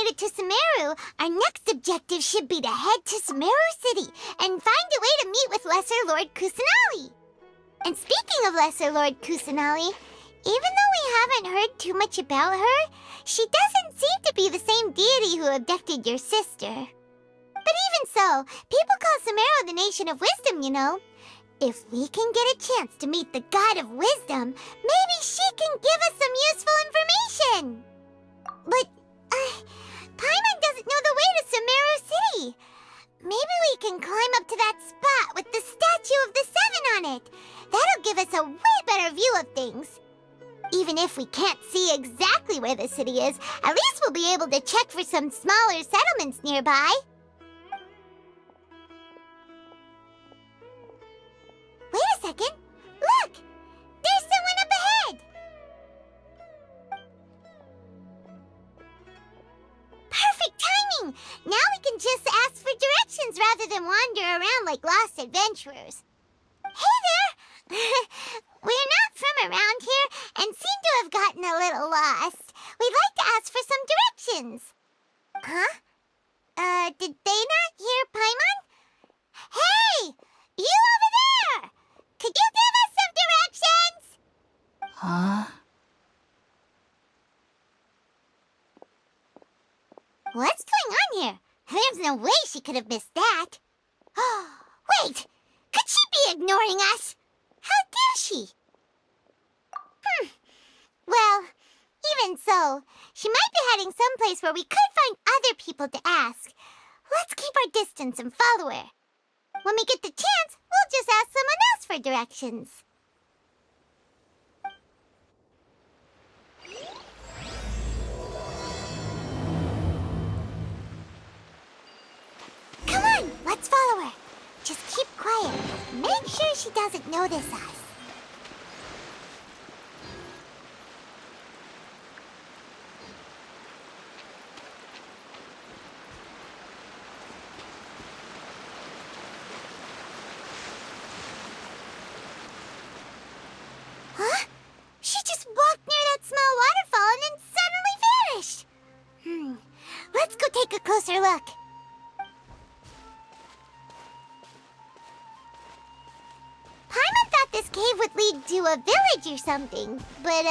made it to Sumeru, our next objective should be to head to Sumeru City and find a way to meet with Lesser Lord Kusanali. And speaking of Lesser Lord Kusanali, even though we haven't heard too much about her, she doesn't seem to be the same deity who abducted your sister. But even so, people call Sumeru the Nation of Wisdom, you know. If we can get a chance to meet the God of Wisdom, maybe she can give us some useful information. But, Paimon doesn't know the way to Sumeru City. Maybe we can climb up to that spot with the statue of the Seven on it. That'll give us a way better view of things. Even if we can't see exactly where the city is, at least we'll be able to check for some smaller settlements nearby. Wait a second. Look! There's someone up ahead! Perfect timing! Now we can just ask for directions rather than wander around like lost adventurers. Hey there! We're not from around here and seem to have gotten a little lost. We'd like to ask for some directions. Huh? Did they not hear Paimon? Hey! You over there! Could you give us some directions? Huh? What's going on here? There's no way she could have missed that. Wait! Could she be ignoring us? How dare she? Well, even so, she might be heading someplace where we could find other people to ask. Let's keep our distance and follow her. When we get the chance, we'll just ask someone else for directions. Come on, let's follow her. Just keep quiet. Make sure she doesn't notice us. Huh? She just walked near that small waterfall and then suddenly vanished. Let's go take a closer look. Paimon thought this cave would lead to a village or something, but,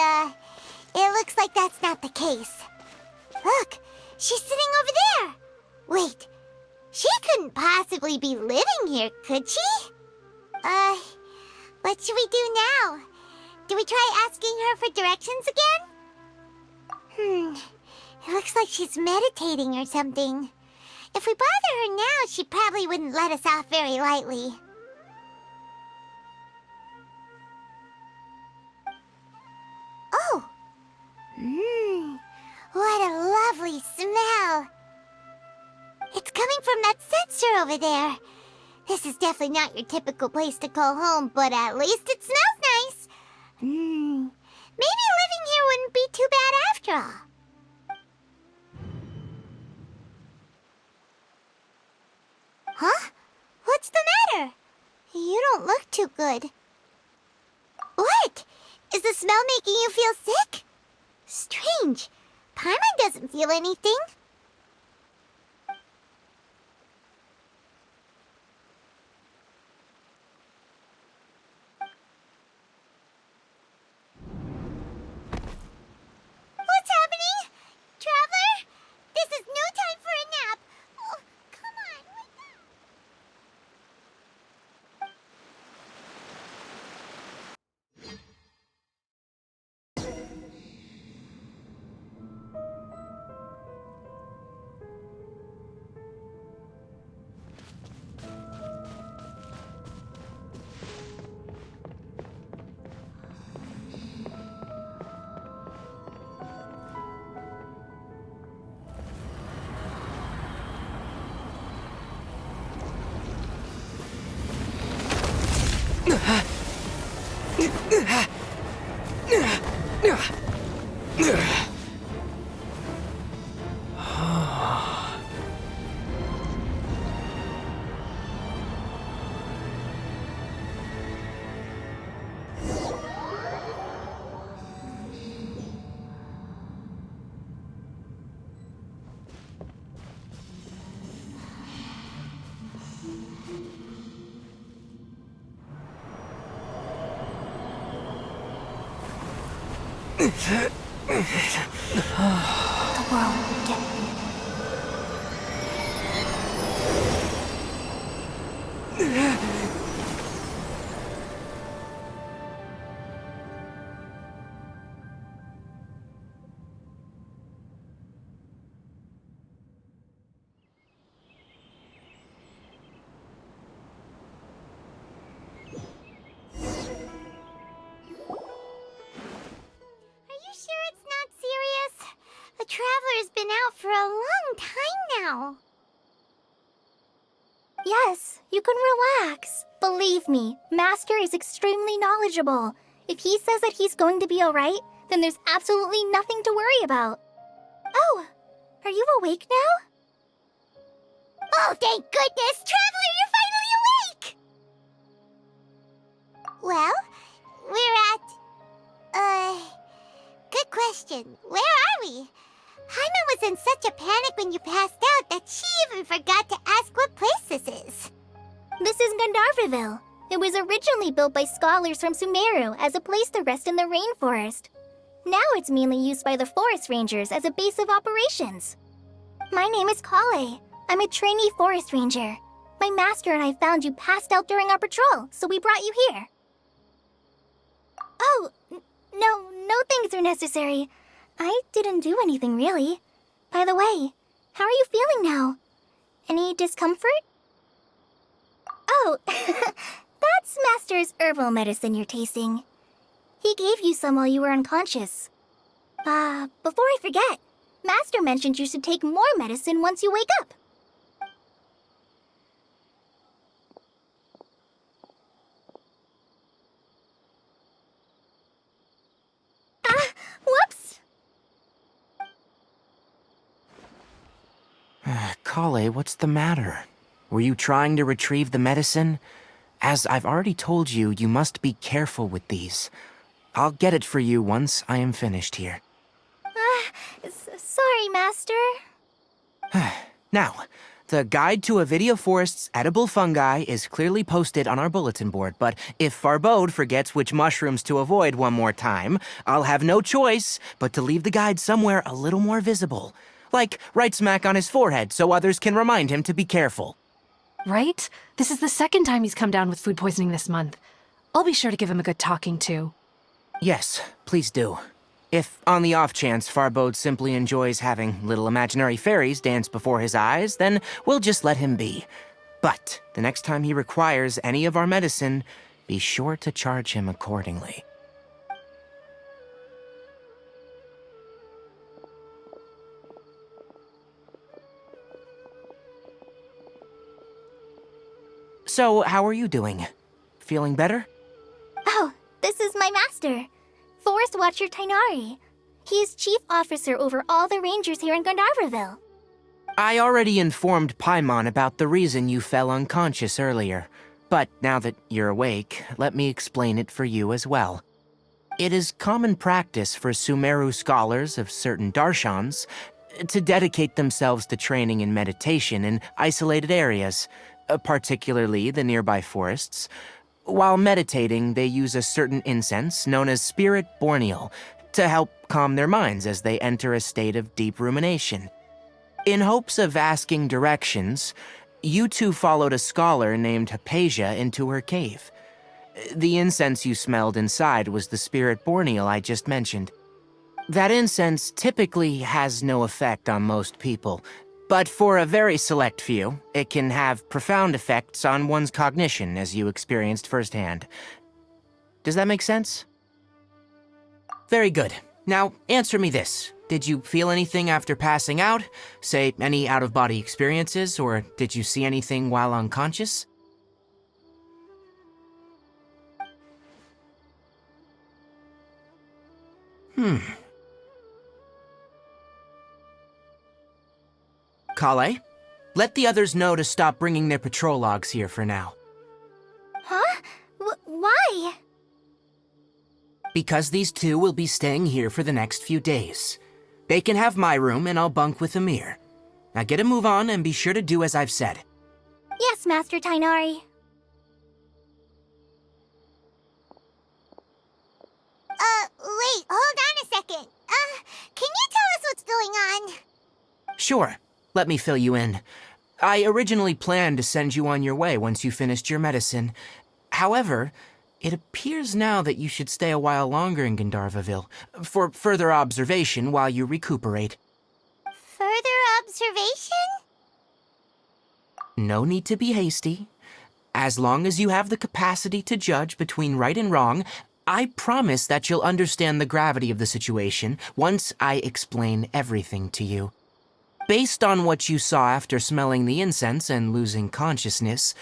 it looks like that's not the case. Look, she's sitting over there. Wait, she couldn't possibly be living here, could she? What should we do now? Do we try asking her for directions again? It looks like she's meditating or something. If we bother her now, she probably wouldn't let us off very lightly. Oh! What a lovely smell! It's coming from that censer over there. This is definitely not your typical place to call home, but at least it smells nice. Maybe living here wouldn't be too bad after all. Huh? What's the matter? You don't look too good. What? Is the smell making you feel sick? Strange. Paimon doesn't feel anything. What's happening? Traveler? This is no time for a nap. Oh, come on, wake up. The world will get me. Sure it's not serious? The Traveler's been out for a long time now. Yes, you can relax. Believe me, Master is extremely knowledgeable. If he says that he's going to be alright, then there's absolutely nothing to worry about. Oh, are you awake now? Oh, thank goodness! Traveler, you're finally awake! Well, we're at... Good question. Where are we? Paimon was in such a panic when you passed out that she even forgot to ask what place this is. This is Gandharvaville. It was originally built by scholars from Sumeru as a place to rest in the rainforest. Now it's mainly used by the forest rangers as a base of operations. My name is Kale. I'm a trainee forest ranger. My master and I found you passed out during our patrol, so we brought you here. Oh, no things are necessary. I didn't do anything, really. By the way, how are you feeling now? Any discomfort? Oh, that's Master's herbal medicine you're tasting. He gave you some while you were unconscious. Before I forget, Master mentioned you should take more medicine once you wake up. Whoops! Kale, what's the matter? Were you trying to retrieve the medicine? As I've already told you, you must be careful with these. I'll get it for you once I am finished here. Sorry, Master. Now, the guide to Avidia Forest's edible fungi is clearly posted on our bulletin board, but if Farbode forgets which mushrooms to avoid one more time, I'll have no choice but to leave the guide somewhere a little more visible. Like right smack on his forehead so others can remind him to be careful. Right? This is the second time he's come down with food poisoning this month. I'll be sure to give him a good talking to. Yes, please do. If, on the off chance, Farbode simply enjoys having little imaginary fairies dance before his eyes, then we'll just let him be. But the next time he requires any of our medicine, be sure to charge him accordingly. So, how are you doing? Feeling better? Oh, this is my master, Forest Watcher Tainari. He is chief officer over all the rangers here in Gandharvaville. I already informed Paimon about the reason you fell unconscious earlier. But now that you're awake, let me explain it for you as well. It is common practice for Sumeru scholars of certain darshans to dedicate themselves to training in meditation in isolated areas, particularly the nearby forests. While meditating, they use a certain incense known as Spirit Borneal to help calm their minds as they enter a state of deep rumination. In hopes of asking directions, you two followed a scholar named Hypatia into her cave. The incense you smelled inside was the Spirit Borneal I just mentioned. That incense typically has no effect on most people, but for a very select few, it can have profound effects on one's cognition, as you experienced firsthand. Does that make sense? Very good. Now, answer me this. Did you feel anything after passing out? Say, any out-of-body experiences, or did you see anything while unconscious? Kale, let the others know to stop bringing their patrol logs here for now. Huh? Why? Because these two will be staying here for the next few days. They can have my room and I'll bunk with Amir. Now get a move on and be sure to do as I've said. Yes, Master Tainari. Wait, hold on a second. Can you tell us what's going on? Sure, let me fill you in. I originally planned to send you on your way once you finished your medicine. However, it appears now that you should stay a while longer in Gandharvaville for further observation while you recuperate. Further observation? No need to be hasty. As long as you have the capacity to judge between right and wrong, I promise that you'll understand the gravity of the situation once I explain everything to you. Based on what you saw after smelling the incense and losing consciousness,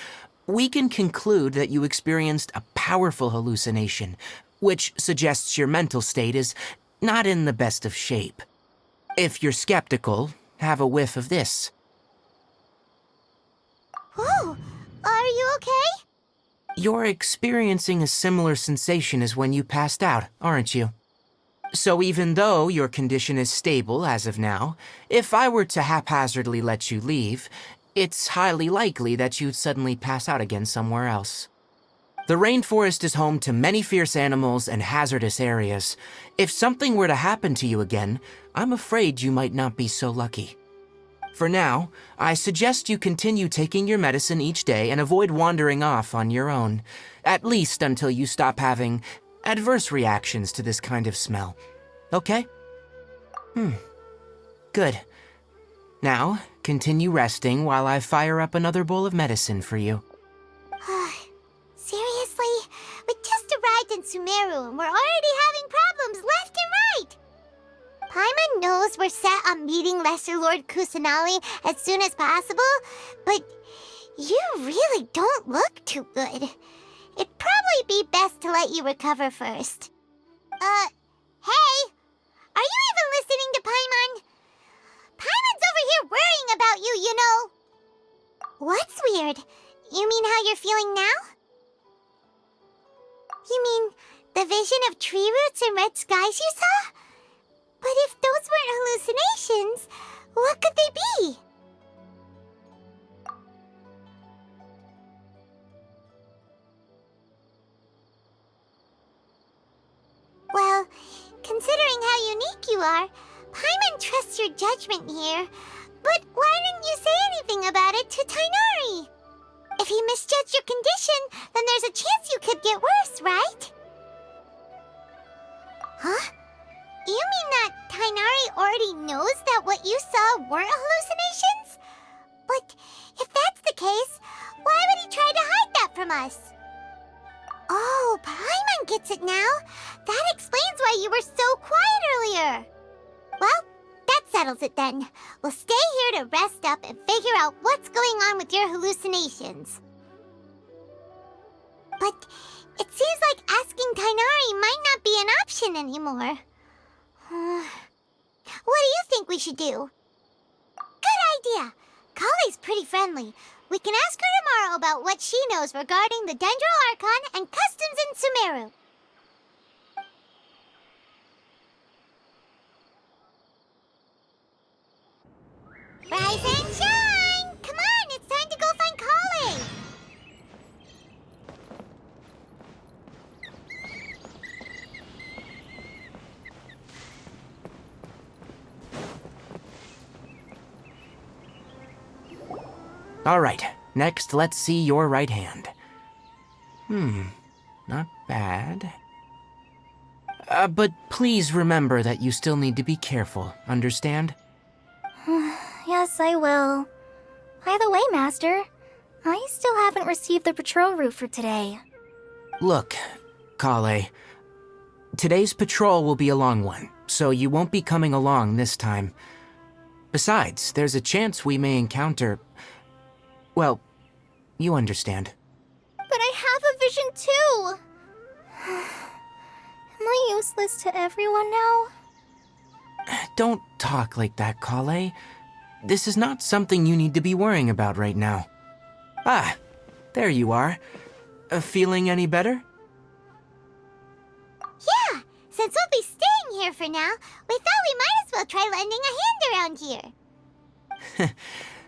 we can conclude that you experienced a powerful hallucination, which suggests your mental state is not in the best of shape. If you're skeptical, have a whiff of this. Whoa, are you okay? You're experiencing a similar sensation as when you passed out, aren't you? So even though your condition is stable as of now, if I were to haphazardly let you leave, it's highly likely that you'd suddenly pass out again somewhere else. The rainforest is home to many fierce animals and hazardous areas. If something were to happen to you again, I'm afraid you might not be so lucky. For now, I suggest you continue taking your medicine each day and avoid wandering off on your own, at least until you stop having adverse reactions to this kind of smell. Okay? Good. Now, continue resting while I fire up another bowl of medicine for you. Seriously? We just arrived in Sumeru and we're already having problems left and right! Paimon knows we're set on meeting Lesser Lord Kusanali as soon as possible, but you really don't look too good. It'd probably be best to let you recover first. Hey! Are you even listening to Paimon? Paimon's over here worrying about you, you know! What's weird? You mean how you're feeling now? You mean the vision of tree roots and red skies you saw? But if those weren't hallucinations, what could they be? Well, considering how unique you are, Paimon trusts your judgment here. But why didn't you say anything about it to Tainari? If he misjudged your condition, then there's a chance you could get worse, right? Huh? You mean that Tainari already knows that what you saw weren't hallucinations? But if that's the case, why would he try to hide that from us? Oh, Paimon gets it now. That explains why you were so quiet earlier. Well, that settles it then. We'll stay here to rest up and figure out what's going on with your hallucinations. But it seems like asking Tainari might not be an option anymore. What do you think we should do? Good idea. Kale's pretty friendly. We can ask her tomorrow about what she knows regarding the Dendro Archon and customs in Sumeru. Rise and shine! Come on, it's time to go find Kale! All right, next let's see your right hand. Not bad. But please remember that you still need to be careful, understand? Yes, I will. By the way, Master, I still haven't received the patrol route for today. Look, Kale, today's patrol will be a long one, so you won't be coming along this time. Besides, there's a chance we may encounter... Well, you understand. But I have a vision too! Am I useless to everyone now? Don't talk like that, Kale. This is not something you need to be worrying about right now. Ah, there you are. Feeling any better? Yeah, since we'll be staying here for now, we thought we might as well try lending a hand around here.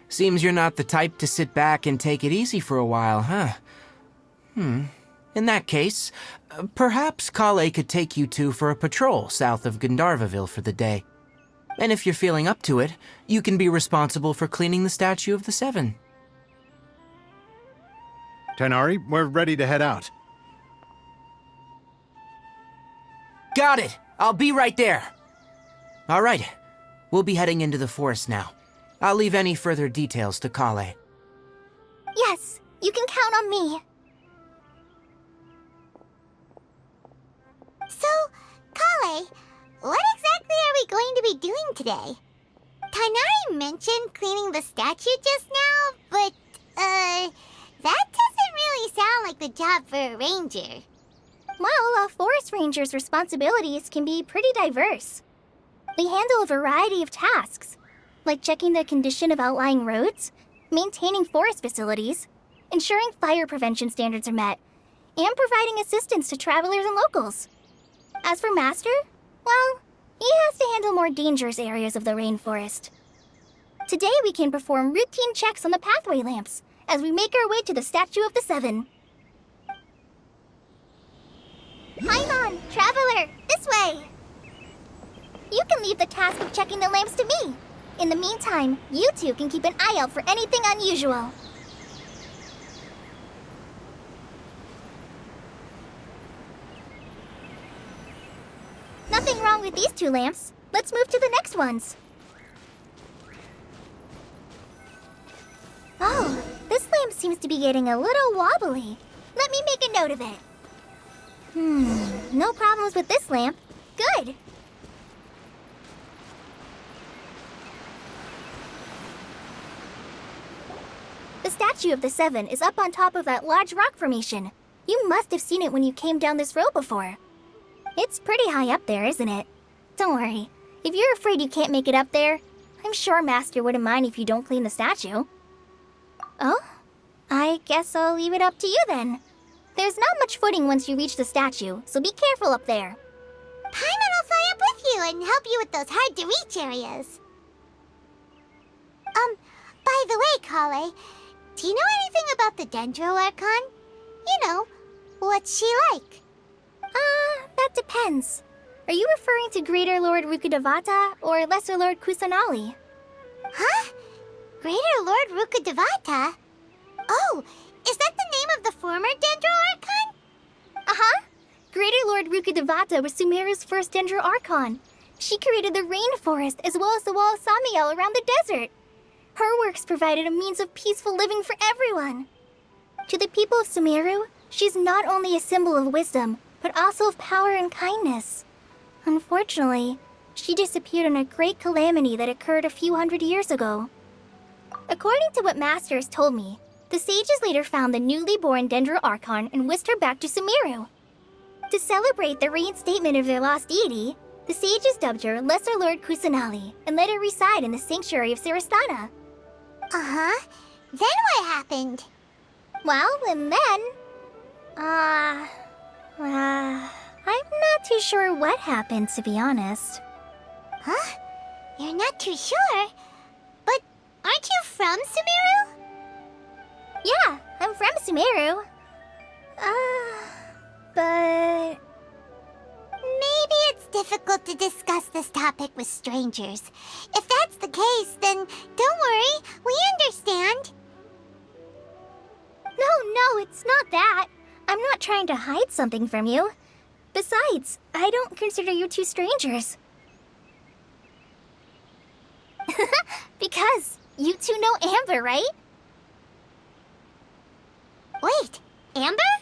Seems you're not the type to sit back and take it easy for a while, huh? In that case, perhaps Kale could take you two for a patrol south of Gandharvaville for the day. And if you're feeling up to it, you can be responsible for cleaning the Statue of the Seven. Tighnari, we're ready to head out. Got it! I'll be right there! Alright, we'll be heading into the forest now. I'll leave any further details to Kale. Yes, you can count on me. So, Kale, what exactly are we going to be doing today? Tighnari mentioned cleaning the statue just now, but, that doesn't really sound like the job for a ranger. Well, a forest ranger's responsibilities can be pretty diverse. They handle a variety of tasks, like checking the condition of outlying roads, maintaining forest facilities, ensuring fire prevention standards are met, and providing assistance to travelers and locals. As for Master, well, he has to handle more dangerous areas of the rainforest. Today we can perform routine checks on the pathway lamps as we make our way to the Statue of the Seven. Paimon, traveler, this way! You can leave the task of checking the lamps to me. In the meantime, you two can keep an eye out for anything unusual. Nothing wrong with these two lamps. Let's move to the next ones. Oh, this lamp seems to be getting a little wobbly. Let me make a note of it. No problems with this lamp. Good. The Statue of the Seven is up on top of that large rock formation. You must have seen it when you came down this road before. It's pretty high up there, isn't it? Don't worry. If you're afraid you can't make it up there, I'm sure Master wouldn't mind if you don't clean the statue. Oh? I guess I'll leave it up to you then. There's not much footing once you reach the statue, so be careful up there. Paimon will fly up with you and help you with those hard-to-reach areas. By the way, Kale, do you know anything about the Dendro Archon? You know, what's she like? That depends. Are you referring to Greater Lord Rukkhadevata or Lesser Lord Kusanali? Huh? Greater Lord Rukkhadevata? Oh, is that the name of the former Dendro Archon? Uh-huh. Greater Lord Rukkhadevata was Sumeru's first Dendro Archon. She created the rainforest as well as the wall of Samiel around the desert. Her works provided a means of peaceful living for everyone. To the people of Sumeru, she's not only a symbol of wisdom, but also of power and kindness. Unfortunately, she disappeared in a great calamity that occurred a few hundred years ago. According to what Master has told me, the sages later found the newly born Dendro Archon and whisked her back to Sumeru. To celebrate the reinstatement of their lost deity, the sages dubbed her Lesser Lord Kusanali and let her reside in the sanctuary of Sarastana. Uh-huh. Then what happened? Well, and then... I'm not too sure what happened, to be honest. Huh? You're not too sure? But aren't you from Sumeru? Yeah, I'm from Sumeru. But... Maybe it's difficult to discuss this topic with strangers. If that's the case, then don't worry, we understand. No, it's not that. I'm not trying to hide something from you. Besides, I don't consider you two strangers. Because you two know Amber, right? Wait, Amber?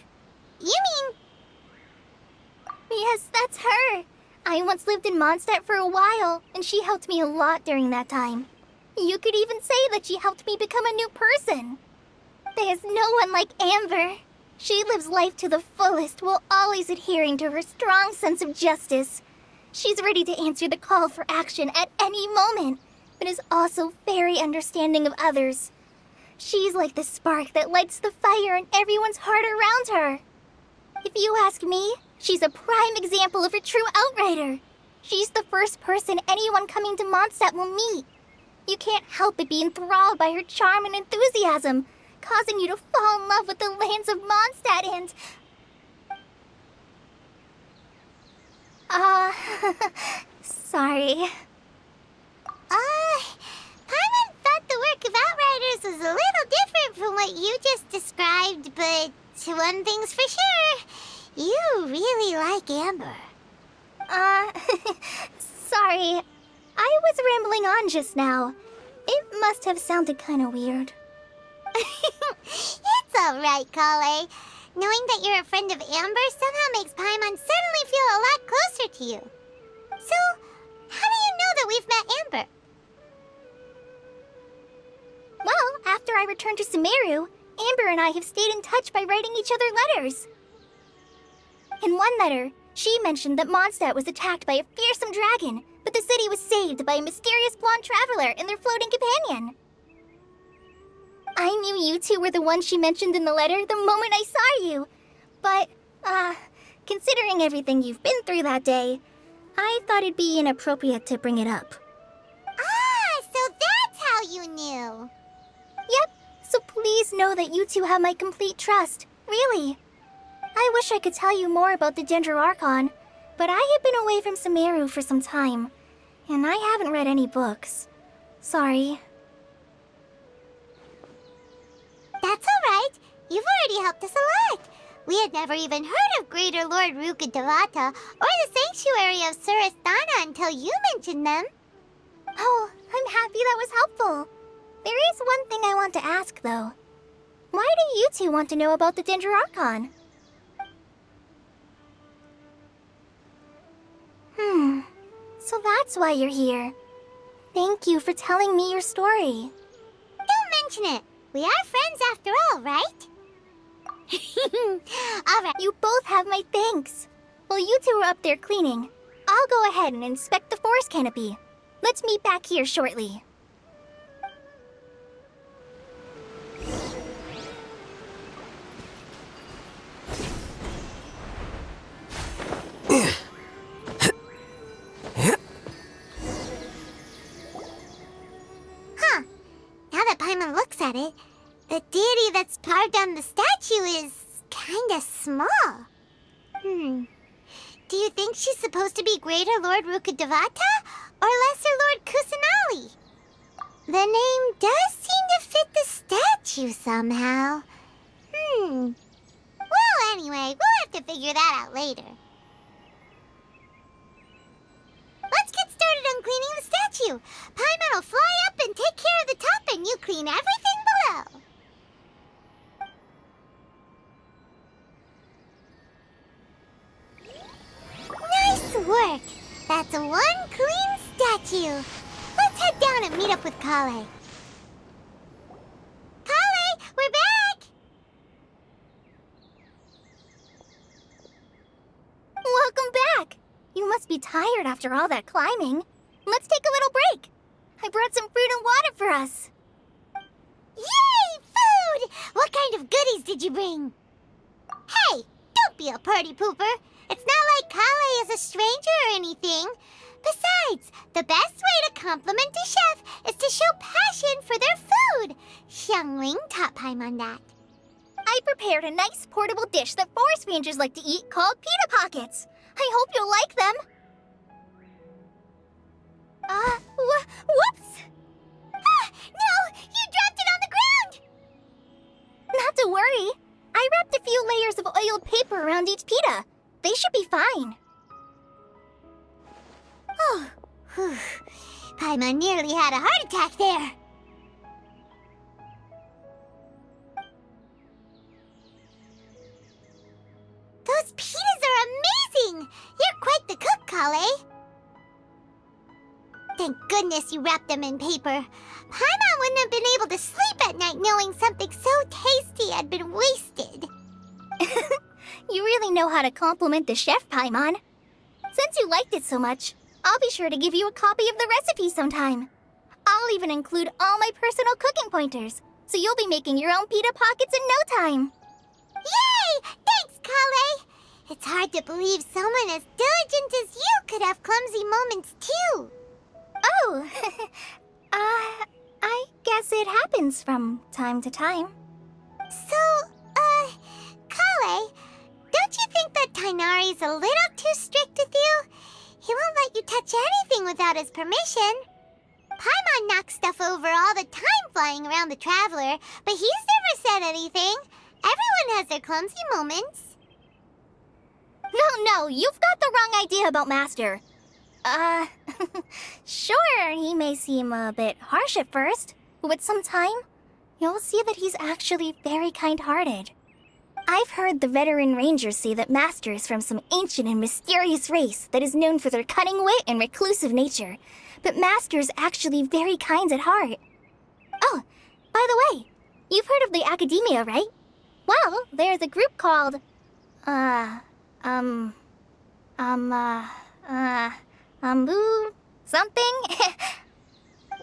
You mean... Yes, that's her. I once lived in Mondstadt for a while, and she helped me a lot during that time. You could even say that she helped me become a new person. There's no one like Amber. She lives life to the fullest while always adhering to her strong sense of justice. She's ready to answer the call for action at any moment, but is also very understanding of others. She's like the spark that lights the fire in everyone's heart around her. If you ask me, she's a prime example of a true outrider. She's the first person anyone coming to Mondstadt will meet. You can't help but be enthralled by her charm and enthusiasm, causing you to fall in love with the lands of Mondstadt and... Sorry. Paimon thought the work of Outriders was a little different from what you just described, but one thing's for sure, you really like Amber. Sorry. I was rambling on just now. It must have sounded kind of weird. It's alright, Kale. Knowing that you're a friend of Amber somehow makes Paimon suddenly feel a lot closer to you. So, how do you know that we've met Amber? Well, after I returned to Sumeru, Amber and I have stayed in touch by writing each other letters. In one letter, she mentioned that Mondstadt was attacked by a fearsome dragon, but the city was saved by a mysterious blonde traveler and their floating companion. I knew you two were the ones she mentioned in the letter the moment I saw you. But, considering everything you've been through that day, I thought it'd be inappropriate to bring it up. Ah, so that's how you knew. Yep, so please know that you two have my complete trust, really. I wish I could tell you more about the Dendroarchon, but I have been away from Sumeru for some time, and I haven't read any books. Sorry. That's alright. You've already helped us a lot. We had never even heard of Greater Lord Rukkhadevata or the Sanctuary of Surasthana until you mentioned them. Oh, I'm happy that was helpful. There is one thing I want to ask, though. Why do you two want to know about the Dendroarchon? So that's why you're here. Thank you for telling me your story. Don't mention it. We are friends after all, right? Alright. You both have my thanks. While you two are up there cleaning, I'll go ahead and inspect the forest canopy. Let's meet back here shortly. Huh. Now that Paimon looks at it, the deity that's carved on the statue is kinda small. Do you think she's supposed to be Greater Lord Rukkhadevata or Lesser Lord Kusanali? The name does seem to fit the statue somehow. Well, anyway, we'll have to figure that out later. Let's get started on cleaning the statue. Paimon will fly up and take care of the top, and you clean everything below. Nice work! That's one clean statue. Let's head down and meet up with Kale. Kale, we're back! Welcome back! You must be tired after all that climbing. Let's take a little break. I brought some fruit and water for us. Yay! Food! What kind of goodies did you bring? Hey, don't be a party pooper. It's not like Kale is a stranger or anything. Besides, the best way to compliment a chef is to show passion for their food. Xiangling taught Paimon that. I prepared a nice portable dish that forest rangers like to eat called pita pockets. I hope you'll like them. Whoops! Ah, no! You dropped it on the ground! Not to worry. I wrapped a few layers of oiled paper around each pita. They should be fine. Oh, whew. Paimon nearly had a heart attack there. Those pitas are amazing! You're quite the cook, Kale. Thank goodness you wrapped them in paper. Paimon wouldn't have been able to sleep at night knowing something so tasty had been wasted. You really know how to compliment the chef, Paimon. Since you liked it so much, I'll be sure to give you a copy of the recipe sometime. I'll even include all my personal cooking pointers, so you'll be making your own pita pockets in no time. Yay! Thanks, Kale! It's hard to believe someone as diligent as you could have clumsy moments, too. Oh, I guess it happens from time to time. So, Kale, don't you think that Tainari's a little too strict with you? He won't let you touch anything without his permission. Paimon knocks stuff over all the time flying around the Traveler, but he's never said anything. Everyone has their clumsy moments. No, you've got the wrong idea about Master. Sure, he may seem a bit harsh at first, but with some time, you'll see that he's actually very kind-hearted. I've heard the veteran rangers say that Master is from some ancient and mysterious race that is known for their cunning wit and reclusive nature, but Master's actually very kind at heart. Oh, by the way, you've heard of the Academia, right? Well, there's a group called, something?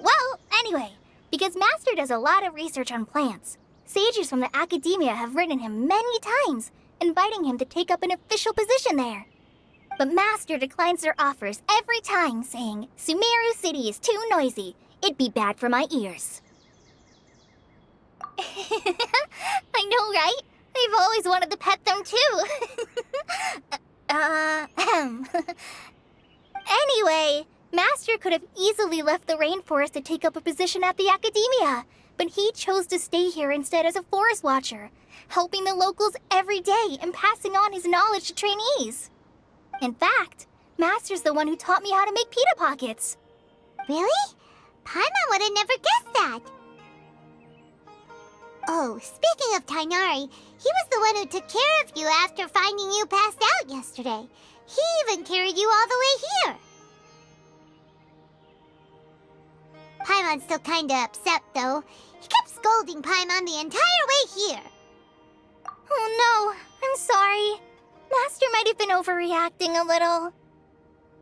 Well, anyway, because Master does a lot of research on plants, sages from the Academia have written him many times, inviting him to take up an official position there. But Master declines their offers every time, saying, Sumeru City is too noisy. It'd be bad for my ears. I know, right? I've always wanted to pet them too. Anyway, Master could have easily left the rainforest to take up a position at the Academia, but he chose to stay here instead as a forest watcher, helping the locals every day and passing on his knowledge to trainees. In fact, Master's the one who taught me how to make pita pockets. Really? Paimon would have never guessed that. Oh, speaking of Tainari, he was the one who took care of you after finding you passed out yesterday. He even carried you all the way here. Paimon's still kinda upset, though. He kept scolding Paimon the entire way here. Oh no, I'm sorry. Master might have been overreacting a little.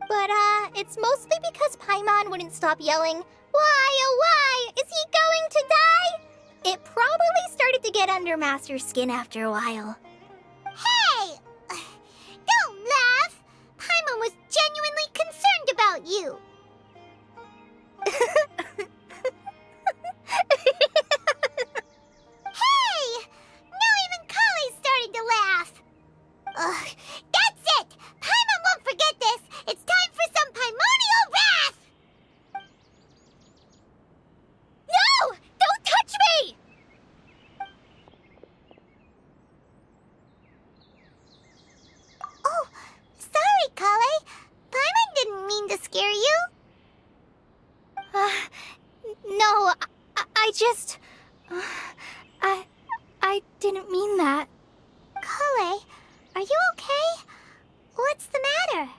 But, it's mostly because Paimon wouldn't stop yelling, Why, oh why, is he going to die? It probably started to get under Master's skin after a while. Hey! Don't laugh! Paimon was genuinely concerned about you. Hey! Now even Kale's starting to laugh. Ugh, that's it! Paimon won't forget this! It's time for some primordial wrath! No! Don't touch me! Oh, sorry, Kale. Paimon didn't mean to scare you. No, I just... I didn't mean that. Kale, are you okay? What's the matter?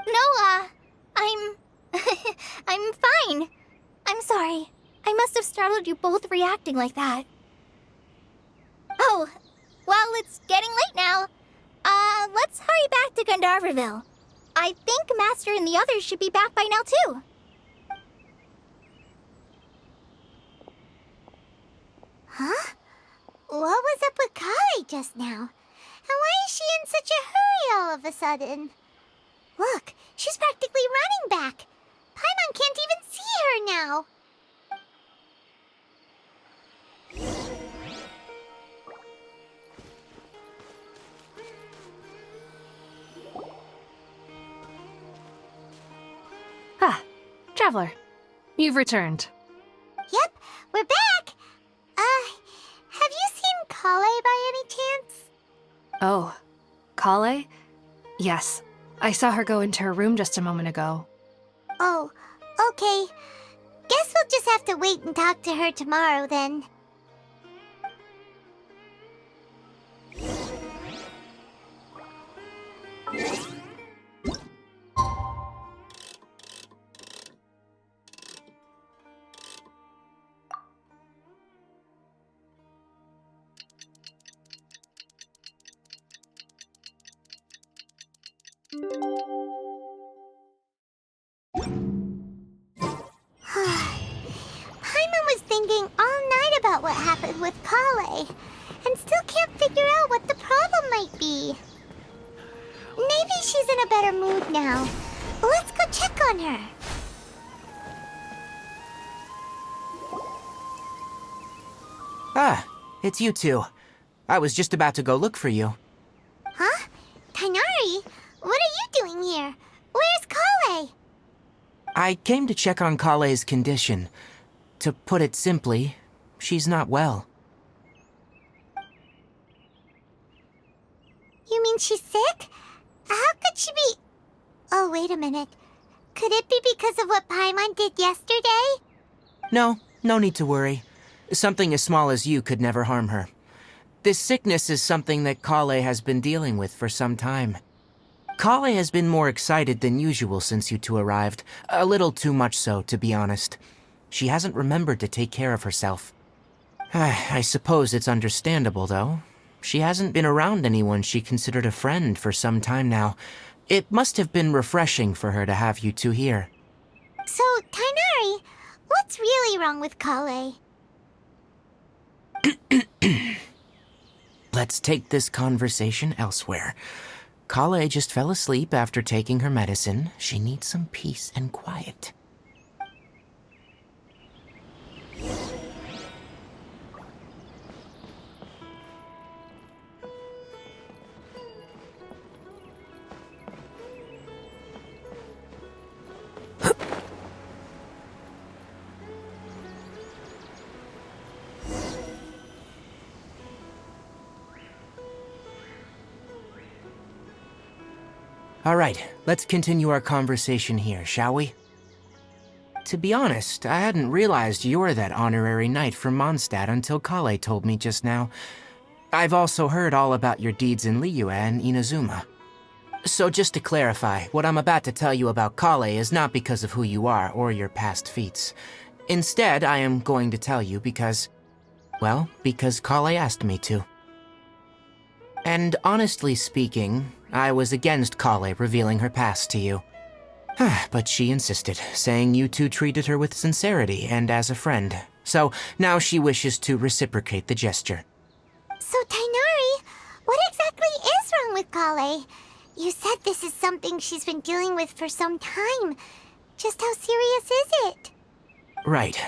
No, I'm... I'm fine. I'm sorry. I must have startled you both reacting like that. Oh, well, it's getting late now. Let's hurry back to Gandharville. I think Master and the others should be back by now, too. Huh? What was up with Kale just now? And why is she in such a hurry all of a sudden? Look, she's practically running back. Paimon can't even see her now. Ah, Traveler, you've returned. Yep, we're back. Have you seen Kale by any chance? Oh, Kale? Yes, I saw her go into her room just a moment ago. Oh, okay. Guess we'll just have to wait and talk to her tomorrow then. Paimon was thinking all night about what happened with Kale, and still can't figure out what the problem might be. Maybe she's in a better mood now. Let's go check on her. Ah, it's you two. I was just about to go look for you. Huh? Tainari? What are you I came to check on Kale's condition. To put it simply, she's not well. You mean she's sick? How could she be... Oh, wait a minute. Could it be because of what Paimon did yesterday? No need to worry. Something as small as you could never harm her. This sickness is something that Kale has been dealing with for some time. Kale has been more excited than usual since you two arrived. A little too much so, to be honest. She hasn't remembered to take care of herself. I suppose it's understandable, though. She hasn't been around anyone she considered a friend for some time now. It must have been refreshing for her to have you two here. So, Tighnari, what's really wrong with Kale? Let's take this conversation elsewhere. Kale just fell asleep after taking her medicine. She needs some peace and quiet. All right, let's continue our conversation here, shall we? To be honest, I hadn't realized you're that honorary knight from Mondstadt until Kale told me just now. I've also heard all about your deeds in Liyue and Inazuma. So just to clarify, what I'm about to tell you about Kale is not because of who you are or your past feats. Instead, I am going to tell you because Kale asked me to. And honestly speaking, I was against Kale revealing her past to you. But she insisted, saying you two treated her with sincerity and as a friend. So now she wishes to reciprocate the gesture. So, Tighnari, what exactly is wrong with Kale? You said this is something she's been dealing with for some time. Just how serious is it? Right.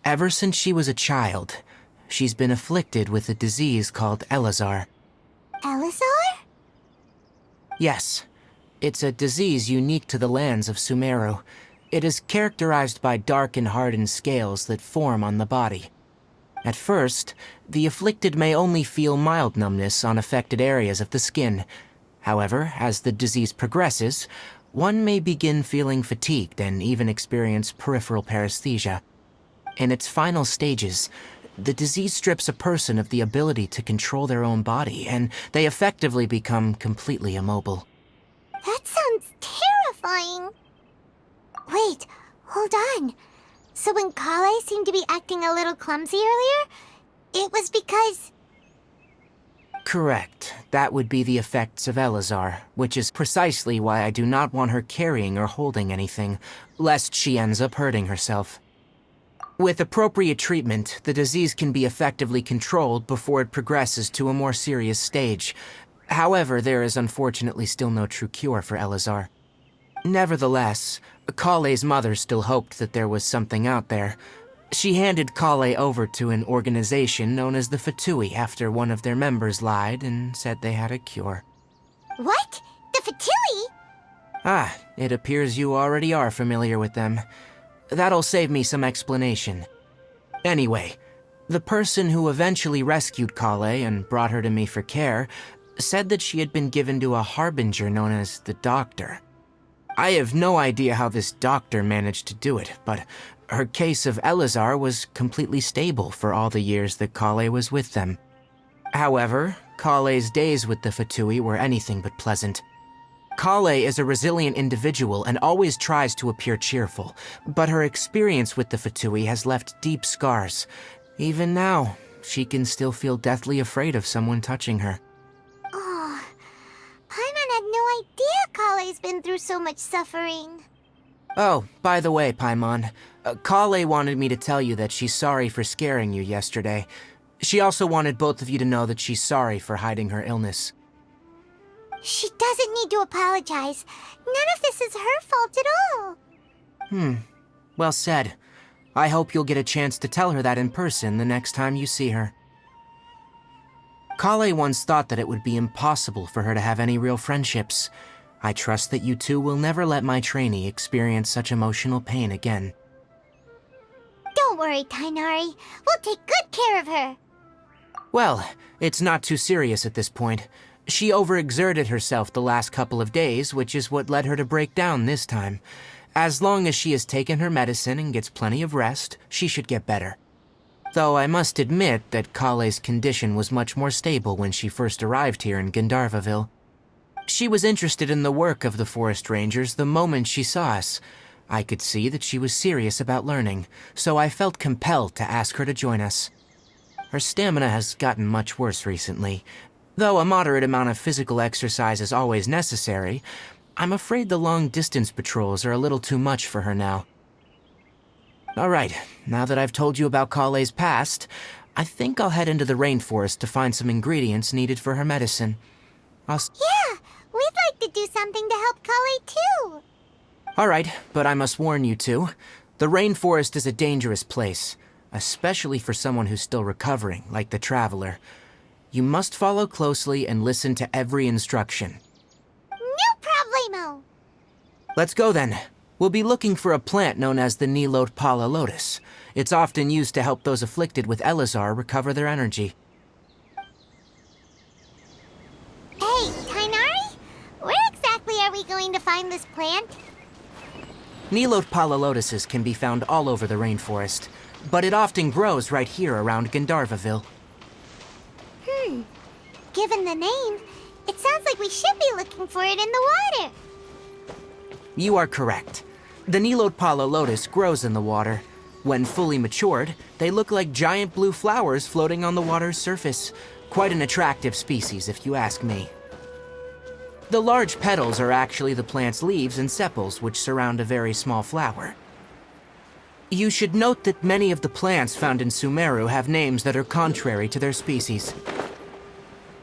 Ever since she was a child, she's been afflicted with a disease called Elazar. Elazar? Yes. It's a disease unique to the lands of Sumeru. It is characterized by dark and hardened scales that form on the body. At first, the afflicted may only feel mild numbness on affected areas of the skin. However, as the disease progresses, one may begin feeling fatigued and even experience peripheral paresthesia. In its final stages, the disease strips a person of the ability to control their own body, and they effectively become completely immobile. That sounds terrifying. Wait, hold on. So when Kale seemed to be acting a little clumsy earlier, it was because... Correct. That would be the effects of Elazar, which is precisely why I do not want her carrying or holding anything, lest she ends up hurting herself. With appropriate treatment, the disease can be effectively controlled before it progresses to a more serious stage. However, there is unfortunately still no true cure for Elazar. Nevertheless, Kale's mother still hoped that there was something out there. She handed Kale over to an organization known as the Fatui after one of their members lied and said they had a cure. What? The Fatui? It appears you already are familiar with them. That'll save me some explanation. Anyway, the person who eventually rescued Kale and brought her to me for care said that she had been given to a harbinger known as the Doctor. I have no idea how this doctor managed to do it, but her case of Elazar was completely stable for all the years that Kale was with them. However, Kale's days with the Fatui were anything but pleasant. Kale is a resilient individual and always tries to appear cheerful, but her experience with the Fatui has left deep scars. Even now, she can still feel deathly afraid of someone touching her. Oh, Paimon had no idea Kale's been through so much suffering. Oh, by the way, Paimon, Kale wanted me to tell you that she's sorry for scaring you yesterday. She also wanted both of you to know that she's sorry for hiding her illness. She doesn't need to apologize. None of this is her fault at all. Well said. I hope you'll get a chance to tell her that in person the next time you see her. Kale once thought that it would be impossible for her to have any real friendships. I trust that you two will never let my trainee experience such emotional pain again. Don't worry, Tainari. We'll take good care of her. Well, it's not too serious at this point. She overexerted herself the last couple of days, which is what led her to break down this time. As long as she has taken her medicine and gets plenty of rest, she should get better. Though I must admit that Kale's condition was much more stable when she first arrived here in Gandharvaville. She was interested in the work of the forest rangers the moment she saw us. I could see that she was serious about learning, so I felt compelled to ask her to join us. Her stamina has gotten much worse recently. Though a moderate amount of physical exercise is always necessary, I'm afraid the long-distance patrols are a little too much for her now. Alright, now that I've told you about Kale's past, I think I'll head into the rainforest to find some ingredients needed for her medicine. Yeah, we'd like to do something to help Kale too. Alright, but I must warn you two. The rainforest is a dangerous place, especially for someone who's still recovering, like the Traveler. You must follow closely and listen to every instruction. No problemo. Let's go then. We'll be looking for a plant known as the Nilot Pala Lotus. It's often used to help those afflicted with Elazar recover their energy. Hey, Tainari? Where exactly are we going to find this plant? Nilot Pala Lotuses can be found all over the rainforest, but it often grows right here around Gandharvaville. Given the name, it sounds like we should be looking for it in the water. You are correct. The Nilot Pala Lotus grows in the water. When fully matured, they look like giant blue flowers floating on the water's surface. Quite an attractive species, if you ask me. The large petals are actually the plant's leaves and sepals, which surround a very small flower. You should note that many of the plants found in Sumeru have names that are contrary to their species.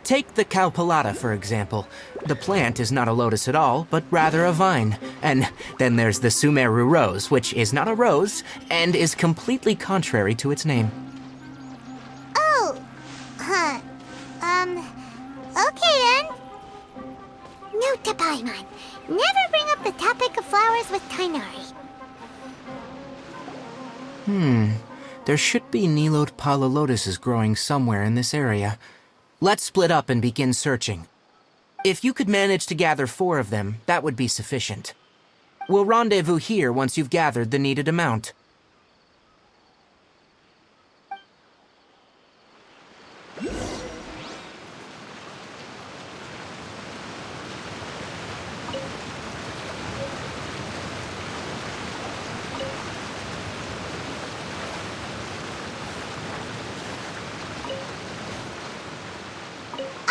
Take the Cowpelata, for example. The plant is not a lotus at all, but rather a vine. And then there's the Sumeru rose, which is not a rose, and is completely contrary to its name. Oh, huh. Okay then. Note to Paimon. Never bring up the topic of flowers with Tainari. There should be Nilot Pala Lotuses growing somewhere in this area. Let's split up and begin searching. If you could manage to gather 4 of them, that would be sufficient. We'll rendezvous here once you've gathered the needed amount.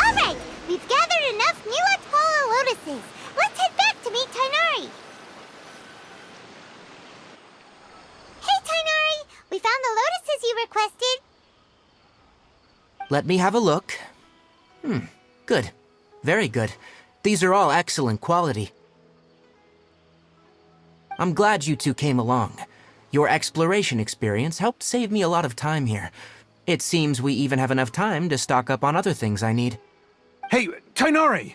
Alright, we've gathered enough Nilot Pala Lotuses. Let's head back to meet Tainari. Hey, Tainari! We found the lotuses you requested. Let me have a look. Good. Very good. These are all excellent quality. I'm glad you two came along. Your exploration experience helped save me a lot of time here. It seems we even have enough time to stock up on other things I need. Hey, Tainari!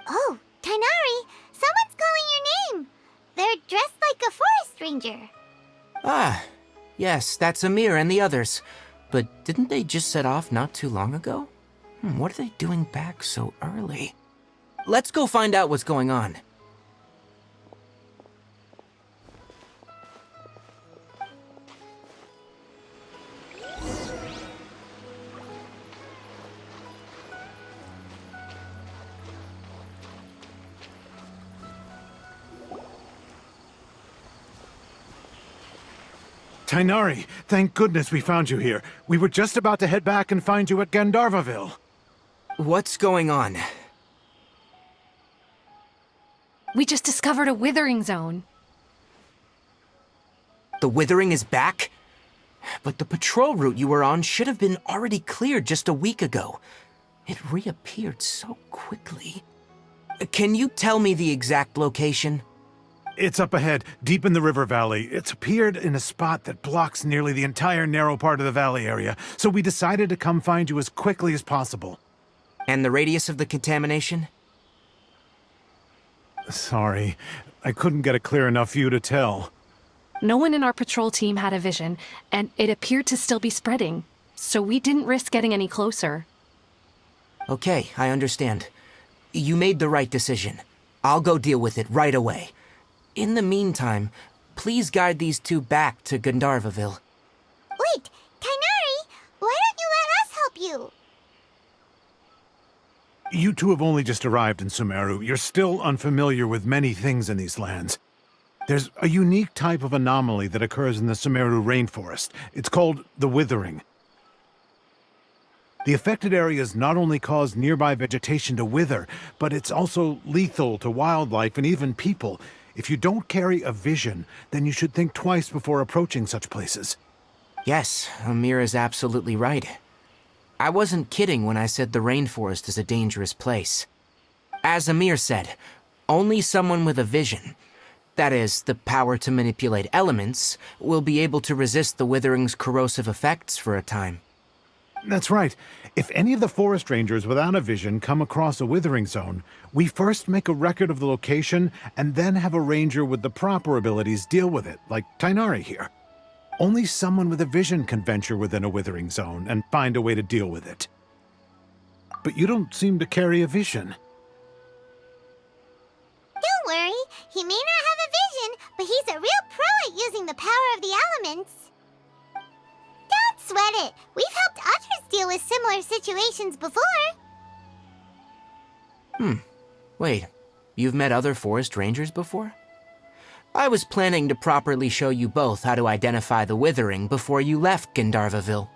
Oh, Tainari! Someone's calling your name! They're dressed like a forest ranger. Ah, yes, that's Amir and the others. But didn't they just set off not too long ago? What are they doing back so early? Let's go find out what's going on. Tainari, thank goodness we found you here. We were just about to head back and find you at Gandharvaville. What's going on? We just discovered a withering zone. The withering is back? But the patrol route you were on should have been already cleared just a week ago. It reappeared so quickly. Can you tell me the exact location? It's up ahead, deep in the river valley. It's appeared in a spot that blocks nearly the entire narrow part of the valley area, so we decided to come find you as quickly as possible. And the radius of the contamination? Sorry, I couldn't get a clear enough view to tell. No one in our patrol team had a vision, and it appeared to still be spreading, so we didn't risk getting any closer. Okay, I understand. You made the right decision. I'll go deal with it right away. In the meantime, please guide these two back to Gandharvaville. Wait, Kainari, why don't you let us help you? You two have only just arrived in Sumeru. You're still unfamiliar with many things in these lands. There's a unique type of anomaly that occurs in the Sumeru rainforest. It's called the withering. The affected areas not only cause nearby vegetation to wither, but it's also lethal to wildlife and even people. If you don't carry a vision, then you should think twice before approaching such places. Yes, Amir is absolutely right. I wasn't kidding when I said the rainforest is a dangerous place. As Amir said, only someone with a vision, that is, the power to manipulate elements, will be able to resist the withering's corrosive effects for a time. That's right. If any of the forest rangers without a vision come across a withering zone, we first make a record of the location and then have a ranger with the proper abilities deal with it, like Tainari here. Only someone with a vision can venture within a withering zone and find a way to deal with it. But you don't seem to carry a vision. Don't worry, he may not have a vision, but he's a real pro at using the power of the elements. Don't sweat it. We've helped others deal with similar situations before. Wait, you've met other forest rangers before? I was planning to properly show you both how to identify the withering before you left Gandharvaville.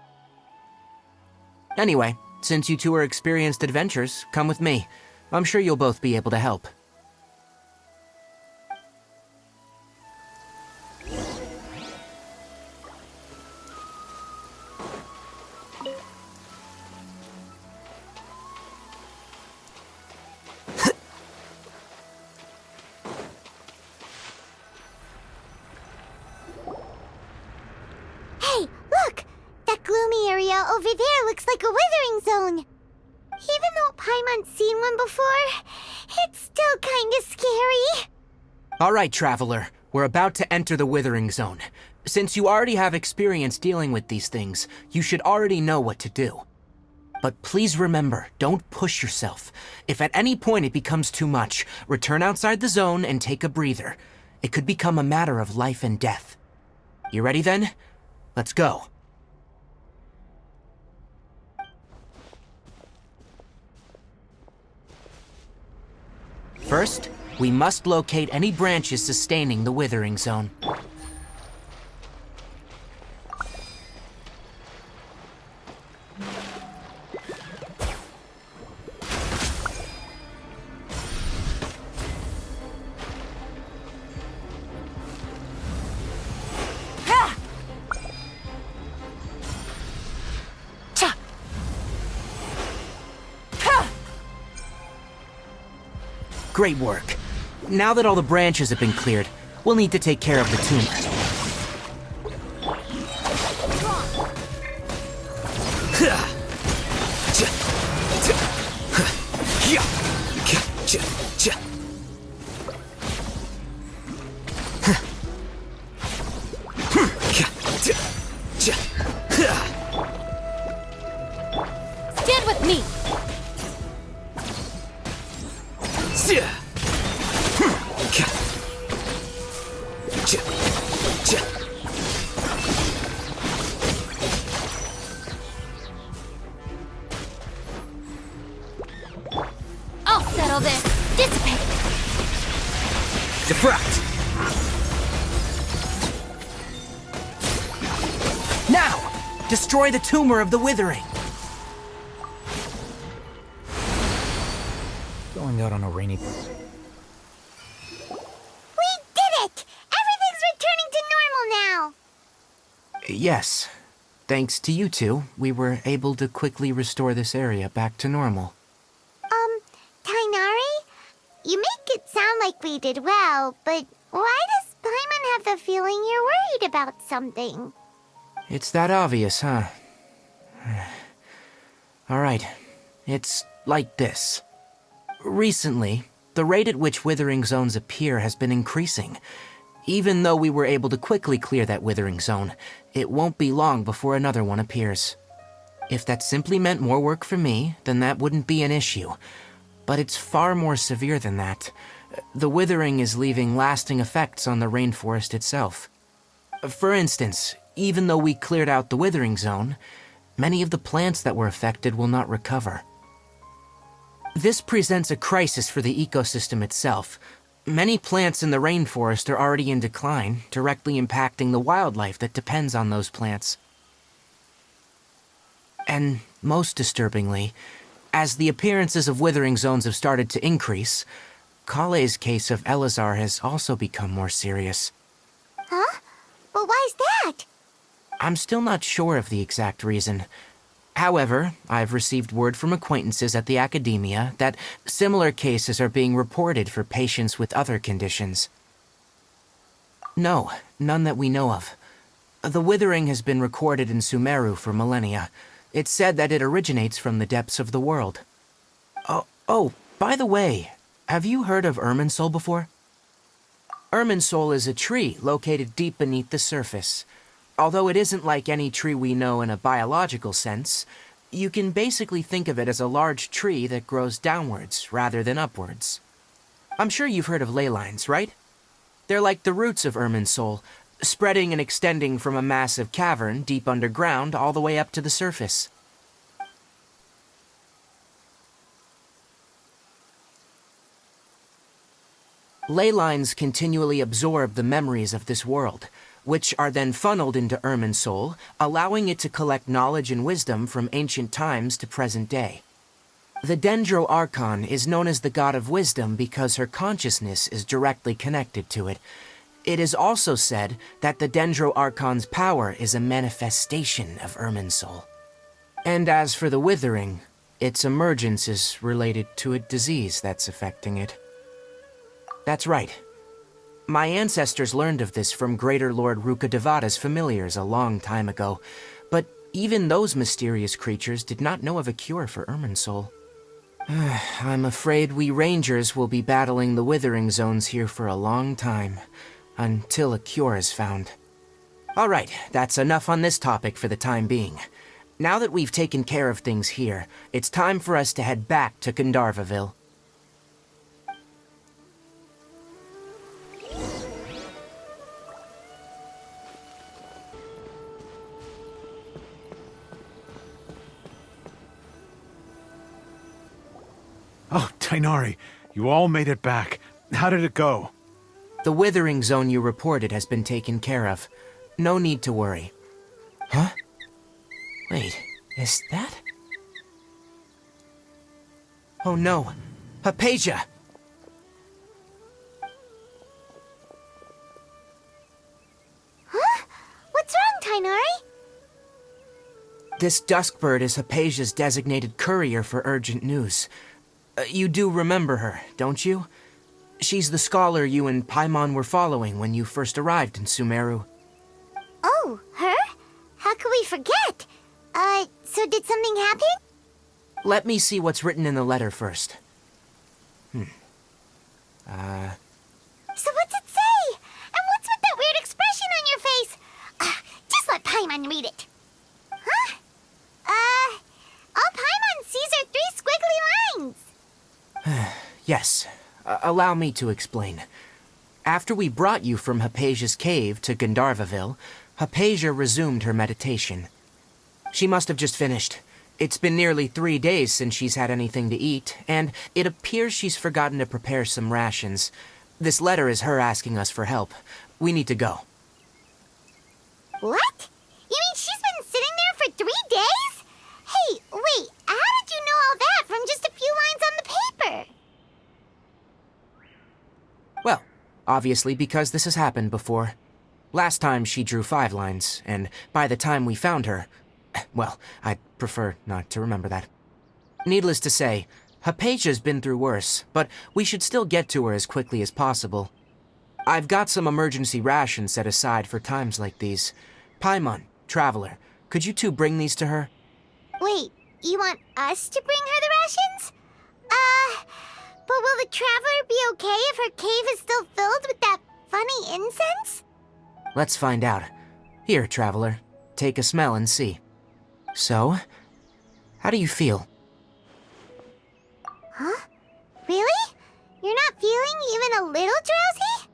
Anyway, since you two are experienced adventurers, come with me. I'm sure you'll both be able to help. Hey, look! That gloomy area over there looks like a withering zone. Even though Paimon's seen one before, it's still kinda scary. All right, Traveler. We're about to enter the withering zone. Since you already have experience dealing with these things, you should already know what to do. But please remember, don't push yourself. If at any point it becomes too much, return outside the zone and take a breather. It could become a matter of life and death. You ready then? Let's go. First, we must locate any branches sustaining the withering zone. Great work. Now that all the branches have been cleared, we'll need to take care of the tumor. Stand with me! I'll settle this. Dissipate. Defract! Now! Destroy the tumor of the withering! Going out on a rainy... We did it! Everything's returning to normal now! Yes. Thanks to you two, we were able to quickly restore this area back to normal. Tainari? You make it sound like we did well, but why does Paimon have the feeling you're worried about something? It's that obvious, huh? Alright, it's like this. Recently, the rate at which withering zones appear has been increasing. Even though we were able to quickly clear that withering zone, it won't be long before another one appears. If that simply meant more work for me, then that wouldn't be an issue. But it's far more severe than that. The withering is leaving lasting effects on the rainforest itself. For instance, even though we cleared out the withering zone, many of the plants that were affected will not recover. This presents a crisis for the ecosystem itself. Many plants in the rainforest are already in decline, directly impacting the wildlife that depends on those plants. And most disturbingly, as the appearances of withering zones have started to increase, Kale's case of Elazar has also become more serious. Huh? But why's that? I'm still not sure of the exact reason. However, I've received word from acquaintances at the academia that similar cases are being reported for patients with other conditions. No, none that we know of. The withering has been recorded in Sumeru for millennia. It's said that it originates from the depths of the world. Oh, by the way, have you heard of Irminsul before? Irminsul is a tree located deep beneath the surface. Although it isn't like any tree we know in a biological sense, you can basically think of it as a large tree that grows downwards rather than upwards. I'm sure you've heard of ley lines, right? They're like the roots of Irminsul, spreading and extending from a massive cavern deep underground all the way up to the surface. Ley lines continually absorb the memories of this world, which are then funneled into Irminsul, allowing it to collect knowledge and wisdom from ancient times to present day. The Dendro Archon is known as the god of wisdom because her consciousness is directly connected to it. It is also said that the Dendro Archon's power is a manifestation of Irminsul. And as for the withering, its emergence is related to a disease that's affecting it. That's right. My ancestors learned of this from Greater Lord Rukkhadevata's familiars a long time ago, but even those mysterious creatures did not know of a cure for Irminsul. I'm afraid we rangers will be battling the withering zones here for a long time, until a cure is found. Alright, that's enough on this topic for the time being. Now that we've taken care of things here, it's time for us to head back to Gandharvaville. Oh, Tighnari, you all made it back. How did it go? The withering zone you reported has been taken care of. No need to worry. Huh? Wait, is that? Oh no, Hypatia! Huh? What's wrong, Tighnari? This Duskbird is Hypatia's designated courier for urgent news. You do remember her, don't you? She's the scholar you and Paimon were following when you first arrived in Sumeru. Oh, her? How could we forget? So did something happen? Let me see what's written in the letter first. So what's it say? And what's with that weird expression on your face? Just let Paimon read it. Huh? All Paimon sees are 3 squiggly lines. Yes, allow me to explain. After we brought you from Hypatia's cave to Gandharvaville, Hypatia resumed her meditation. She must have just finished. It's been nearly 3 days since she's had anything to eat, and it appears she's forgotten to prepare some rations. This letter is her asking us for help. We need to go. What? You mean she's been sitting there for 3 days? Hey, wait, how did you know all that from just a few lines on the paper? Well, obviously because this has happened before. Last time she drew 5 lines, and by the time we found her... Well, I'd prefer not to remember that. Needless to say, Hypatia's been through worse, but we should still get to her as quickly as possible. I've got some emergency rations set aside for times like these. Paimon, Traveler, could you two bring these to her? Wait, you want us to bring her the rations? But will the Traveler be okay if her cave is still filled with that funny incense? Let's find out. Here, Traveler, take a smell and see. So, how do you feel? Huh? Really? You're not feeling even a little drowsy?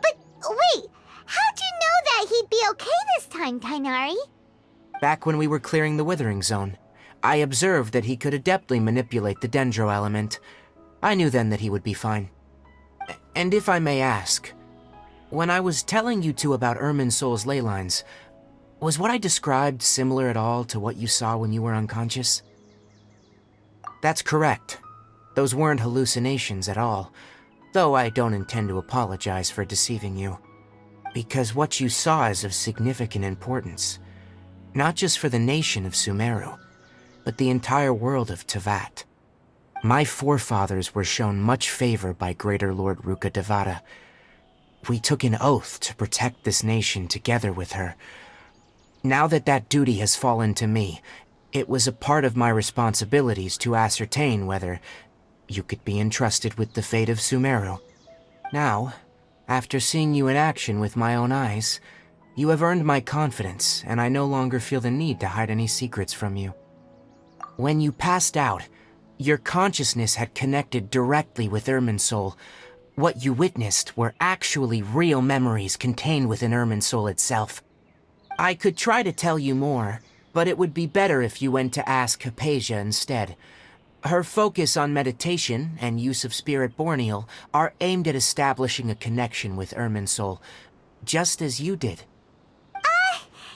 But wait, how'd you know that he'd be okay this time, Tainari? Back when we were clearing the Withering Zone, I observed that he could adeptly manipulate the Dendro element. I knew then that he would be fine. And if I may ask, when I was telling you two about Irminsul's ley lines, was what I described similar at all to what you saw when you were unconscious? That's correct. Those weren't hallucinations at all, though I don't intend to apologize for deceiving you. Because what you saw is of significant importance, not just for the nation of Sumeru, but the entire world of Teyvat. My forefathers were shown much favor by Greater Lord Ruka Devata. We took an oath to protect this nation together with her. Now that that duty has fallen to me, it was a part of my responsibilities to ascertain whether you could be entrusted with the fate of Sumeru. Now, after seeing you in action with my own eyes, you have earned my confidence, and I no longer feel the need to hide any secrets from you. When you passed out, your consciousness had connected directly with Irminsul. What you witnessed were actually real memories contained within Irminsul itself. I could try to tell you more, but it would be better if you went to ask Hypatia instead. Her focus on meditation and use of Spirit Borneal are aimed at establishing a connection with Irminsul, just as you did.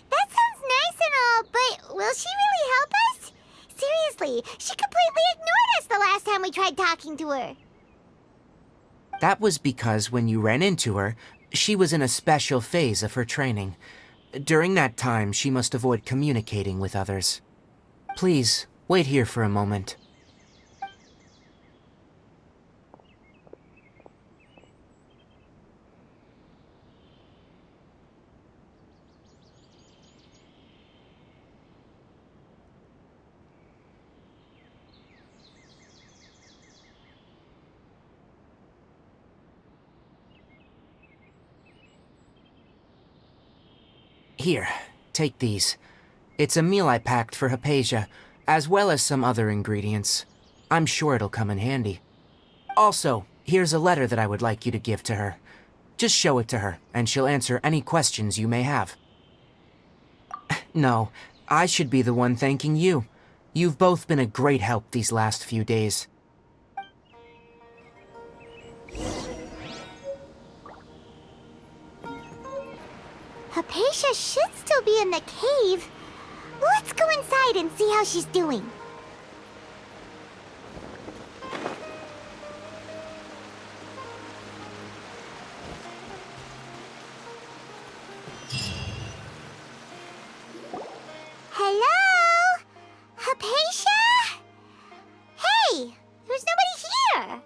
That sounds nice and all, but will she really help us? Seriously, she completely ignored us the last time we tried talking to her. That was because when you ran into her, she was in a special phase of her training. During that time, she must avoid communicating with others. Please, wait here for a moment. Here, take these. It's a meal I packed for Hypatia, as well as some other ingredients. I'm sure it'll come in handy. Also, here's a letter that I would like you to give to her. Just show it to her, and she'll answer any questions you may have. No, I should be the one thanking you. You've both been a great help these last few days. Hypatia should still be in the cave. Let's go inside and see how she's doing. Hello? Hypatia? Hey, there's nobody here.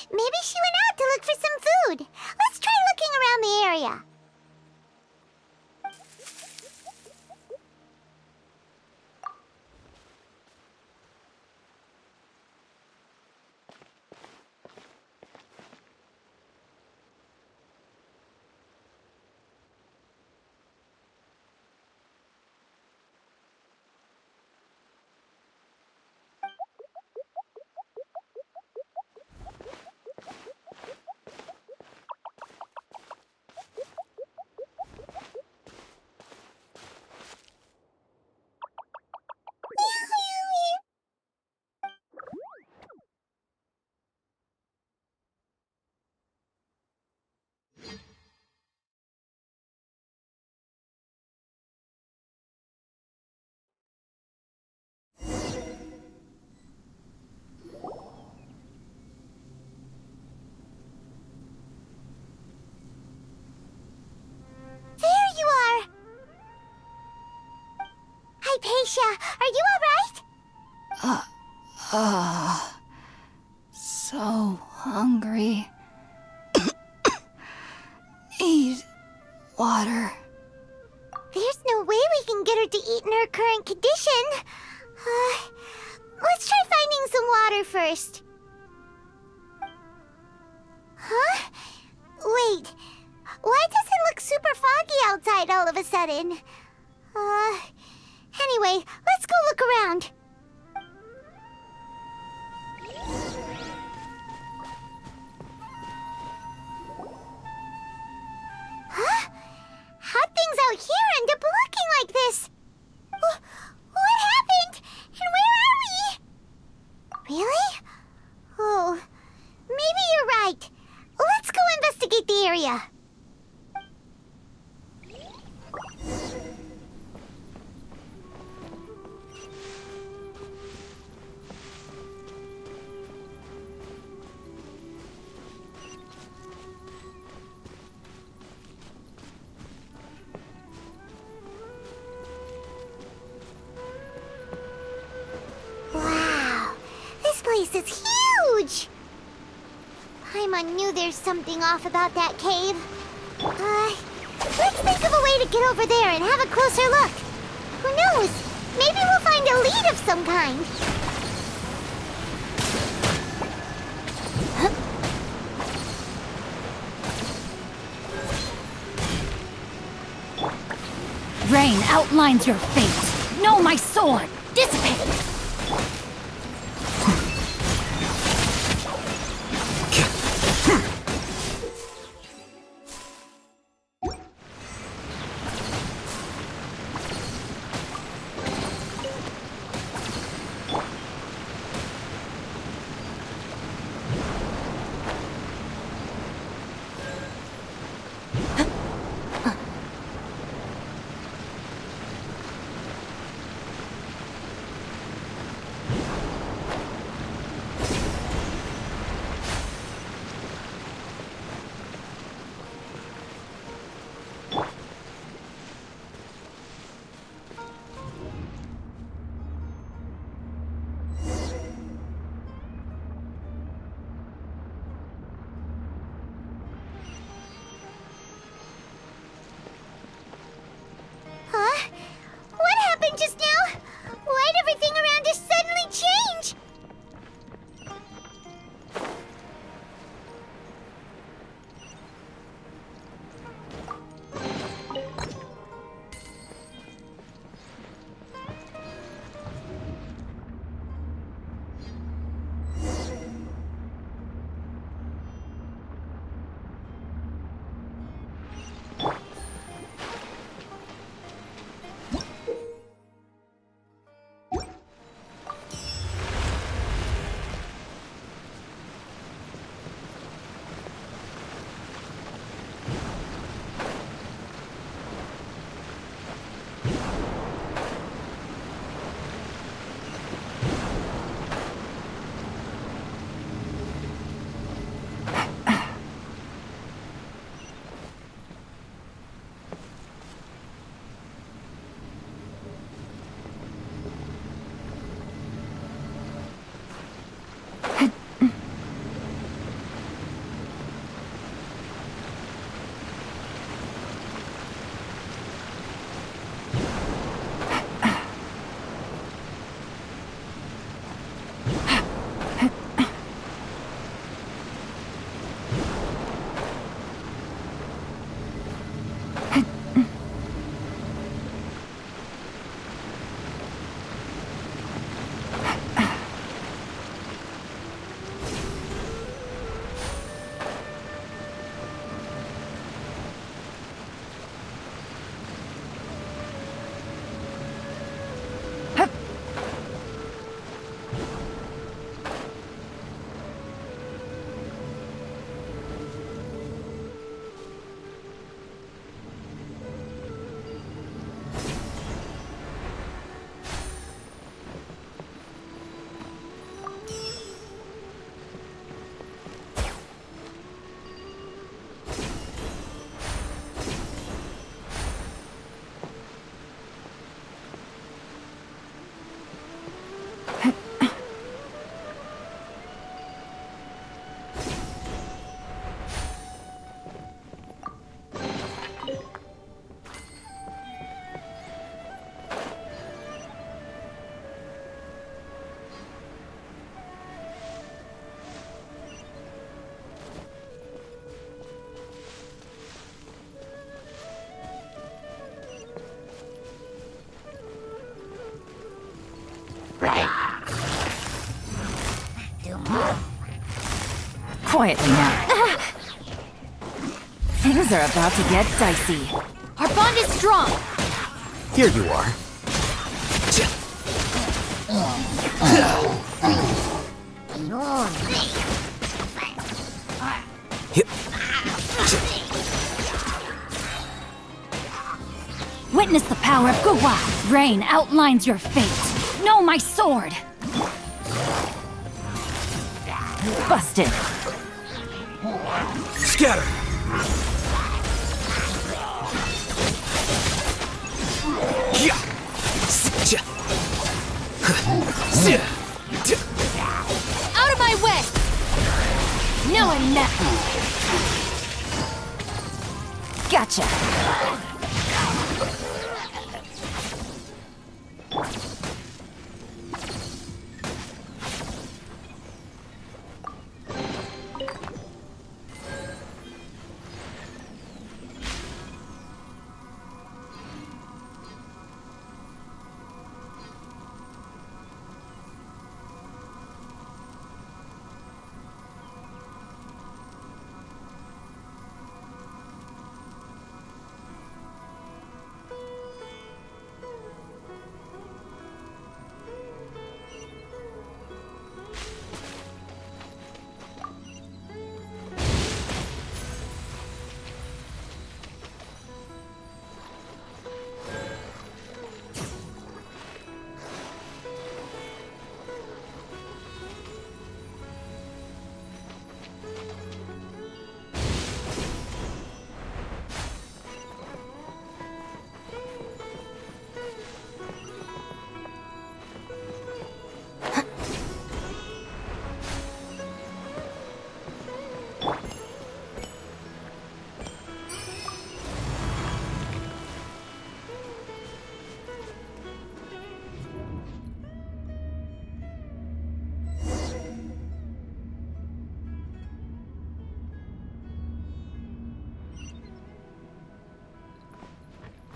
Maybe she went out to look for some food. Let's try looking around the area. Hypatia, are you alright? So hungry. Need water. There's no way we can get her to eat in her current condition. Let's try finding some water first. Huh? Wait. Why does it look super foggy outside all of a sudden? Anyway, let's go look around. Huh? How'd things out here end up looking like this? What happened? And where are we? Really? Oh, maybe you're right. Let's go investigate the area. Wow, this place is huge! Paimon knew there's something off about that cave. Let's think of a way to get over there and have a closer look. Who knows? Maybe we'll find a lead of some kind. Rain outlines your fate. Know my sword. Dissipate. Quietly now. Things are about to get dicey. Our bond is strong. Here you are. Witness the power of Guwa. Rain outlines your fate. Know my sword. Busted. Scatter! Out of my way! No, I'm not. Gotcha.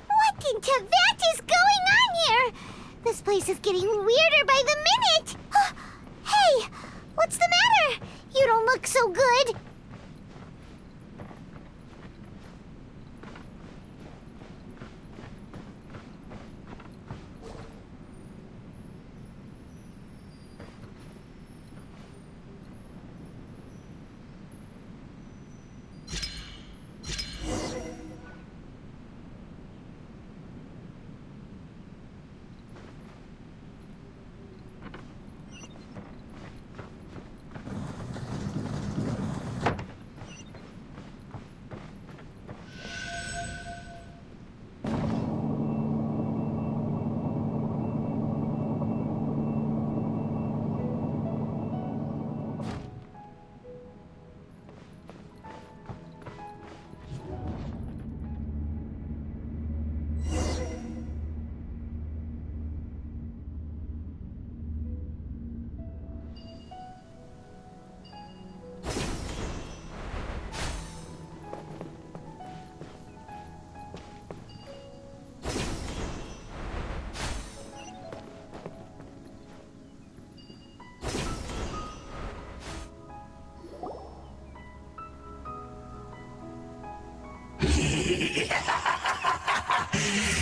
What in Tibet is going on here? This place is getting weirder by the minute. Hey, what's the matter? You don't look so good.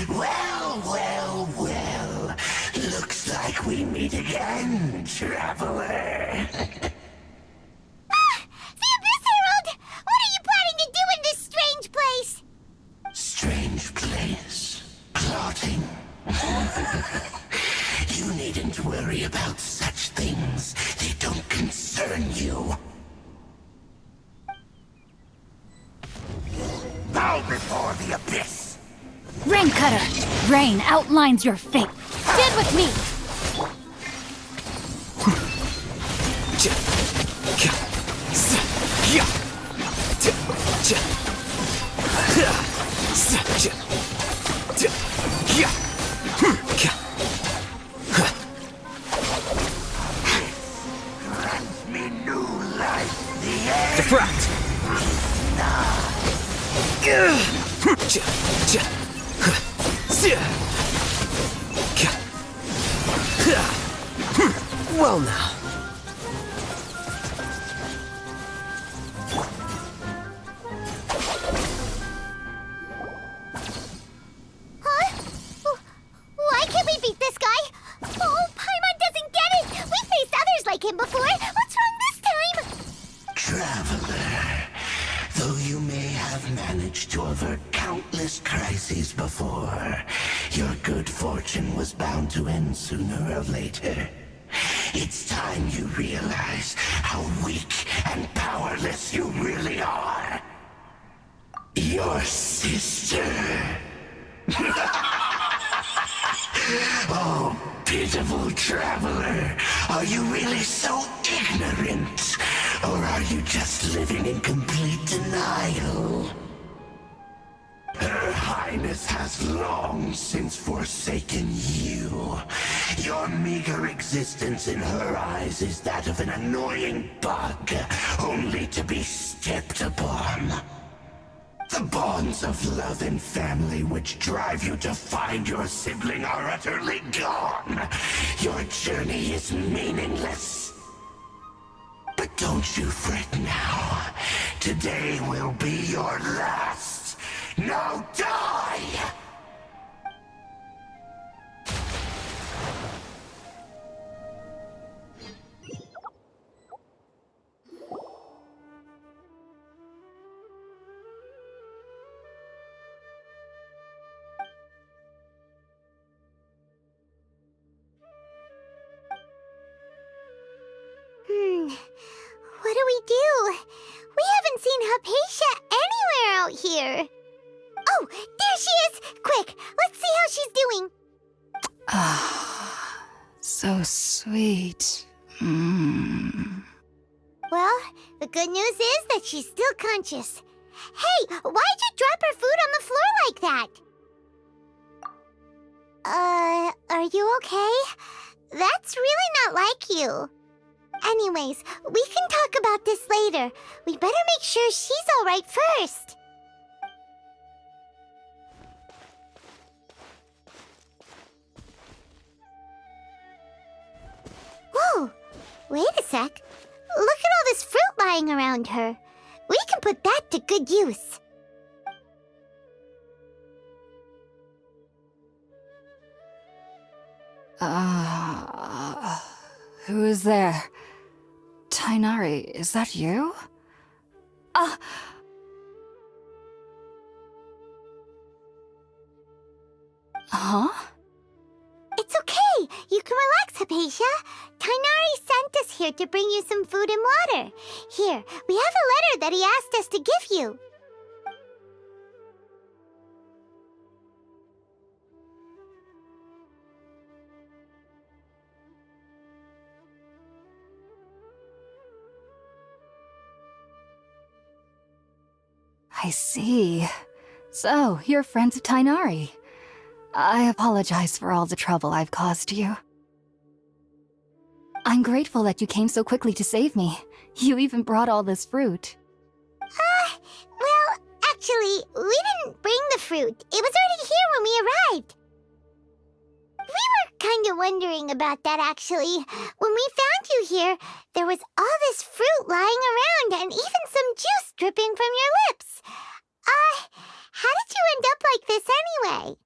Well. Looks like we meet again, traveler. The Abyss Herald! What are you planning to do in this strange place? Strange place. Plotting. You needn't worry about such things. They don't concern you. Bow before the Abyss! Rain Cutter! Rain outlines your fate. Stand with me! Grant me new life, the end! Defract! Well now. managed to avert countless crises before. Your good fortune was bound to end sooner or later. It's time you realize how weak and powerless you really are. Your sister. Oh, pitiful traveler. Are you really so ignorant? Or are you just living in complete denial? Her Highness has long since forsaken you. Your meager existence in her eyes is that of an annoying bug, only to be stepped upon. The bonds of love and family which drive you to find your sibling are utterly gone. Your journey is meaningless. But don't you fret now. Today will be your last. Now die! What do we do? We haven't seen Hypatia anywhere out here. Oh, there she is! Quick, let's see how she's doing. Ah, so sweet. Well, the good news is that she's still conscious. Hey, why'd you drop her food on the floor like that? Are you okay? That's really not like you. Anyways, we can talk about this later. We better make sure she's alright first. Whoa! Wait a sec. Look at all this fruit lying around her. We can put that to good use. Who is there? Tainari, is that you? Huh? It's okay. You can relax, Hypatia. Tainari sent us here to bring you some food and water. Here, we have a letter that he asked us to give you. I see. So, you're friends of Tainari. I apologize for all the trouble I've caused you. I'm grateful that you came so quickly to save me. You even brought all this fruit. Well, actually, we didn't bring the fruit. It was already here when we arrived. We were kind of wondering about that, actually. When we found you here, there was all this fruit lying around and even some juice dripping from your lips. How did you end up like this anyway?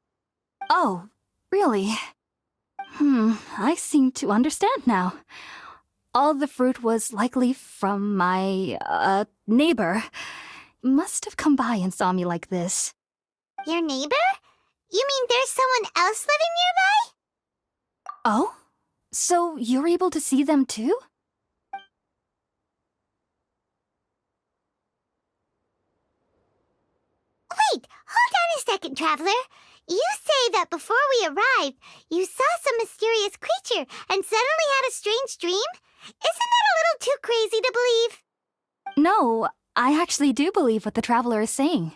Oh, really? I seem to understand now. All the fruit was likely from my, neighbor. Must have come by and saw me like this. Your neighbor? You mean there's someone else living nearby? Oh? So you're able to see them too? Wait, hold on a second, Traveler. You say that before we arrived, you saw some mysterious creature and suddenly had a strange dream? Isn't that a little too crazy to believe? No, I actually do believe what the traveler is saying.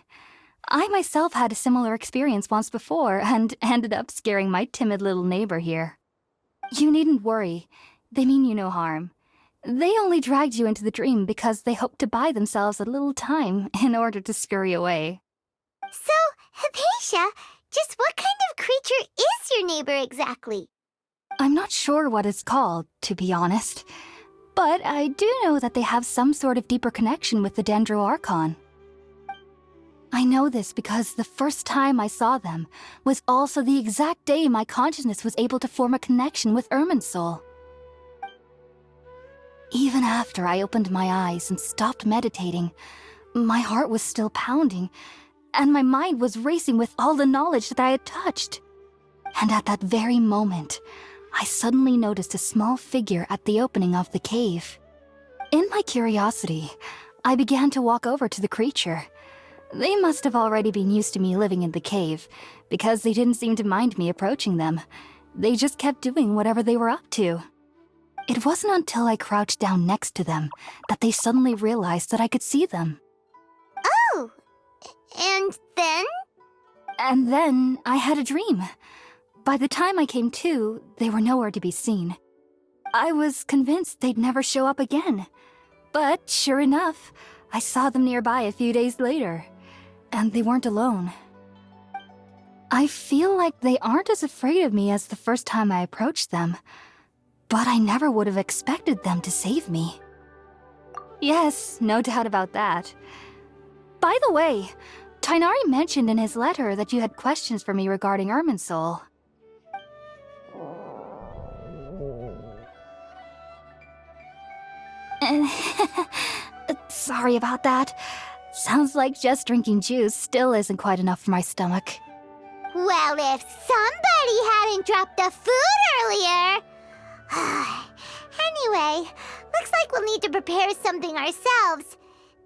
I myself had a similar experience once before and ended up scaring my timid little neighbor here. You needn't worry. They mean you no harm. They only dragged you into the dream because they hoped to buy themselves a little time in order to scurry away. So, Hypatia, just what kind of creature is your neighbor exactly? I'm not sure what it's called, to be honest. But I do know that they have some sort of deeper connection with the Dendro Archon. I know this because the first time I saw them was also the exact day my consciousness was able to form a connection with Irminsul. Even after I opened my eyes and stopped meditating, My heart was still pounding, and my mind was racing with all the knowledge that I had touched. And at that very moment, I suddenly noticed a small figure at the opening of the cave. In my curiosity, I began to walk over to the creature. They must have already been used to me living in the cave, because they didn't seem to mind me approaching them. They just kept doing whatever they were up to. It wasn't until I crouched down next to them that they suddenly realized that I could see them. Oh, and then? And then I had a dream. By the time I came to, they were nowhere to be seen. I was convinced they'd never show up again. But sure enough, I saw them nearby a few days later. And they weren't alone. I feel like they aren't as afraid of me as the first time I approached them. But I never would have expected them to save me. Yes, no doubt about that. By the way, Tighnari mentioned in his letter that you had questions for me regarding Irminsul. Sorry about that. Sounds like just drinking juice still isn't quite enough for my stomach. Well, if somebody hadn't dropped the food earlier... Anyway, looks like we'll need to prepare something ourselves.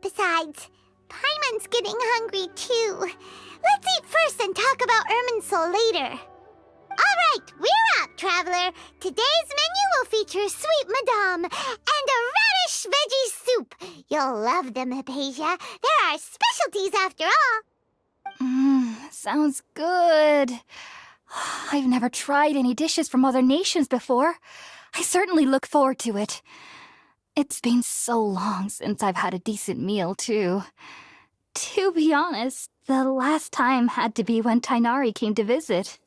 Besides, Paimon's getting hungry too. Let's eat first and talk about Irminsul later. Alright, we're up, Traveler. Today's menu will feature Sweet Madame and a radish veggie soup. You'll love them, Hypatia. They're our specialties after all. Sounds good. I've never tried any dishes from other nations before. I certainly look forward to it. It's been so long since I've had a decent meal, too. To be honest, the last time had to be when Tighnari came to visit.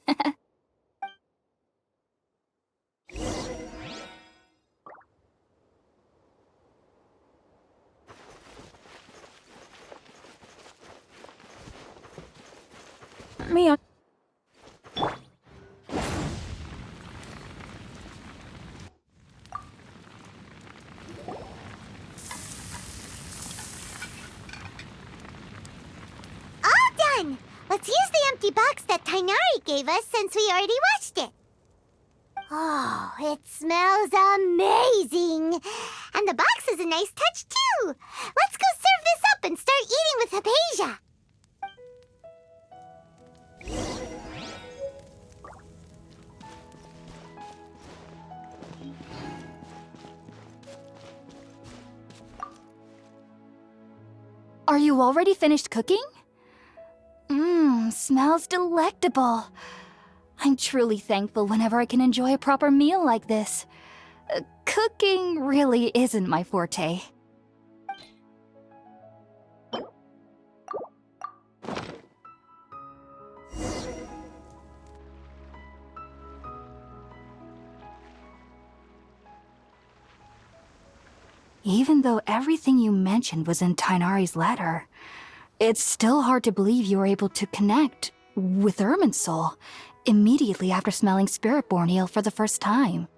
Mia. Let's use the empty box that Tighnari gave us since we already washed it. Oh, it smells amazing. And the box is a nice touch, too. Let's go serve this up and start eating with Hypatia. Are you already finished cooking? Smells delectable. I'm truly thankful whenever I can enjoy a proper meal like this. Cooking really isn't my forte. Even though everything you mentioned was in Tighnari's letter, it's still hard to believe you were able to connect with Irminsul immediately after smelling Spiritborn eel for the first time.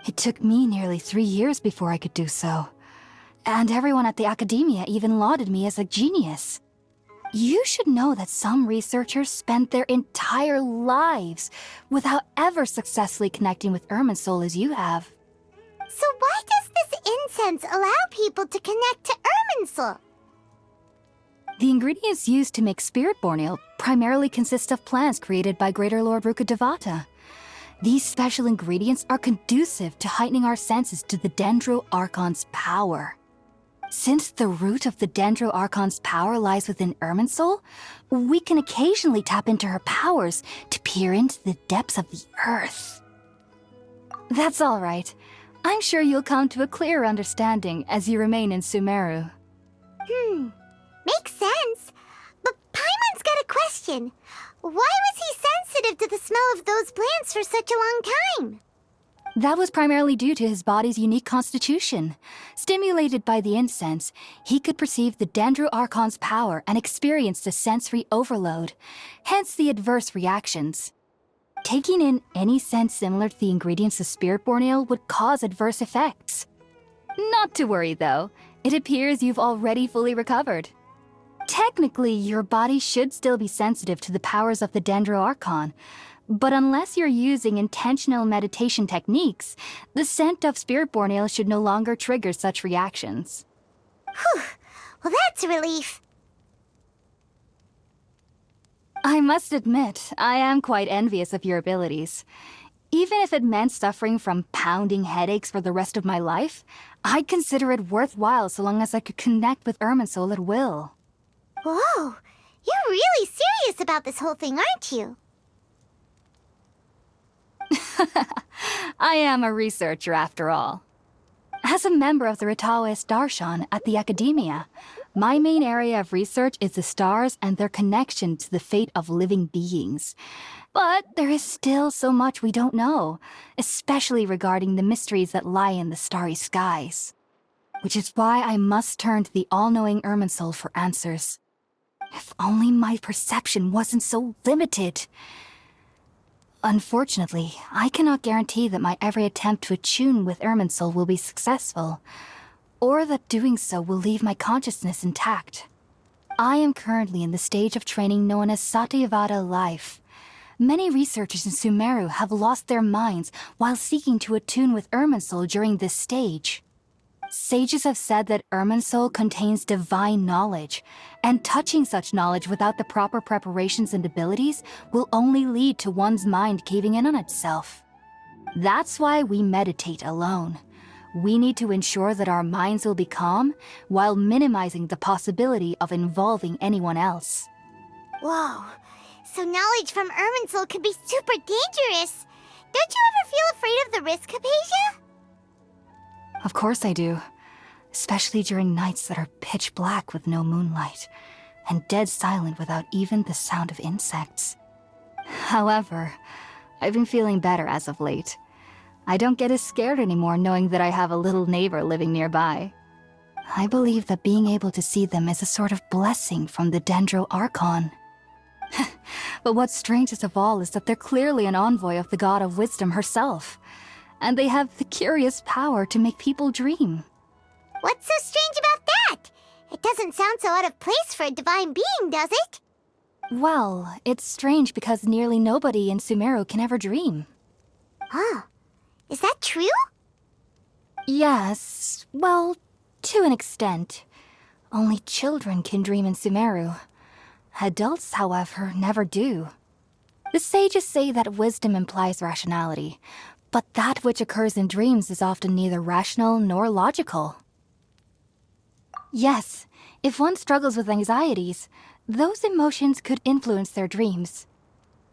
It took me nearly 3 years before I could do so. And everyone at the academia even lauded me as a genius. You should know that some researchers spent their entire lives without ever successfully connecting with Irminsul as you have. So why does this incense allow people to connect to Irminsul? The ingredients used to make Spiritborn eel primarily consist of plants created by Greater Lord Rukkhadevata. These special ingredients are conducive to heightening our senses to the Dendro Archon's power. Since the root of the Dendro Archon's power lies within Irminsul, we can occasionally tap into her powers to peer into the depths of the earth. That's all right. I'm sure you'll come to a clearer understanding as you remain in Sumeru. Makes sense. But Paimon's got a question. Why was he sensitive to the smell of those plants for such a long time? That was primarily due to his body's unique constitution. Stimulated by the incense, he could perceive the Dendro Archon's power and experienced a sensory overload, hence the adverse reactions. Taking in any scent similar to the ingredients of Spiritborn eel would cause adverse effects. Not to worry, though. It appears you've already fully recovered. Technically, your body should still be sensitive to the powers of the Dendro-Archon, but unless you're using intentional meditation techniques, the scent of spirit-born ale should no longer trigger such reactions. Whew. Well, that's a relief. I must admit, I am quite envious of your abilities. Even if it meant suffering from pounding headaches for the rest of my life, I'd consider it worthwhile so long as I could connect with Irminsul at will. Whoa, you're really serious about this whole thing, aren't you? I am a researcher after all. As a member of the Ritaoist Darshan at the Academia, my main area of research is the stars and their connection to the fate of living beings. But there is still so much we don't know, especially regarding the mysteries that lie in the starry skies. Which is why I must turn to the all-knowing Irminsul for answers. If only my perception wasn't so limited. Unfortunately, I cannot guarantee that my every attempt to attune with Irminsul will be successful, or that doing so will leave my consciousness intact. I am currently in the stage of training known as Satyavada life. Many researchers in Sumeru have lost their minds while seeking to attune with Irminsul during this stage. Sages have said that Irminsul contains divine knowledge, and touching such knowledge without the proper preparations and abilities will only lead to one's mind caving in on itself. That's why we meditate alone. We need to ensure that our minds will be calm while minimizing the possibility of involving anyone else. Whoa, so knowledge from Irminsul could be super dangerous. Don't you ever feel afraid of the risk, Hypatia? Of course I do. Especially during nights that are pitch black with no moonlight, and dead silent without even the sound of insects. However, I've been feeling better as of late. I don't get as scared anymore knowing that I have a little neighbor living nearby. I believe that being able to see them is a sort of blessing from the Dendro-Archon. But what's strangest of all is that they're clearly an envoy of the God of Wisdom herself. And they have the curious power to make people dream. What's so strange about that? It doesn't sound so out of place for a divine being, does it? Well, it's strange because nearly nobody in Sumeru can ever dream. Oh, is that true? Yes, well, to an extent. Only children can dream in Sumeru. Adults, however, never do. The sages say that wisdom implies rationality, but that which occurs in dreams is often neither rational nor logical. Yes, if one struggles with anxieties, those emotions could influence their dreams.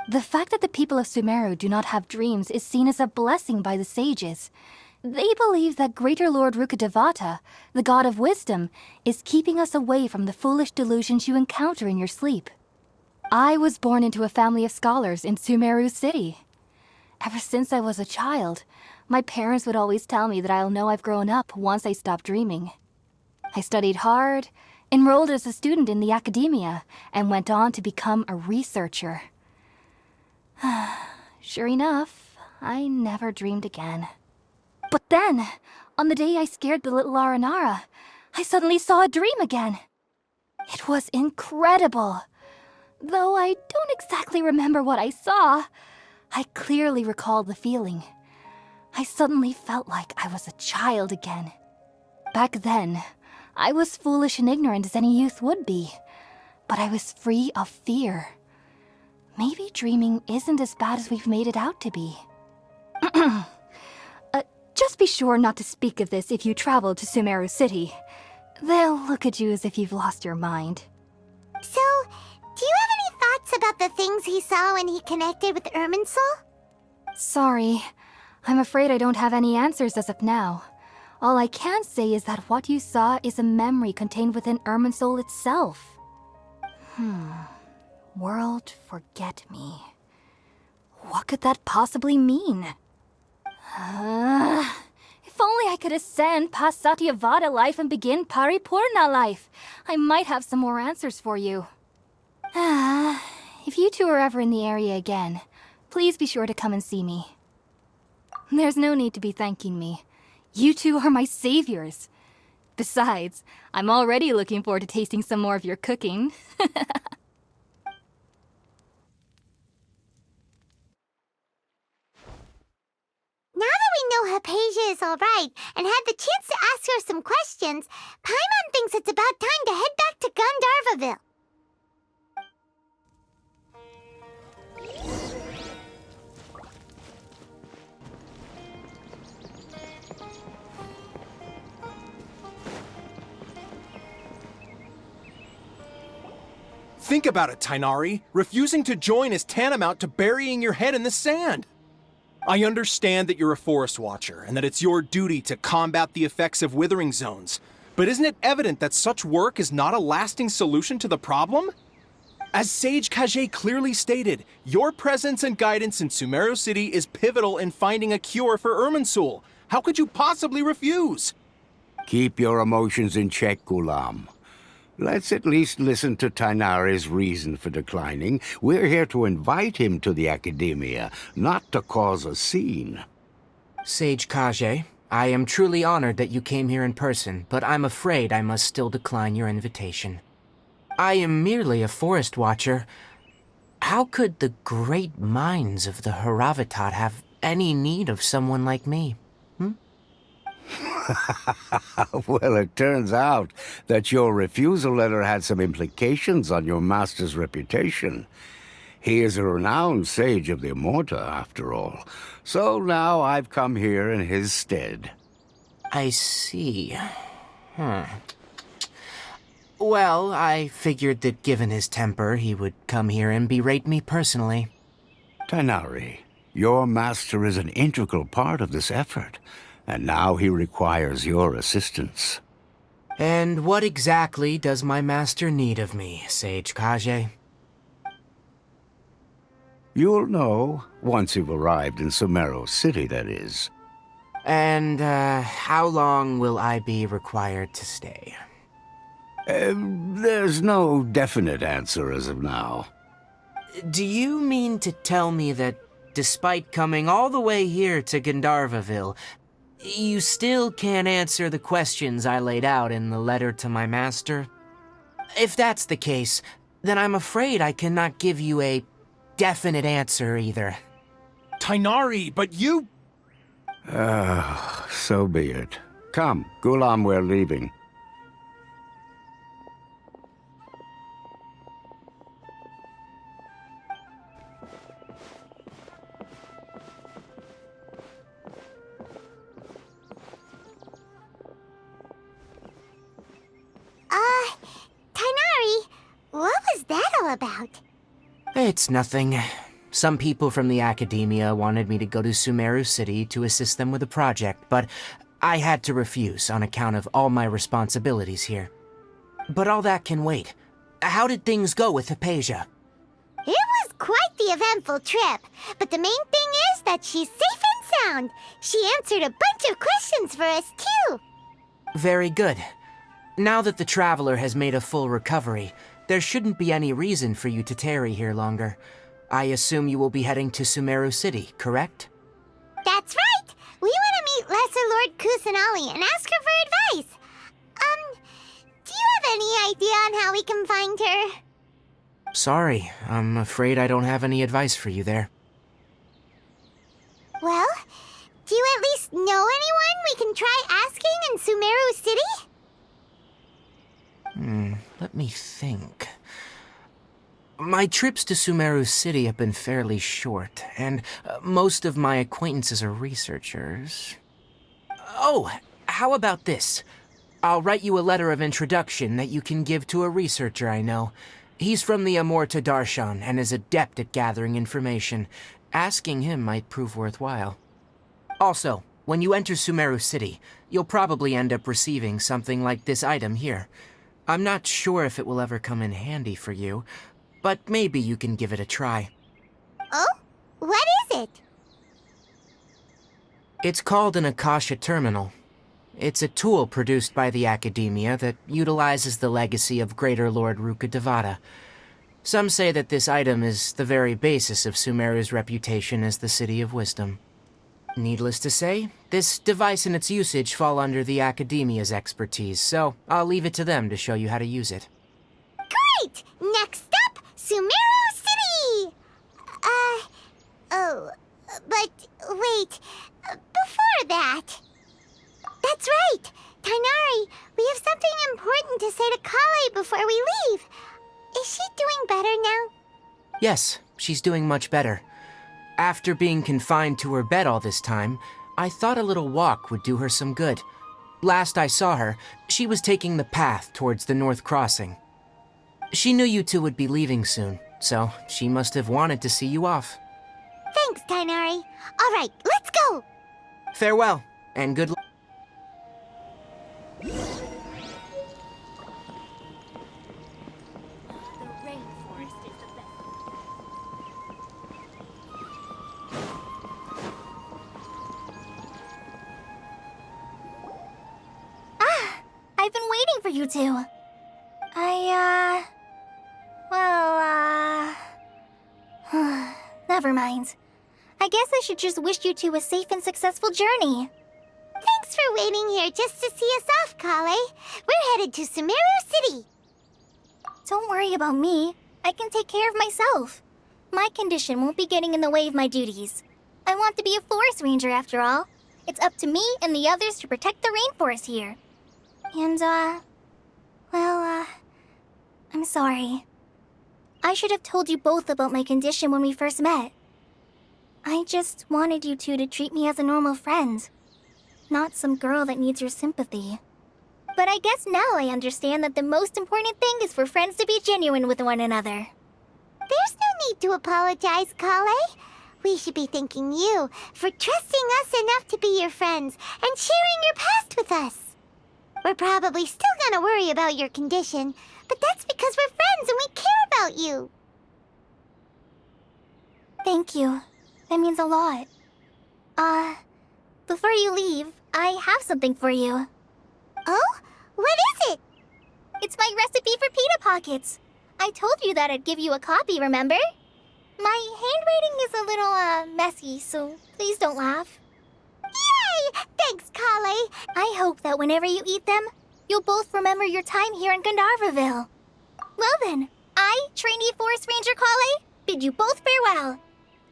The fact that the people of Sumeru do not have dreams is seen as a blessing by the sages. They believe that Greater Lord Rukkhadevata, the god of wisdom, is keeping us away from the foolish delusions you encounter in your sleep. I was born into a family of scholars in Sumeru City. Ever since I was a child, my parents would always tell me that I'll know I've grown up once I stop dreaming. I studied hard, enrolled as a student in the Academia, and went on to become a researcher. Sure enough, I never dreamed again. But then, on the day I scared the little Aranara, I suddenly saw a dream again. It was incredible. Though I don't exactly remember what I saw, I clearly recall the feeling. I suddenly felt like I was a child again. Back then, I was foolish and ignorant as any youth would be, but I was free of fear. Maybe dreaming isn't as bad as we've made it out to be. Just be sure not to speak of this if you travel to Sumeru City. They'll look at you as if you've lost your mind. So, do you have any thoughts about the things he saw when he connected with Irminsul? Sorry. I'm afraid I don't have any answers as of now. All I can say is that what you saw is a memory contained within Irminsul itself. World forget me. What could that possibly mean? If only I could ascend past Satyavada life and begin Paripurna life, I might have some more answers for you. If you two are ever in the area again, please be sure to come and see me. There's no need to be thanking me. You two are my saviors. Besides, I'm already looking forward to tasting some more of your cooking. Now that we know Hypatia is alright and had the chance to ask her some questions, Paimon thinks it's about time to head back to Gandharvaville. Think about it, Tainari. Refusing to join is tantamount to burying your head in the sand. I understand that you're a forest watcher and that it's your duty to combat the effects of withering zones, but isn't it evident that such work is not a lasting solution to the problem? As Sage Kage clearly stated, your presence and guidance in Sumeru City is pivotal in finding a cure for Irminsul. How could you possibly refuse? Keep your emotions in check, Gulam. Let's at least listen to Tainari's reason for declining. We're here to invite him to the Academia, not to cause a scene. Sage Kage, I am truly honored that you came here in person, but I'm afraid I must still decline your invitation. I am merely a forest watcher. How could the great minds of the Haravatat have any need of someone like me? Well, it turns out that your refusal letter had some implications on your master's reputation. He is a renowned sage of the Immorta, after all. So now I've come here in his stead. I see. Well, I figured that given his temper, he would come here and berate me personally. Tainari, your master is an integral part of this effort, and now he requires your assistance. And what exactly does my master need of me, Sage Kage? You'll know once you've arrived in Sumeru City, that is. And, how long will I be required to stay? There's no definite answer as of now. Do you mean to tell me that, despite coming all the way here to Gandharvaville, you still can't answer the questions I laid out in the letter to my master? If that's the case, then I'm afraid I cannot give you a definite answer either. Tainari, but you... So be it. Come, Gulam, we're leaving. Tainari, what was that all about? It's nothing. Some people from the Academia wanted me to go to Sumeru City to assist them with a project, but I had to refuse on account of all my responsibilities here. But all that can wait. How did things go with Hypatia? It was quite the eventful trip, but the main thing is that she's safe and sound. She answered a bunch of questions for us, too. Very good. Now that the Traveler has made a full recovery, there shouldn't be any reason for you to tarry here longer. I assume you will be heading to Sumeru City, correct? That's right! We want to meet Lesser Lord Kusanali and ask her for advice. Do you have any idea on how we can find her? Sorry, I'm afraid I don't have any advice for you there. Well, do you at least know anyone we can try asking in Sumeru City? Let me think. My trips to Sumeru City have been fairly short, and most of my acquaintances are researchers. Oh, how about this? I'll write you a letter of introduction that you can give to a researcher I know. He's from the Amorta Darshan and is adept at gathering information. Asking him might prove worthwhile. Also, when you enter Sumeru City, you'll probably end up receiving something like this item here. I'm not sure if it will ever come in handy for you, but maybe you can give it a try. Oh? What is it? It's called an Akasha Terminal. It's a tool produced by the Academia that utilizes the legacy of Greater Lord Rukkhadevata. Some say that this item is the very basis of Sumeru's reputation as the City of Wisdom. Needless to say, this device and its usage fall under the Academia's expertise, so I'll leave it to them to show you how to use it. Great! Next up, Sumeru City! But wait, before that... That's right! Tainari, we have something important to say to Kale before we leave. Is she doing better now? Yes, she's doing much better. After being confined to her bed all this time, I thought a little walk would do her some good. Last I saw her, she was taking the path towards the North Crossing. She knew you two would be leaving soon, so she must have wanted to see you off. Thanks, Tainari. All right, let's go! Farewell, and good luck. I've been waiting for you two. Never mind. I guess I should just wish you two a safe and successful journey. Thanks for waiting here just to see us off, Kale. We're headed to Sumeru City. Don't worry about me. I can take care of myself. My condition won't be getting in the way of my duties. I want to be a forest ranger after all. It's up to me and the others to protect the rainforest here. And, I'm sorry. I should have told you both about my condition when we first met. I just wanted you two to treat me as a normal friend, not some girl that needs your sympathy. But I guess now I understand that the most important thing is for friends to be genuine with one another. There's no need to apologize, Kale. We should be thanking you for trusting us enough to be your friends and sharing your past with us. We're probably still gonna worry about your condition, but that's because we're friends and we care about you. Thank you. That means a lot. Before you leave, I have something for you. Oh? What is it? It's my recipe for pita pockets. I told you that I'd give you a copy, remember? My handwriting is a little, messy, so please don't laugh. Yay! Thanks, Kale. I hope that whenever you eat them, you'll both remember your time here in Gandharvaville. Well then, I, trainee Forest Ranger Kale, bid you both farewell.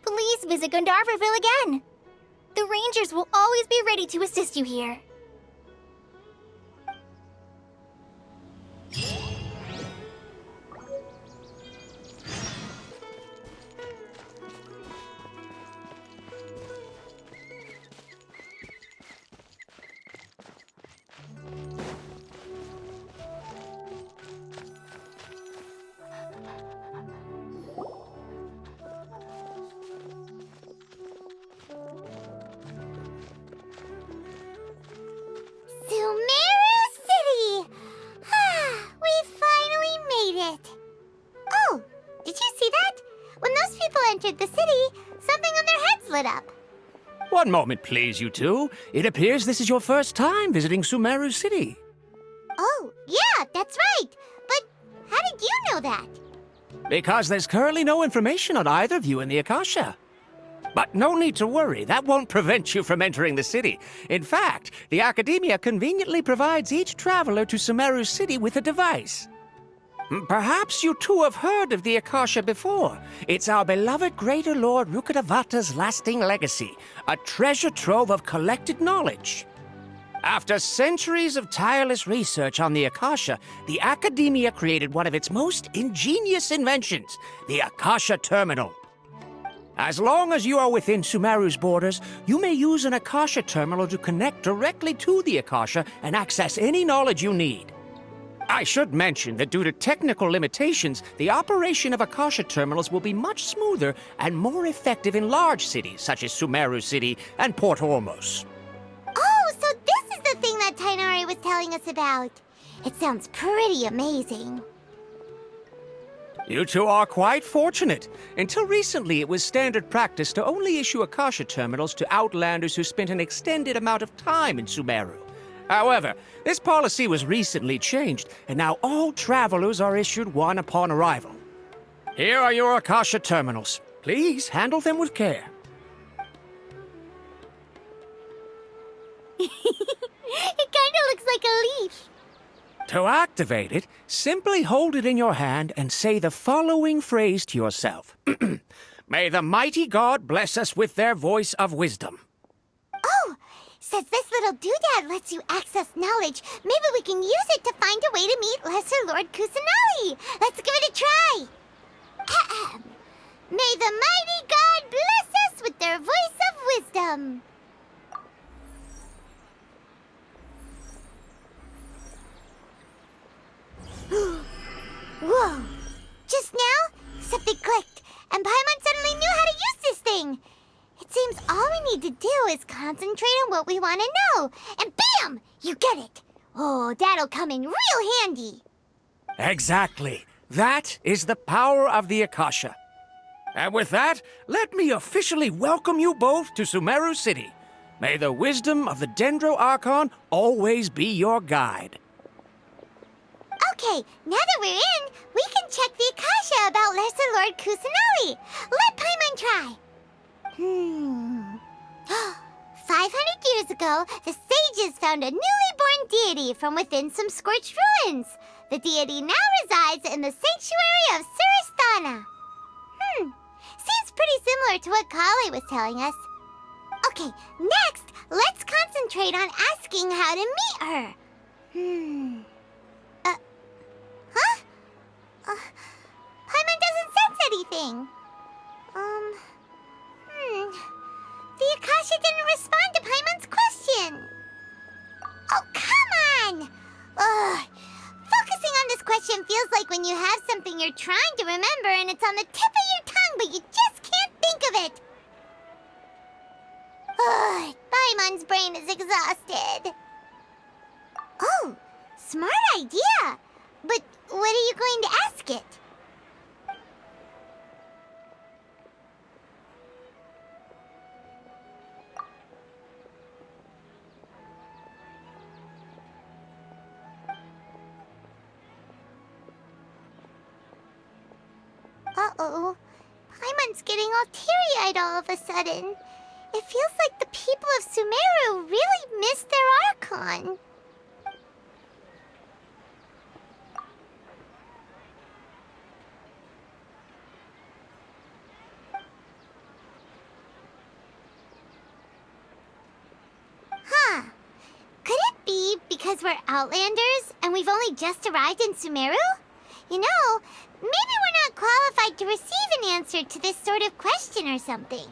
Please visit Gandharvaville again. The Rangers will always be ready to assist you here. Sumeru City! We finally made it. Oh, did you see that? When those people entered the city, something on their heads lit up. One moment, please, you two. It appears this is your first time visiting Sumeru City. Oh, yeah, that's right. But how did you know that? Because there's currently no information on either of you in the Akasha. But no need to worry, that won't prevent you from entering the city. In fact, the Academia conveniently provides each traveler to Sumeru City with a device. Perhaps you two have heard of the Akasha before. It's our beloved Greater Lord Rukkhadevata's lasting legacy, a treasure trove of collected knowledge. After centuries of tireless research on the Akasha, the Academia created one of its most ingenious inventions, the Akasha Terminal. As long as you are within Sumeru's borders, you may use an Akasha terminal to connect directly to the Akasha and access any knowledge you need. I should mention that due to technical limitations, the operation of Akasha terminals will be much smoother and more effective in large cities such as Sumeru City and Port Ormos. Oh, so this is the thing that Tainari was telling us about. It sounds pretty amazing. You two are quite fortunate. Until recently, it was standard practice to only issue Akasha terminals to outlanders who spent an extended amount of time in Sumeru. However, this policy was recently changed, and now all travelers are issued one upon arrival. Here are your Akasha terminals. Please handle them with care. It kinda looks like a leaf. To activate it, simply hold it in your hand and say the following phrase to yourself. May the mighty God bless us with their voice of wisdom. Oh, since this little doodad lets you access knowledge, maybe we can use it to find a way to meet Lesser Lord Kusanali. Let's give it a try. Ahem. May the mighty God bless us with their voice of wisdom. Whoa! Just now, something clicked, and Paimon suddenly knew how to use this thing. It seems all we need to do is concentrate on what we want to know, and bam! You get it. Oh, that'll come in real handy. Exactly. That is the power of the Akasha. And with that, let me officially welcome you both to Sumeru City. May the wisdom of the Dendro Archon always be your guide. Okay, now that we're in, we can check the Akasha about Lesser Lord Kusanali. Let Paimon try. 500 years ago, the sages found a newly born deity from within some scorched ruins. The deity now resides in the sanctuary of Surasthana. Seems pretty similar to what Kali was telling us. Okay, next, let's concentrate on asking how to meet her. Paimon doesn't sense anything. The Akasha didn't respond to Paimon's question. Oh, come on! Ugh. Focusing on this question feels like when you have something you're trying to remember and it's on the tip of your tongue, but you just can't think of it. Ugh, Paimon's brain is exhausted. Oh, smart idea. But what are you going to ask it? Uh-oh. Paimon's getting all teary-eyed all of a sudden. It feels like the people of Sumeru really missed their Archon. Huh. Could it be because we're Outlanders and we've only just arrived in Sumeru? You know, maybe we're not qualified to receive an answer to this sort of question or something.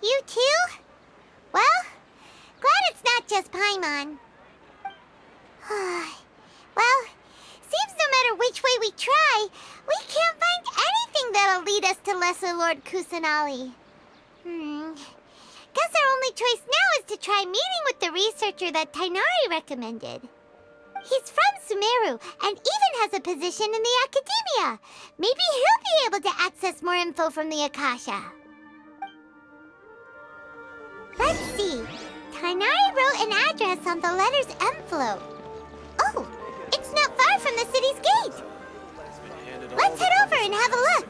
You too? Well, glad it's not just Paimon. Well, seems no matter which way we try, we can't find anything that'll lead us to Lesser Lord Kusanali. Guess our only choice now is to try meeting with the researcher that Tainari recommended. He's from Sumeru and even has a position in the Academia. Maybe he'll be able to access more info from the Akasha. Let's see. Tainari wrote an address on the letter's envelope. Oh, it's not far from the city's gate. Let's head over and have a look.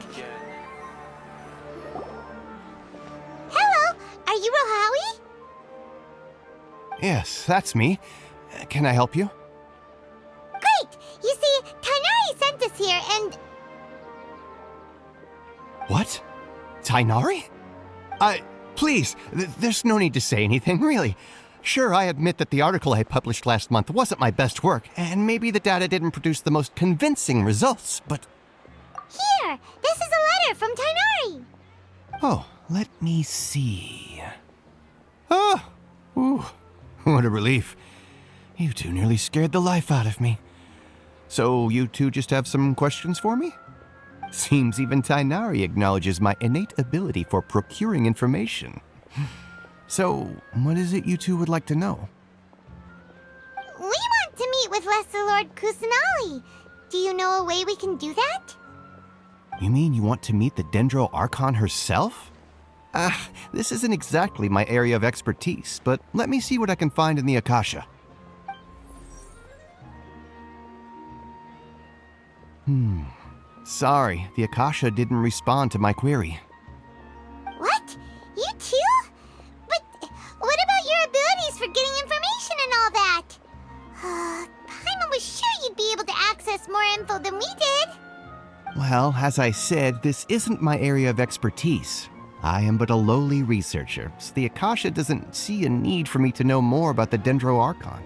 Hello, are you Rohawi? Yes, that's me. Can I help you? Great! You see, Tainari sent us here and... What? Tainari? Please, there's no need to say anything, really. Sure, I admit that the article I published last month wasn't my best work, and maybe the data didn't produce the most convincing results, but... Here! This is a letter from Tainari! Oh, let me see... Oh! Ooh, what a relief. You two nearly scared the life out of me. So you two just have some questions for me? Seems even Tainari acknowledges my innate ability for procuring information. So, what is it you two would like to know? We want to meet with Lesser Lord Kusanali. Do you know a way we can do that? You mean you want to meet the Dendro Archon herself? This isn't exactly my area of expertise, but let me see what I can find in the Akasha. Sorry, the Akasha didn't respond to my query. What? You too? But what about your abilities for getting information and all that? Paimon was sure you'd be able to access more info than we did. Well, as I said, this isn't my area of expertise. I am but a lowly researcher, so the Akasha doesn't see a need for me to know more about the Dendro Archon.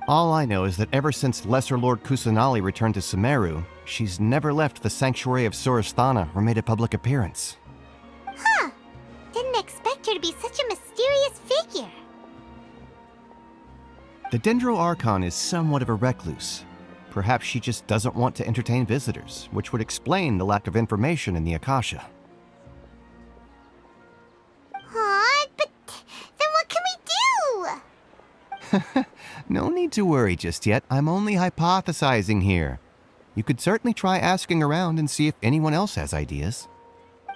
All I know is that ever since Lesser Lord Kusanali returned to Sumeru, she's never left the Sanctuary of Sorasthana or made a public appearance. Huh. Didn't expect her to be such a mysterious figure. The Dendro Archon is somewhat of a recluse. Perhaps she just doesn't want to entertain visitors, which would explain the lack of information in the Akasha. But then what can we do? No need to worry just yet. I'm only hypothesizing here. You could certainly try asking around and see if anyone else has ideas.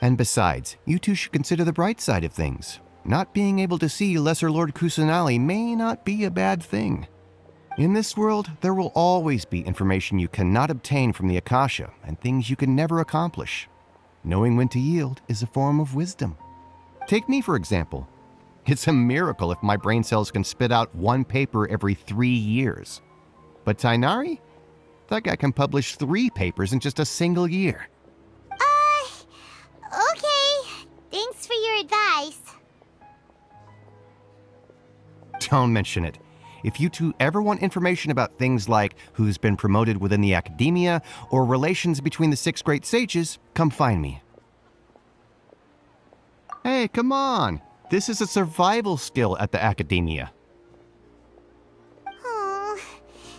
And besides, you two should consider the bright side of things. Not being able to see Lesser Lord Kusanali may not be a bad thing. In this world, there will always be information you cannot obtain from the Akasha and things you can never accomplish. Knowing when to yield is a form of wisdom. Take me, for example. It's a miracle if my brain cells can spit out one paper every 3 years. But Tighnari? That guy can publish 3 papers in just a single year. Okay. Thanks for your advice. Don't mention it. If you two ever want information about things like who's been promoted within the academia or relations between the 6 great sages, come find me. Hey, come on! This is a survival skill at the academia. Oh,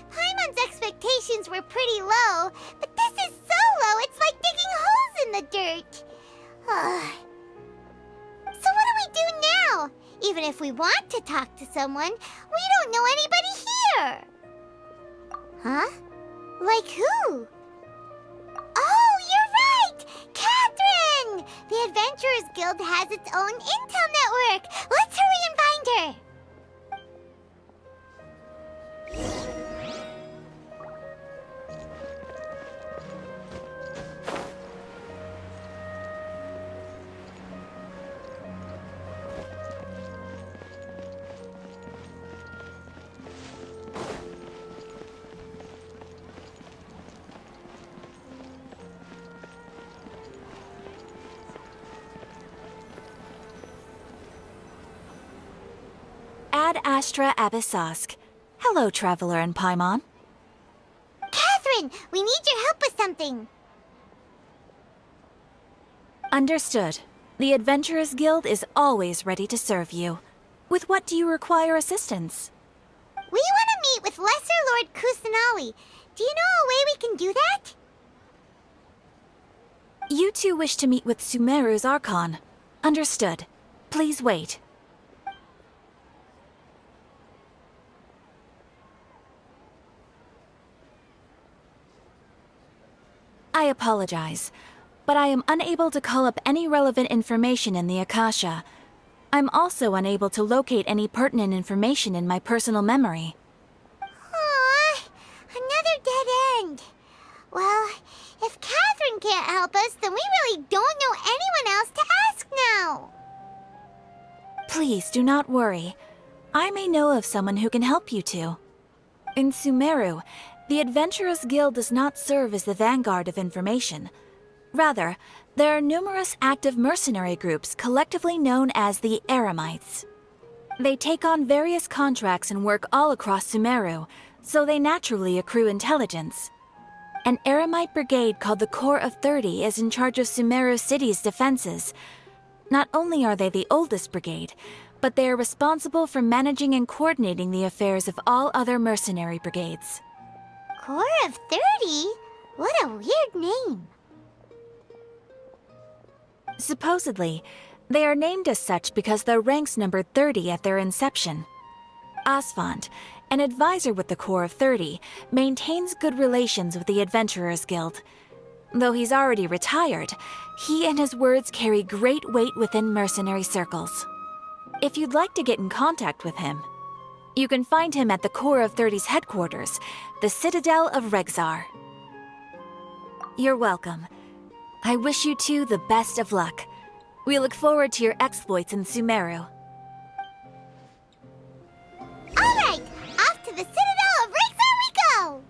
Paimon's expectations were pretty low, but this is so low it's like digging holes in the dirt. So what do we do now? Even if we want to talk to someone, we don't know anybody here. Huh? Like who? Oh, you're right! Catherine! The Adventurers Guild has its own intel network. Let's hurry and find her. Ad Astra Abyssosk. Hello, Traveler and Paimon. Catherine, we need your help with something. Understood. The Adventurers Guild is always ready to serve you. With what do you require assistance? We want to meet with Lesser Lord Kusanali. Do you know a way we can do that? You two wish to meet with Sumeru's Archon. Understood. Please wait. I apologize, but I am unable to call up any relevant information in the Akasha. I'm also unable to locate any pertinent information in my personal memory. Aww, another dead end. Well, if Catherine can't help us, then we really don't know anyone else to ask now. Please do not worry. I may know of someone who can help you two. In Sumeru, the Adventurers Guild does not serve as the vanguard of information. Rather, there are numerous active mercenary groups collectively known as the Eremites. They take on various contracts and work all across Sumeru, so they naturally accrue intelligence. An Eremite brigade called the Corps of 30 is in charge of Sumeru City's defenses. Not only are they the oldest brigade, but they are responsible for managing and coordinating the affairs of all other mercenary brigades. Corps of 30? What a weird name. Supposedly, they are named as such because their ranks numbered 30 at their inception. Asphalt, an advisor with the Corps of 30, maintains good relations with the Adventurers Guild. Though he's already retired, he and his words carry great weight within mercenary circles. If you'd like to get in contact with him, you can find him at the Corps of 30's headquarters, the Citadel of Rexar. You're welcome. I wish you two the best of luck. We look forward to your exploits in Sumeru. Alright, off to the Citadel of Rexar we go!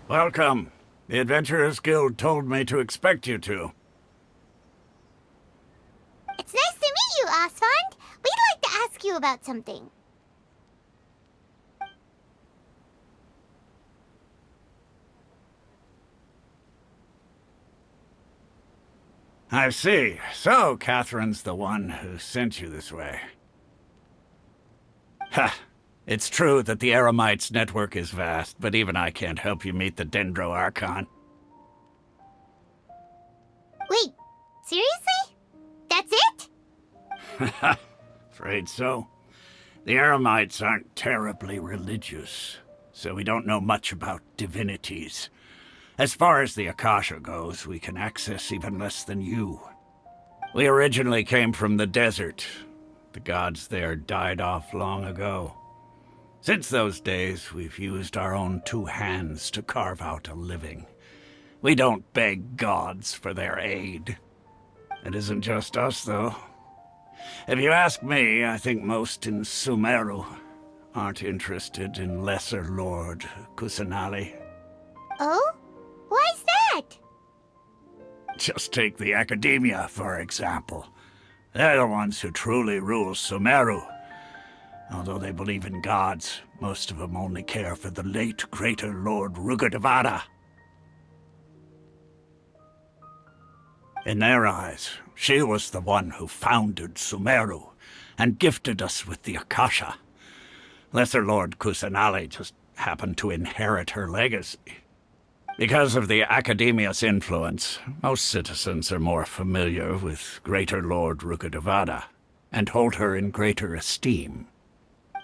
Welcome. The Adventurers Guild told me to expect you two. It's nice to meet you, Osfond. We'd like to ask you about something. I see. So, Catherine's the one who sent you this way. Ha! It's true that the Eremites' network is vast, but even I can't help you meet the Dendro Archon. Wait, seriously? That's it? Afraid so. The Eremites aren't terribly religious, so we don't know much about divinities. As far as the Akasha goes, we can access even less than you. We originally came from the desert. The gods there died off long ago. Since those days, we've used our own two hands to carve out a living. We don't beg gods for their aid. It isn't just us, though. If you ask me, I think most in Sumeru aren't interested in Lesser Lord Kusanali. Oh? Why's that? Just take the Academia, for example. They're the ones who truly rule Sumeru. Although they believe in gods, most of them only care for the late Greater Lord Rugadavada. In their eyes, she was the one who founded Sumeru and gifted us with the Akasha. Lesser Lord Kusanali just happened to inherit her legacy. Because of the Academia's influence, most citizens are more familiar with Greater Lord Rugadavada and hold her in greater esteem.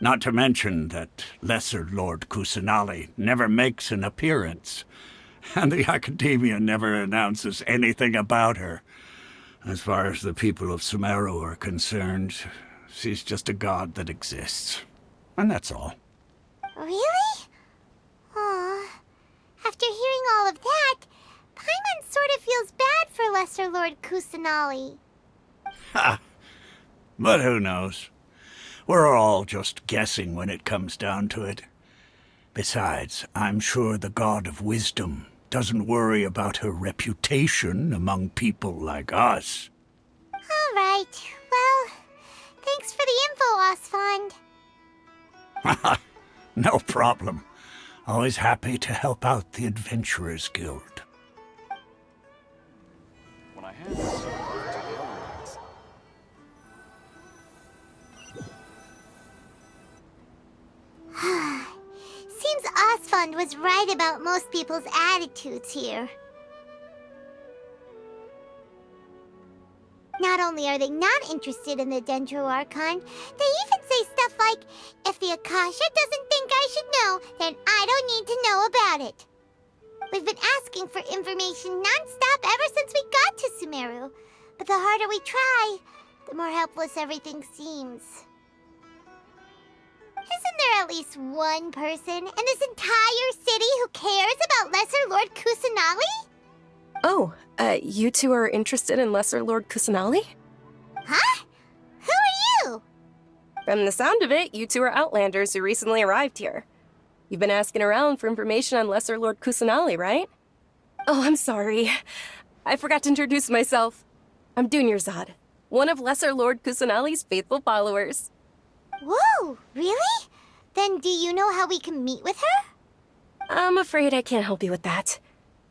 Not to mention that Lesser Lord Kusanali never makes an appearance, and the Academia never announces anything about her. As far as the people of Sumeru are concerned, she's just a god that exists. And that's all. Really? Aw. After hearing all of that, Paimon sort of feels bad for Lesser Lord Kusanali. Ha! But who knows? We're all just guessing when it comes down to it. Besides, I'm sure the God of Wisdom doesn't worry about her reputation among people like us. All right. Well, thanks for the info, Osfond. No problem. Always happy to help out the Adventurers Guild. When I hand this over to the Elrites. Seems Osfond was right about most people's attitudes here. Not only are they not interested in the Dendro Archon, they even say stuff like, if the Akasha doesn't think I should know, then I don't need to know about it. We've been asking for information non-stop ever since we got to Sumeru, but the harder we try, the more helpless everything seems. Isn't there at least one person in this entire city who cares about Lesser Lord Kusanali? Oh, you two are interested in Lesser Lord Kusanali? Huh? Who are you? From the sound of it, you two are Outlanders who recently arrived here. You've been asking around for information on Lesser Lord Kusanali, right? Oh, I'm sorry. I forgot to introduce myself. I'm Dunyarzad, one of Lesser Lord Kusanali's faithful followers. Whoa, really? Then do you know how we can meet with her? I'm afraid I can't help you with that.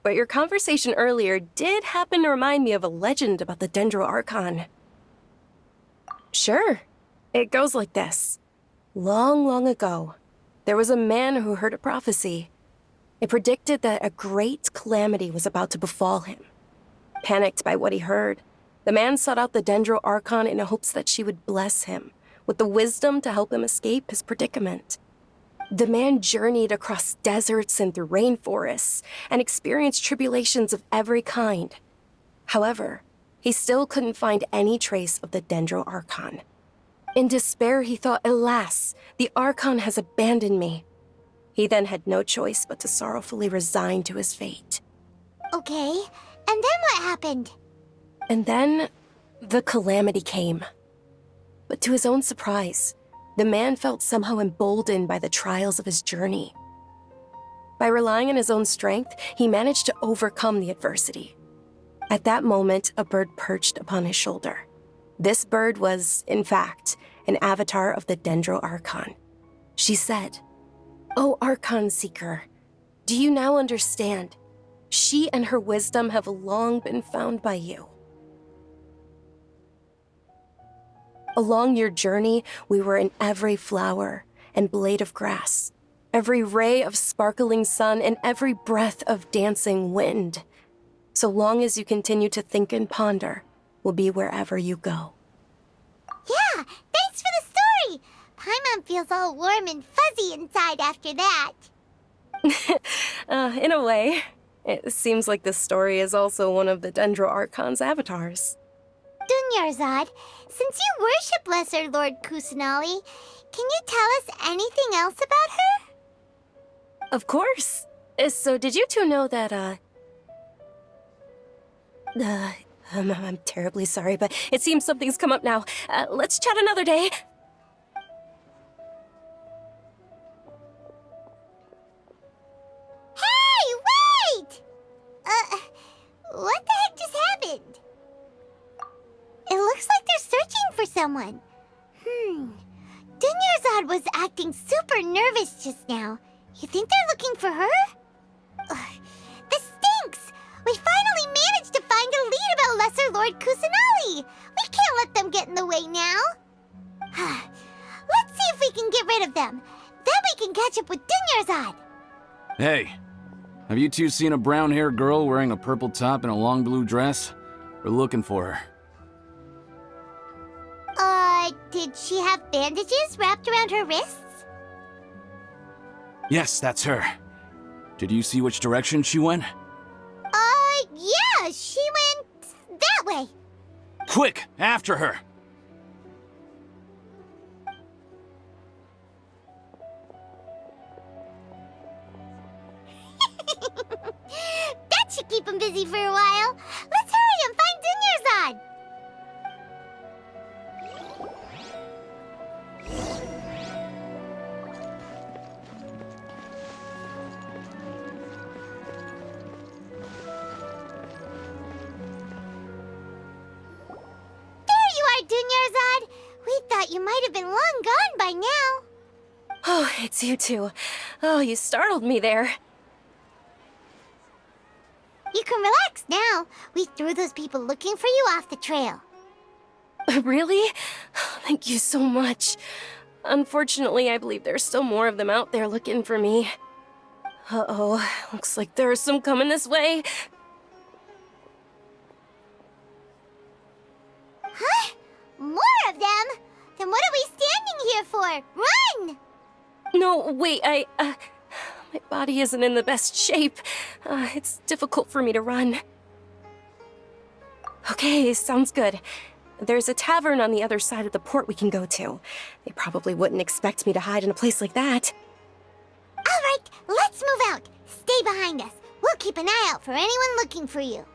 But your conversation earlier did happen to remind me of a legend about the Dendro Archon. Sure. It goes like this. Long, long ago, there was a man who heard a prophecy. It predicted that a great calamity was about to befall him. Panicked by what he heard, the man sought out the Dendro Archon in hopes that she would bless him with the wisdom to help him escape his predicament. The man journeyed across deserts and through rainforests and experienced tribulations of every kind. However, he still couldn't find any trace of the Dendro Archon. In despair, he thought, alas, the Archon has abandoned me. He then had no choice but to sorrowfully resign to his fate. Okay, and then what happened? And then, the calamity came. But to his own surprise, the man felt somehow emboldened by the trials of his journey. By relying on his own strength, he managed to overcome the adversity. At that moment, a bird perched upon his shoulder. This bird was, in fact, an avatar of the Dendro Archon. She said, "O Archon Seeker, do you now understand? She and her wisdom have long been found by you. Along your journey, we were in every flower and blade of grass, every ray of sparkling sun, and every breath of dancing wind. So long as you continue to think and ponder, we'll be wherever you go." Yeah, thanks for the story! Paimon feels all warm and fuzzy inside after that. In a way. It seems like this story is also one of the Dendro Archon's avatars. Dunyarzad, since you worship Lesser Lord Kusanali, can you tell us anything else about her? Of course. So did you two know that, I'm terribly sorry, but it seems something's come up now. Let's chat another day. Hey, wait! What the heck just happened? It looks like they're searching for someone. Dunyarzad was acting super nervous just now. You think they're looking for her? This stinks! We finally managed to find a lead about Lesser Lord Kusanali! We can't let them get in the way now. Let's see if we can get rid of them. Then we can catch up with Dunyarzad. Hey, have you two seen a brown-haired girl wearing a purple top and a long blue dress? We're looking for her. Did she have bandages wrapped around her wrists? Yes, that's her. Did you see which direction she went? Yeah, she went that way. Quick, after her! That should keep him busy for a while. Let's hurry and find Dunyarzad. Dunyarzad, we thought you might have been long gone by now. Oh, it's you two. Oh, you startled me there. You can relax now. We threw those people looking for you off the trail. Really? Thank you so much. Unfortunately, I believe there's still more of them out there looking for me. Uh-oh, looks like there's some coming this way. Huh? More of them? Then what are we standing here for? Run! No, wait, my body isn't in the best shape. It's difficult for me to run. Okay, sounds good. There's a tavern on the other side of the port we can go to. They probably wouldn't expect me to hide in a place like that. All right, let's move out. Stay behind us. We'll keep an eye out for anyone looking for you.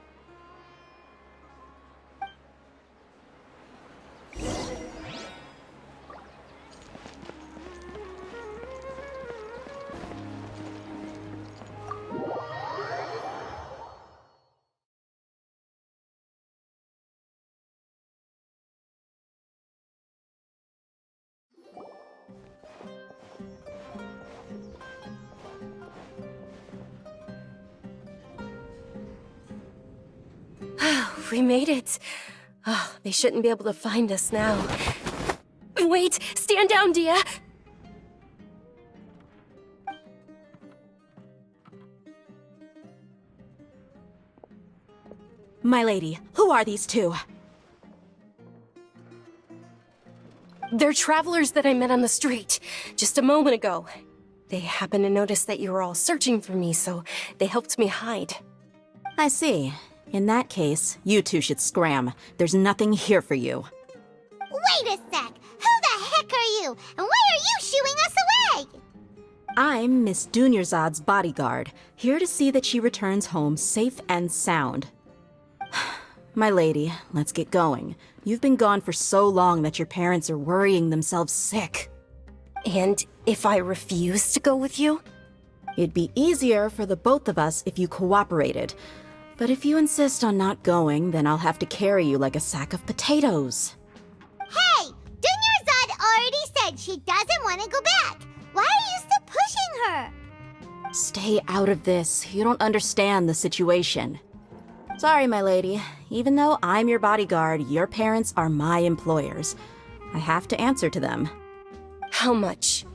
We made it. Oh, they shouldn't be able to find us now. Wait, stand down, Dia. My lady, who are these two? They're travelers that I met on the street just a moment ago. They happened to notice that you were all searching for me, so they helped me hide. I see. In that case, you two should scram. There's nothing here for you. Wait a sec! Who the heck are you? And why are you shooing us away? I'm Miss Dunyarzad's bodyguard, here to see that she returns home safe and sound. My lady, let's get going. You've been gone for so long that your parents are worrying themselves sick. And if I refuse to go with you? It'd be easier for the both of us if you cooperated. But if you insist on not going, then I'll have to carry you like a sack of potatoes. Hey! Dunyarzad already said she doesn't want to go back. Why are you still pushing her? Stay out of this. You don't understand the situation. Sorry, my lady. Even though I'm your bodyguard, your parents are my employers. I have to answer to them. How much?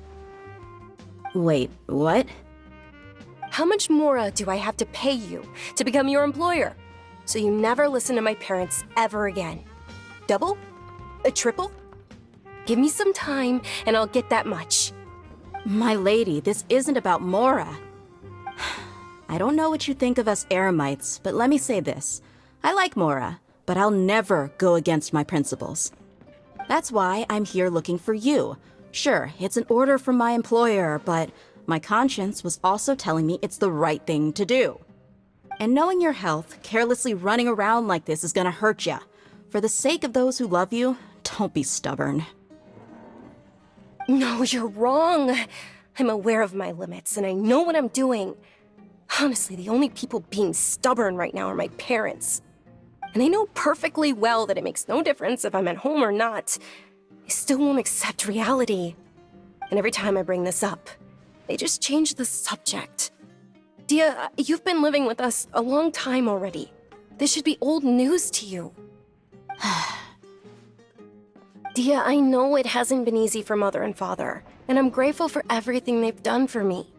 Wait, what? How much more do I have to pay you to become your employer? So you never listen to my parents ever again. Double? A triple? Give me some time and I'll get that much. My lady, this isn't about Mora. I don't know what you think of us Eremites, but let me say this. I like Mora, but I'll never go against my principles. That's why I'm here looking for you. Sure, it's an order from my employer, but my conscience was also telling me it's the right thing to do. And knowing your health, carelessly running around like this is gonna hurt ya. For the sake of those who love you, don't be stubborn. No, you're wrong. I'm aware of my limits and I know what I'm doing. Honestly, the only people being stubborn right now are my parents. And they know perfectly well that it makes no difference if I'm at home or not. They still won't accept reality. And every time I bring this up, they just change the subject. Dia, you've been living with us a long time already. This should be old news to you. Dia, I know it hasn't been easy for Mother and Father, and I'm grateful for everything they've done for me.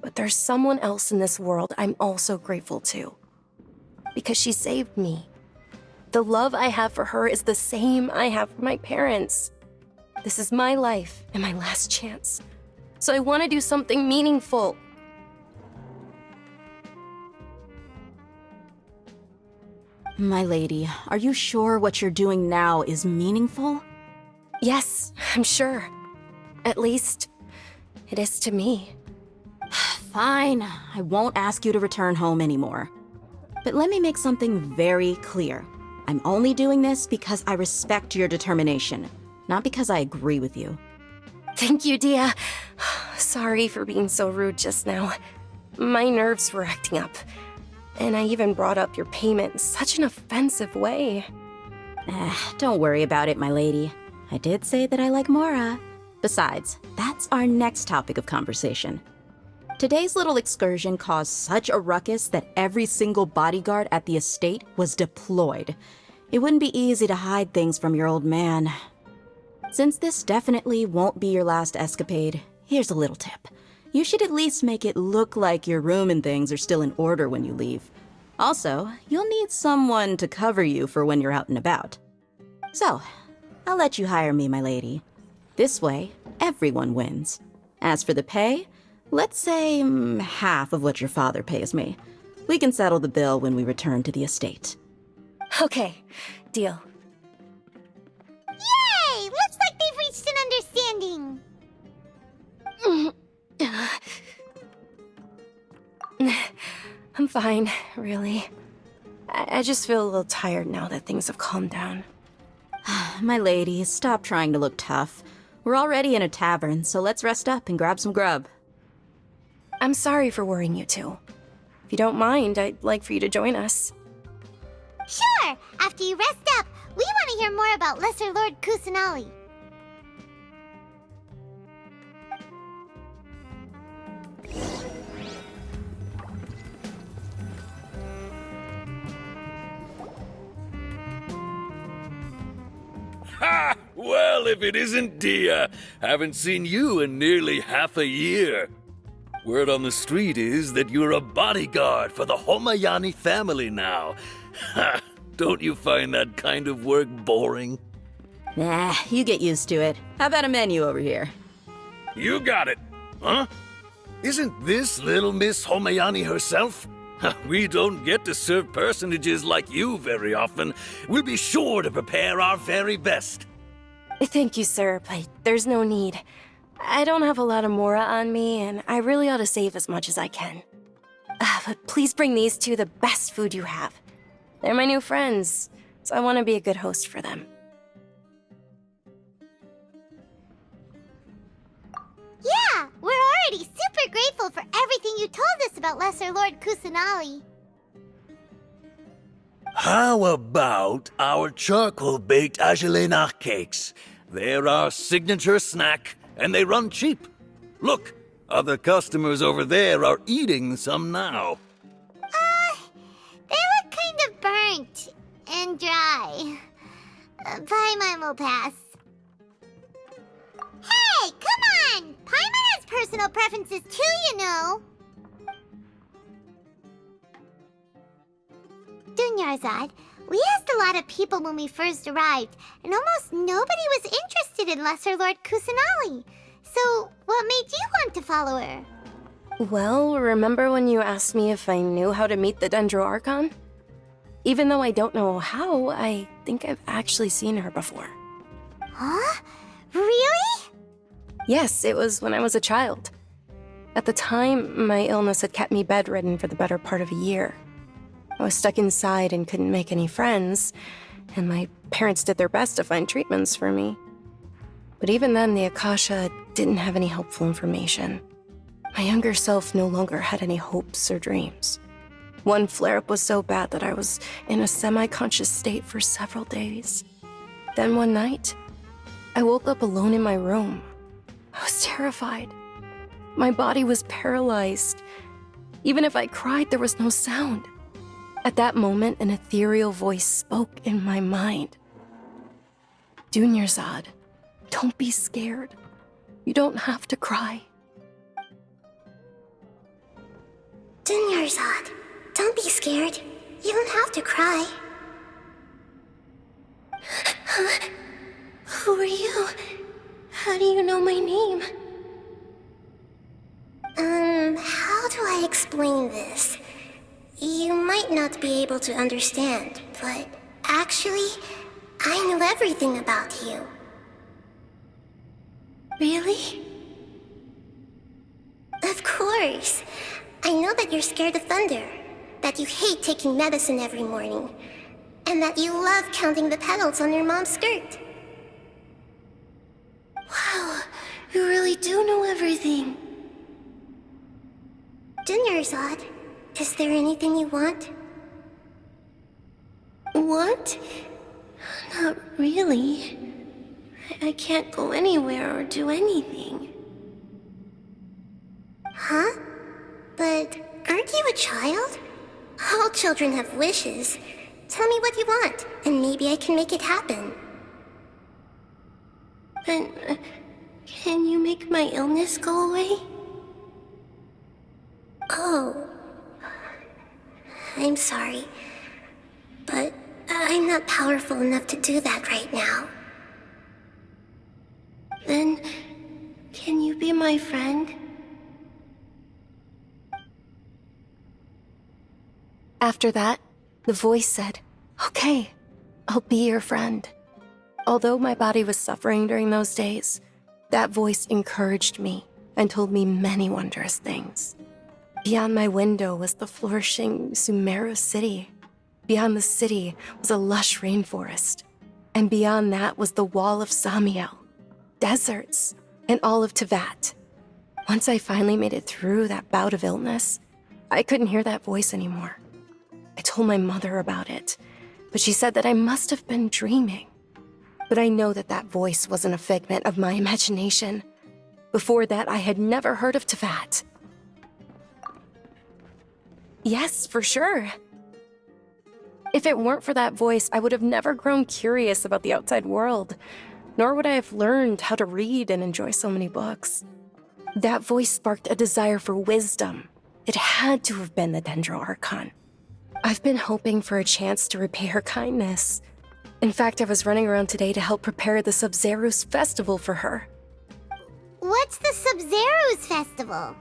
But there's someone else in this world I'm also grateful to. Because she saved me. The love I have for her is the same I have for my parents. This is my life and my last chance. So I want to do something meaningful. My lady, are you sure what you're doing now is meaningful? Yes, I'm sure. At least, it is to me. Fine, I won't ask you to return home anymore. But let me make something very clear. I'm only doing this because I respect your determination, not because I agree with you. Thank you, Dia. Sorry for being so rude just now. My nerves were acting up. And I even brought up your payment in such an offensive way. Don't worry about it, my lady. I did say that I like Mora. Besides, that's our next topic of conversation. Today's little excursion caused such a ruckus that every single bodyguard at the estate was deployed. It wouldn't be easy to hide things from your old man. Since this definitely won't be your last escapade, here's a little tip. You should at least make it look like your room and things are still in order when you leave. Also, you'll need someone to cover you for when you're out and about. So, I'll let you hire me, my lady. This way, everyone wins. As for the pay, let's say half of what your father pays me. We can settle the bill when we return to the estate. Okay, deal. Yay! Looks like they've reached an understanding. I'm fine, really. I just feel a little tired now that things have calmed down. My lady, stop trying to look tough. We're already in a tavern, so let's rest up and grab some grub. I'm sorry for worrying you two. If you don't mind, I'd like for you to join us. Sure! After you rest up, we want to hear more about Lesser Lord Kusanali. Ha! Well, if it isn't Dia, haven't seen you in nearly half a year. Word on the street is that you're a bodyguard for the Homayani family now. Ha! Don't you find that kind of work boring? Nah, you get used to it. How about a menu over here? You got it. Huh? Isn't this little Miss Homayani herself? We don't get to serve personages like you very often. We'll be sure to prepare our very best. Thank you, sir, but there's no need. I don't have a lot of mora on me, and I really ought to save as much as I can. But please bring these two the best food you have. They're my new friends, so I want to be a good host for them. Yeah, we're already super grateful for everything you told us about Lesser Lord Kusanali. How about our charcoal-baked agelenach cakes? They're our signature snack, and they run cheap. Look, other customers over there are eating some now. They look kind of burnt and dry. Paimon will pass. Hey, come on! Paimon has personal preferences too, you know. Dunyarzad, we asked a lot of people when we first arrived, and almost nobody was interested in Lesser Lord Kusanali. So, what made you want to follow her? Well, remember when you asked me if I knew how to meet the Dendro Archon? Even though I don't know how, I think I've actually seen her before. Huh? Really? Yes, it was when I was a child. At the time, my illness had kept me bedridden for the better part of a year. I was stuck inside and couldn't make any friends, and my parents did their best to find treatments for me. But even then, the Akasha didn't have any helpful information. My younger self no longer had any hopes or dreams. One flare-up was so bad that I was in a semi-conscious state for several days. Then one night, I woke up alone in my room. I was terrified. My body was paralyzed. Even if I cried, there was no sound. At that moment, an ethereal voice spoke in my mind. Dunyarzad, don't be scared. You don't have to cry. Dunyarzad, don't be scared. You don't have to cry. Who are you? How do you know my name? How do I explain this? You might not be able to understand, but actually, I know everything about you. Really? Of course. I know that you're scared of thunder, that you hate taking medicine every morning, and that you love counting the petals on your mom's skirt. Wow, you really do know everything. Dunyarzad, is there anything you want? Want? Not really. I can't go anywhere or do anything. Huh? But aren't you a child? All children have wishes. Tell me what you want, and maybe I can make it happen. But can you make my illness go away? Oh. I'm sorry. But I'm not powerful enough to do that right now. Then, can you be my friend? After that, the voice said, "Okay, I'll be your friend." Although my body was suffering during those days, that voice encouraged me and told me many wondrous things. Beyond my window was the flourishing Sumeru city. Beyond the city was a lush rainforest. And beyond that was the wall of Samiel, deserts, and all of Tevat. Once I finally made it through that bout of illness, I couldn't hear that voice anymore. I told my mother about it, but she said that I must have been dreaming. But I know that that voice wasn't a figment of my imagination. Before that, I had never heard of Tevat. Yes, for sure. If it weren't for that voice, I would have never grown curious about the outside world, nor would I have learned how to read and enjoy so many books. That voice sparked a desire for wisdom. It had to have been the Dendro Archon. I've been hoping for a chance to repay her kindness. In fact, I was running around today to help prepare the Sub-Zero's festival for her. What's the Sub-Zero's festival?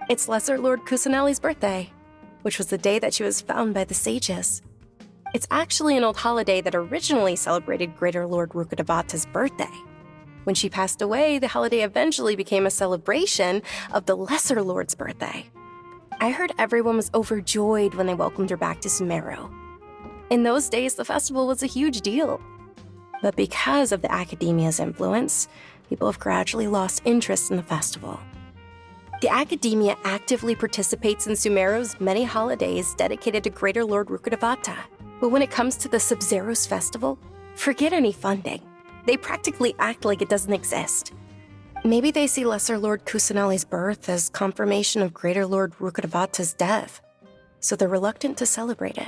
It's Lesser Lord Kusanali's birthday, which was the day that she was found by the sages. It's actually an old holiday that originally celebrated Greater Lord Rukkhadevata's birthday. When she passed away, the holiday eventually became a celebration of the Lesser Lord's birthday. I heard everyone was overjoyed when they welcomed her back to Sumeru. In those days, the festival was a huge deal. But because of the Academia's influence, people have gradually lost interest in the festival. The Academia actively participates in Sumeru's many holidays dedicated to Greater Lord Rukkhadevata. But when it comes to the Sub-Zero's festival, forget any funding. They practically act like it doesn't exist. Maybe they see Lesser Lord Kusanali's birth as confirmation of Greater Lord Rukkhadevata's death, so they're reluctant to celebrate it.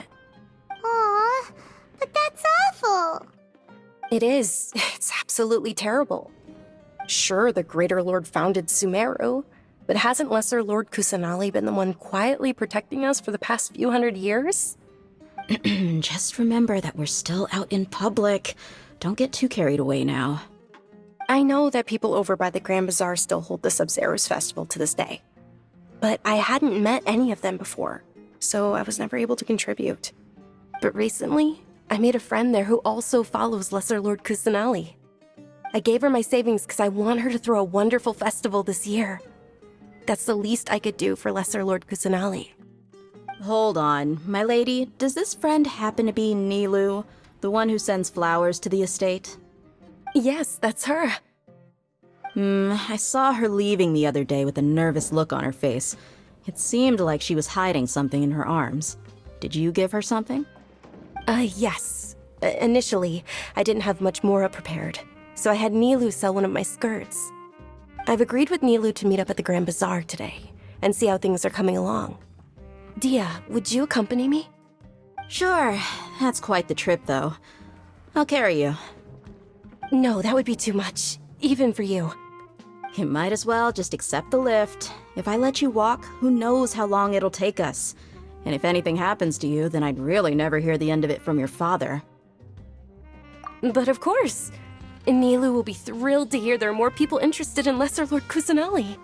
Aw, but that's awful. It is. It's absolutely terrible. Sure, the Greater Lord founded Sumeru, but hasn't Lesser Lord Kusanali been the one quietly protecting us for the past few hundred years? Just remember that we're still out in public. Don't get too carried away now. I know that people over by the Grand Bazaar still hold the Sub-Zero's festival to this day. But I hadn't met any of them before, so I was never able to contribute. But recently, I made a friend there who also follows Lesser Lord Kusanali. I gave her my savings because I want her to throw a wonderful festival this year. That's the least I could do for Lesser Lord Kusanali. Hold on, my lady. Does this friend happen to be Nilu, the one who sends flowers to the estate? Yes, that's her. I saw her leaving the other day with a nervous look on her face. It seemed like she was hiding something in her arms. Did you give her something? Yes. Initially, I didn't have much Mora prepared, so I had Nilu sell one of my skirts. I've agreed with Nilu to meet up at the Grand Bazaar today and see how things are coming along. Dia, would you accompany me? Sure. That's quite the trip, though. I'll carry you. No, that would be too much, even for you. You might as well just accept the lift. If I let you walk, who knows how long it'll take us. And if anything happens to you, then I'd really never hear the end of it from your father. But of course. Nilu will be thrilled to hear there are more people interested in Lesser Lord Kusanali.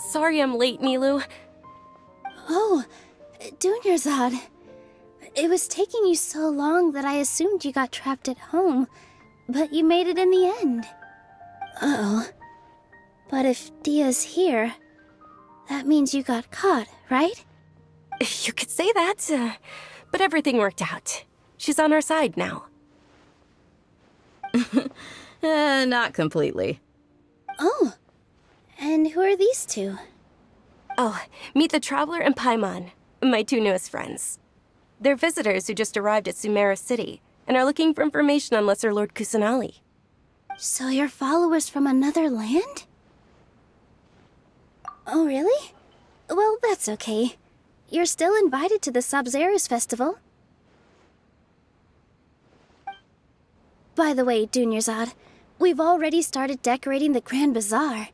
Sorry I'm late, Nilu. Oh, Dunyarzad. It was taking you so long that I assumed you got trapped at home, but you made it in the end. Uh-oh. But if Dia's here, that means you got caught, right? You could say that, but everything worked out. She's on our side now. Not completely. Oh. And who are these two? Oh, meet the Traveler and Paimon, my two newest friends. They're visitors who just arrived at Sumeru City and are looking for information on Lesser Lord Kusanali. So you're followers from another land? Oh, really? Well, that's okay. You're still invited to the Sub-Zero's festival. By the way, Dunyarzad, we've already started decorating the Grand Bazaar.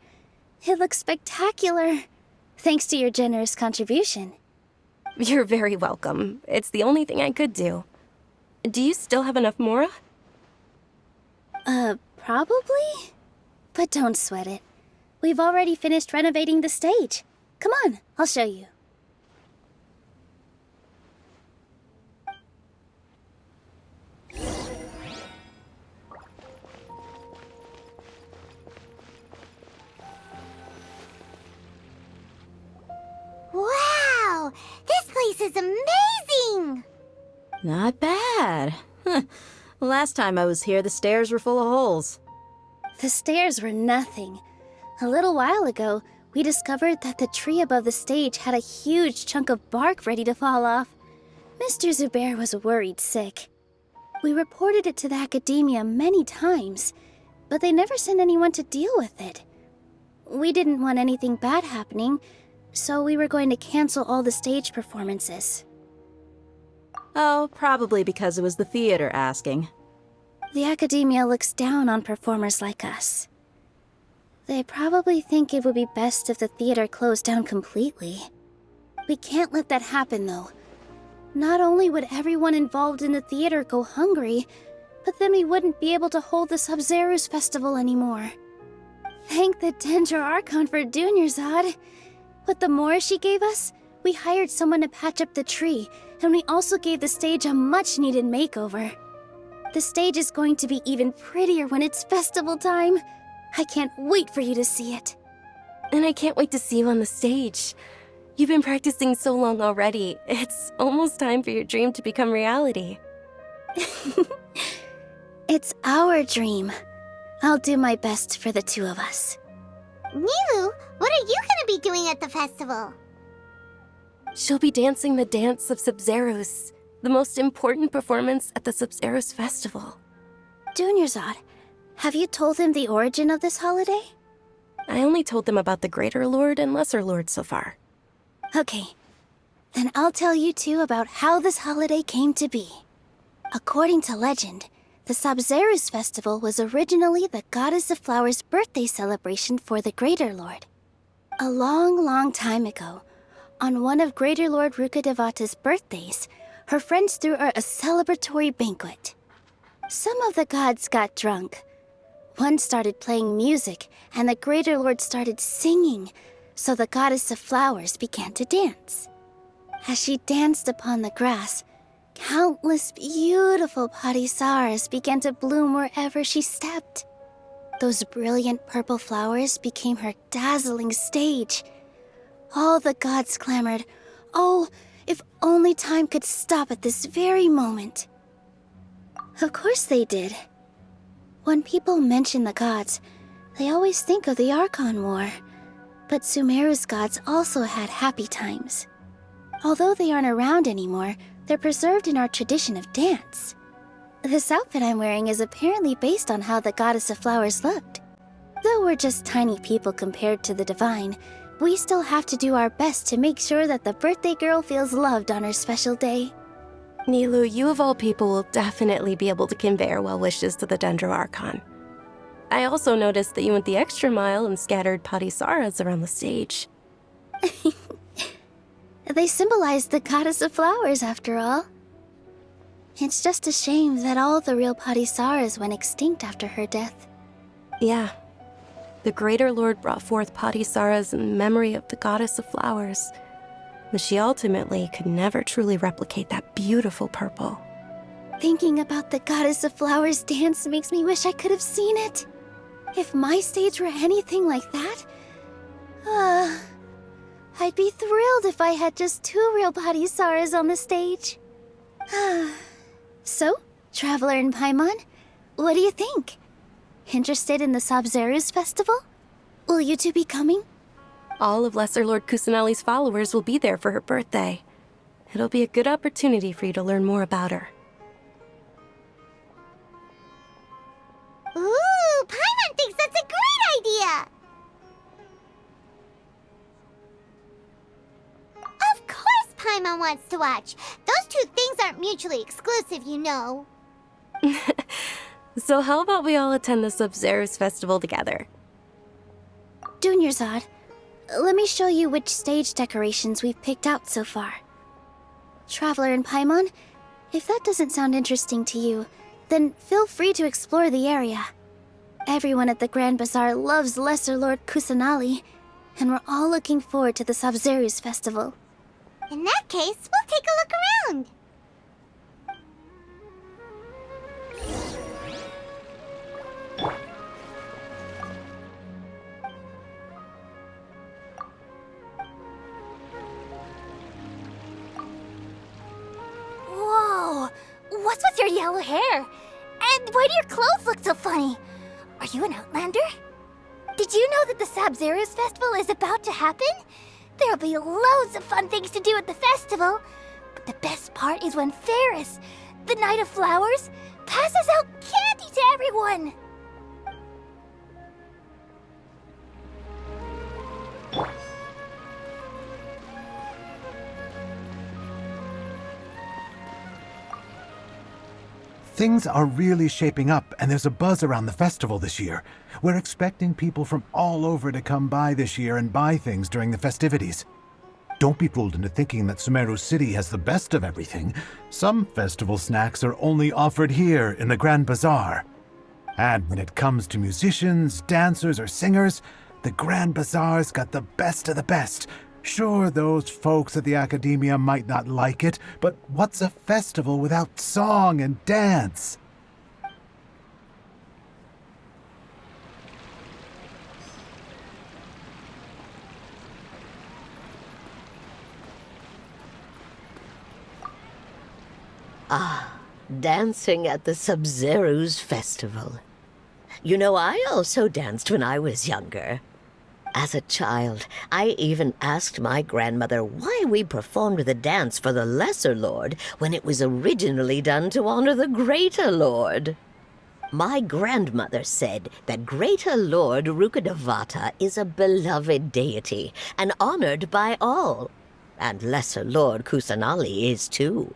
It looks spectacular, thanks to your generous contribution. You're very welcome. It's the only thing I could do. Do you still have enough Mora? Probably? But don't sweat it. We've already finished renovating the stage. Come on, I'll show you. Wow! This place is amazing! Not bad. Last time I was here, the stairs were full of holes. The stairs were nothing. A little while ago, we discovered that the tree above the stage had a huge chunk of bark ready to fall off. Mr. Zubair was worried sick. We reported it to the academia many times, but they never sent anyone to deal with it. We didn't want anything bad happening, so we were going to cancel all the stage performances. Oh, probably because it was the theater asking. The academia looks down on performers like us. They probably think it would be best if the theater closed down completely. We can't let that happen, though. Not only would everyone involved in the theater go hungry, but then we wouldn't be able to hold the Sub-Zero's festival anymore. Thank the Dendro Archon for Dunyarzad. With the Mora she gave us, we hired someone to patch up the tree, and we also gave the stage a much-needed makeover. The stage is going to be even prettier when it's festival time. I can't wait for you to see it. And I can't wait to see you on the stage. You've been practicing so long already. It's almost time for your dream to become reality. It's our dream. I'll do my best for the two of us. Nilu, what are you gonna be doing at the festival? She'll be dancing the dance of Sub-Zeros, the most important performance at the Sub-Zeros festival. Dunyarzad, have you told him the origin of this holiday? I only told them about the Greater Lord and Lesser Lord so far. Okay, then I'll tell you two about how this holiday came to be. According to legend, the Sub-Zeros festival was originally the Goddess of Flowers' birthday celebration for the Greater Lord. A long, long time ago, on one of Greater Lord Rukkhadevata's birthdays, her friends threw her a celebratory banquet. Some of the gods got drunk. One started playing music, and the Greater Lord started singing, so the Goddess of Flowers began to dance. As she danced upon the grass, countless beautiful parisaras began to bloom wherever she stepped. Those brilliant purple flowers became her dazzling stage. All the gods clamored, "Oh, if only time could stop at this very moment." Of course they did. When people mention the gods, they always think of the Archon War. But Sumeru's gods also had happy times. Although they aren't around anymore, they're preserved in our tradition of dance. This outfit I'm wearing is apparently based on how the Goddess of Flowers looked. Though we're just tiny people compared to the Divine, we still have to do our best to make sure that the birthday girl feels loved on her special day. Nilu, you of all people will definitely be able to convey our well wishes to the Dendro Archon. I also noticed that you went the extra mile and scattered parisaras around the stage. They symbolize the Goddess of Flowers, after all. It's just a shame that all the real parisaras went extinct after her death. Yeah. The Greater Lord brought forth parisaras in memory of the Goddess of Flowers, but she ultimately could never truly replicate that beautiful purple. Thinking about the Goddess of Flowers dance makes me wish I could have seen it. If my stage were anything like that, I'd be thrilled if I had just 2 real parisaras on the stage. So, Traveler and Paimon, what do you think? Interested in the Sub-Zeros festival? Will you two be coming? All of Lesser Lord Kusanali's followers will be there for her birthday. It'll be a good opportunity for you to learn more about her. Ooh, Paimon thinks that's a great idea! Of course Paimon wants to watch. Those two things aren't mutually exclusive, you know. So how about we all attend the Sub-Zeros festival together? Dunyarzad, let me show you which stage decorations we've picked out so far. Traveler and Paimon, if that doesn't sound interesting to you, then feel free to explore the area. Everyone at the Grand Bazaar loves Lesser Lord Kusanali, and we're all looking forward to the Sub-Zeros festival. In that case, we'll take a look around. Whoa! What's with your yellow hair? And why do your clothes look so funny? Are you an Outlander? Did you know that the Sub-Zeros festival is about to happen? There'll be loads of fun things to do at the festival. But the best part is when Ferris, the Knight of Flowers, passes out candy to everyone! Things are really shaping up, and there's a buzz around the festival this year. We're expecting people from all over to come by this year and buy things during the festivities. Don't be fooled into thinking that Sumeru City has the best of everything. Some festival snacks are only offered here in the Grand Bazaar. And when it comes to musicians, dancers, or singers, the Grand Bazaar's got the best of the best. Sure, those folks at the Academia might not like it, but what's a festival without song and dance? Ah, dancing at the Sub-Zero's festival. You know, I also danced when I was younger. As a child, I even asked my grandmother why we performed the dance for the Lesser Lord when it was originally done to honor the Greater Lord. My grandmother said that Greater Lord Rukkhadevata is a beloved deity and honored by all, and Lesser Lord Kusanali is too.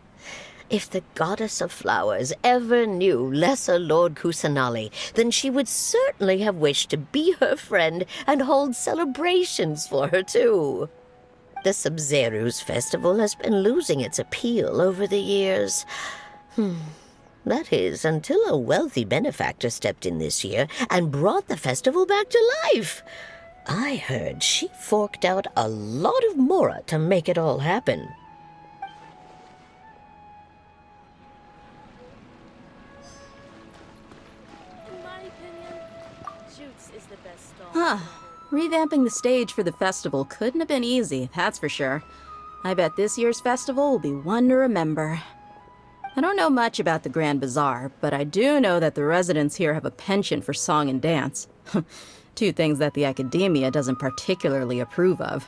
If the goddess of flowers ever knew Lesser Lord Kusanali, then she would certainly have wished to be her friend and hold celebrations for her, too. The Sub-Zero's festival has been losing its appeal over the years. That is, until a wealthy benefactor stepped in this year and brought the festival back to life. I heard she forked out a lot of mora to make it all happen. Huh. Revamping the stage for the festival couldn't have been easy, that's for sure. I bet this year's festival will be one to remember. I don't know much about the Grand Bazaar, but I do know that the residents here have a penchant for song and dance. Two things that the Academia doesn't particularly approve of.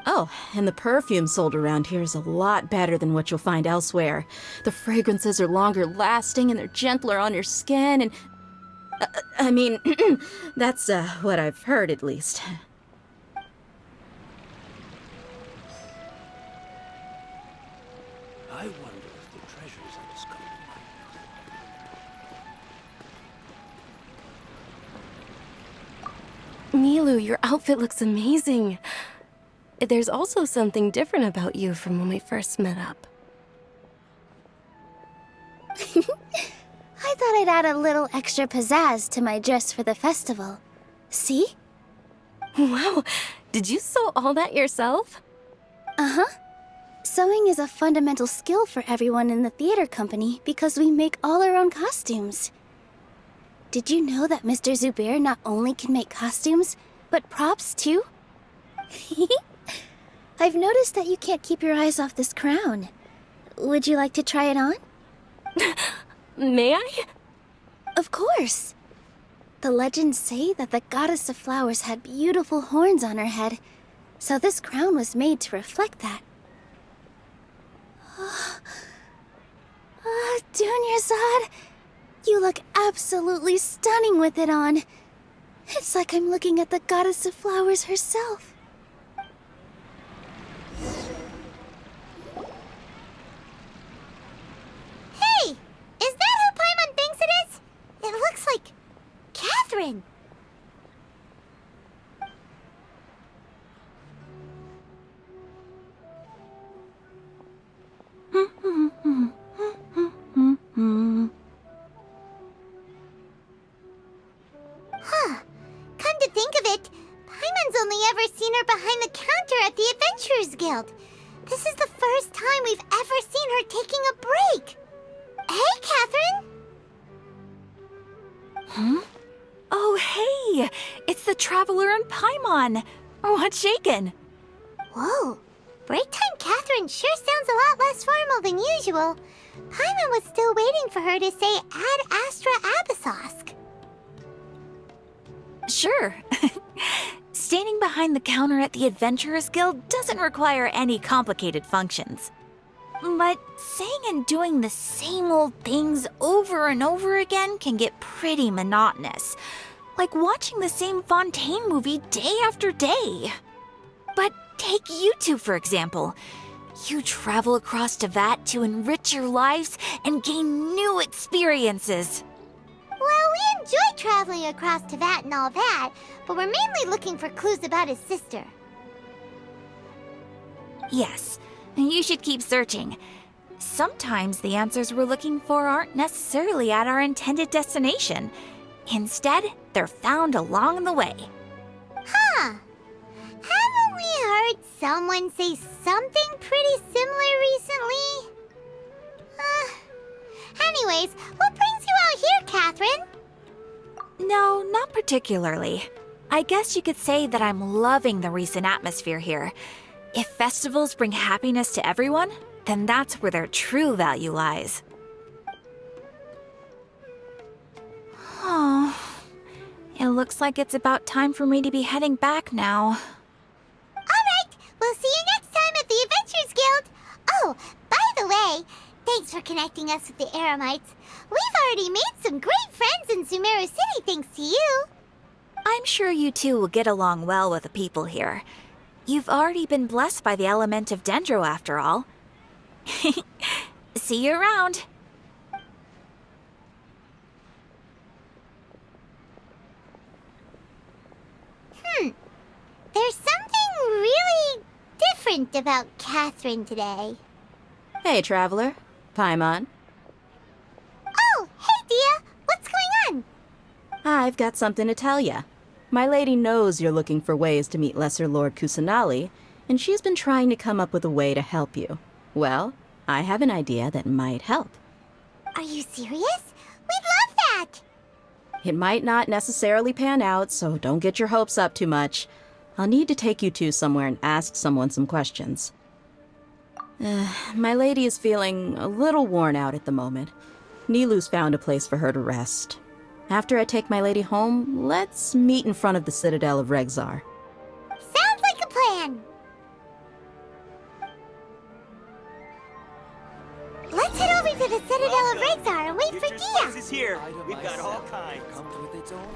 Oh, and the perfume sold around here is a lot better than what you'll find elsewhere. The fragrances are longer lasting and they're gentler on your skin and... I mean, that's what I've heard at least. I wonder if the treasures I discovered in my... Milu, your outfit looks amazing. There's also something different about you from when we first met up. I thought I'd add a little extra pizzazz to my dress for the festival. See? Wow, did you sew all that yourself? Uh-huh. Sewing is a fundamental skill for everyone in the theater company because we make all our own costumes. Did you know that Mr. Zubair not only can make costumes, but props too? I've noticed that you can't keep your eyes off this crown. Would you like to try it on? May I? Of course. The legends say that the goddess of flowers had beautiful horns on her head, so this crown was made to reflect that. Dunyarzad, you look absolutely stunning with it on. It's like I'm looking at the goddess of flowers herself. Hey! Is that who Paimon thinks it is? It looks like... Catherine! Huh. Come to think of it, Paimon's only ever seen her behind the counter at the Adventurers Guild. This is the first time we've ever seen her taking a break. Hey, Catherine! Huh? Oh, hey! It's the Traveler and Paimon! What's shaken? Whoa. Break time Catherine sure sounds a lot less formal than usual. Paimon was still waiting for her to say Ad Astra Abyssosque. Sure. Standing behind the counter at the Adventurers Guild doesn't require any complicated functions. But saying and doing the same old things over and over again can get pretty monotonous. Like watching the same Fontaine movie day after day. But take you two, for example. You travel across Teyvat to enrich your lives and gain new experiences. Well, we enjoy traveling across Teyvat and all that, but we're mainly looking for clues about his sister. Yes, you should keep searching. Sometimes the answers we're looking for aren't necessarily at our intended destination. Instead, they're found along the way. Huh. Haven't we heard someone say something pretty similar recently? Anyways, what brings you out here, Catherine? No, not particularly. I guess you could say that I'm loving the recent atmosphere here. If festivals bring happiness to everyone, then that's where their true value lies. Oh, it looks like it's about time for me to be heading back now. Alright, we'll see you next time at the Adventurers Guild. Oh, by the way, thanks for connecting us with the Eremites. We've already made some great friends in Sumeru City thanks to you. I'm sure you two will get along well with the people here. You've already been blessed by the element of Dendro after all. See you around. There's something really different about Catherine today. Hey, Traveler. Paimon. Oh, hey, Dia. What's going on? I've got something to tell ya. My lady knows you're looking for ways to meet Lesser Lord Kusanali, and she's been trying to come up with a way to help you. Well, I have an idea that might help. Are you serious? We'd love that! It might not necessarily pan out, so don't get your hopes up too much. I'll need to take you two somewhere and ask someone some questions. My lady is feeling a little worn out at the moment. Nilu's found a place for her to rest. After I take my lady home, let's meet in front of the Citadel of Regzar. Sounds like a plan! Let's head over to the Citadel of Regzar and wait for Dia! This is here. We've got all kinds. Comes with its own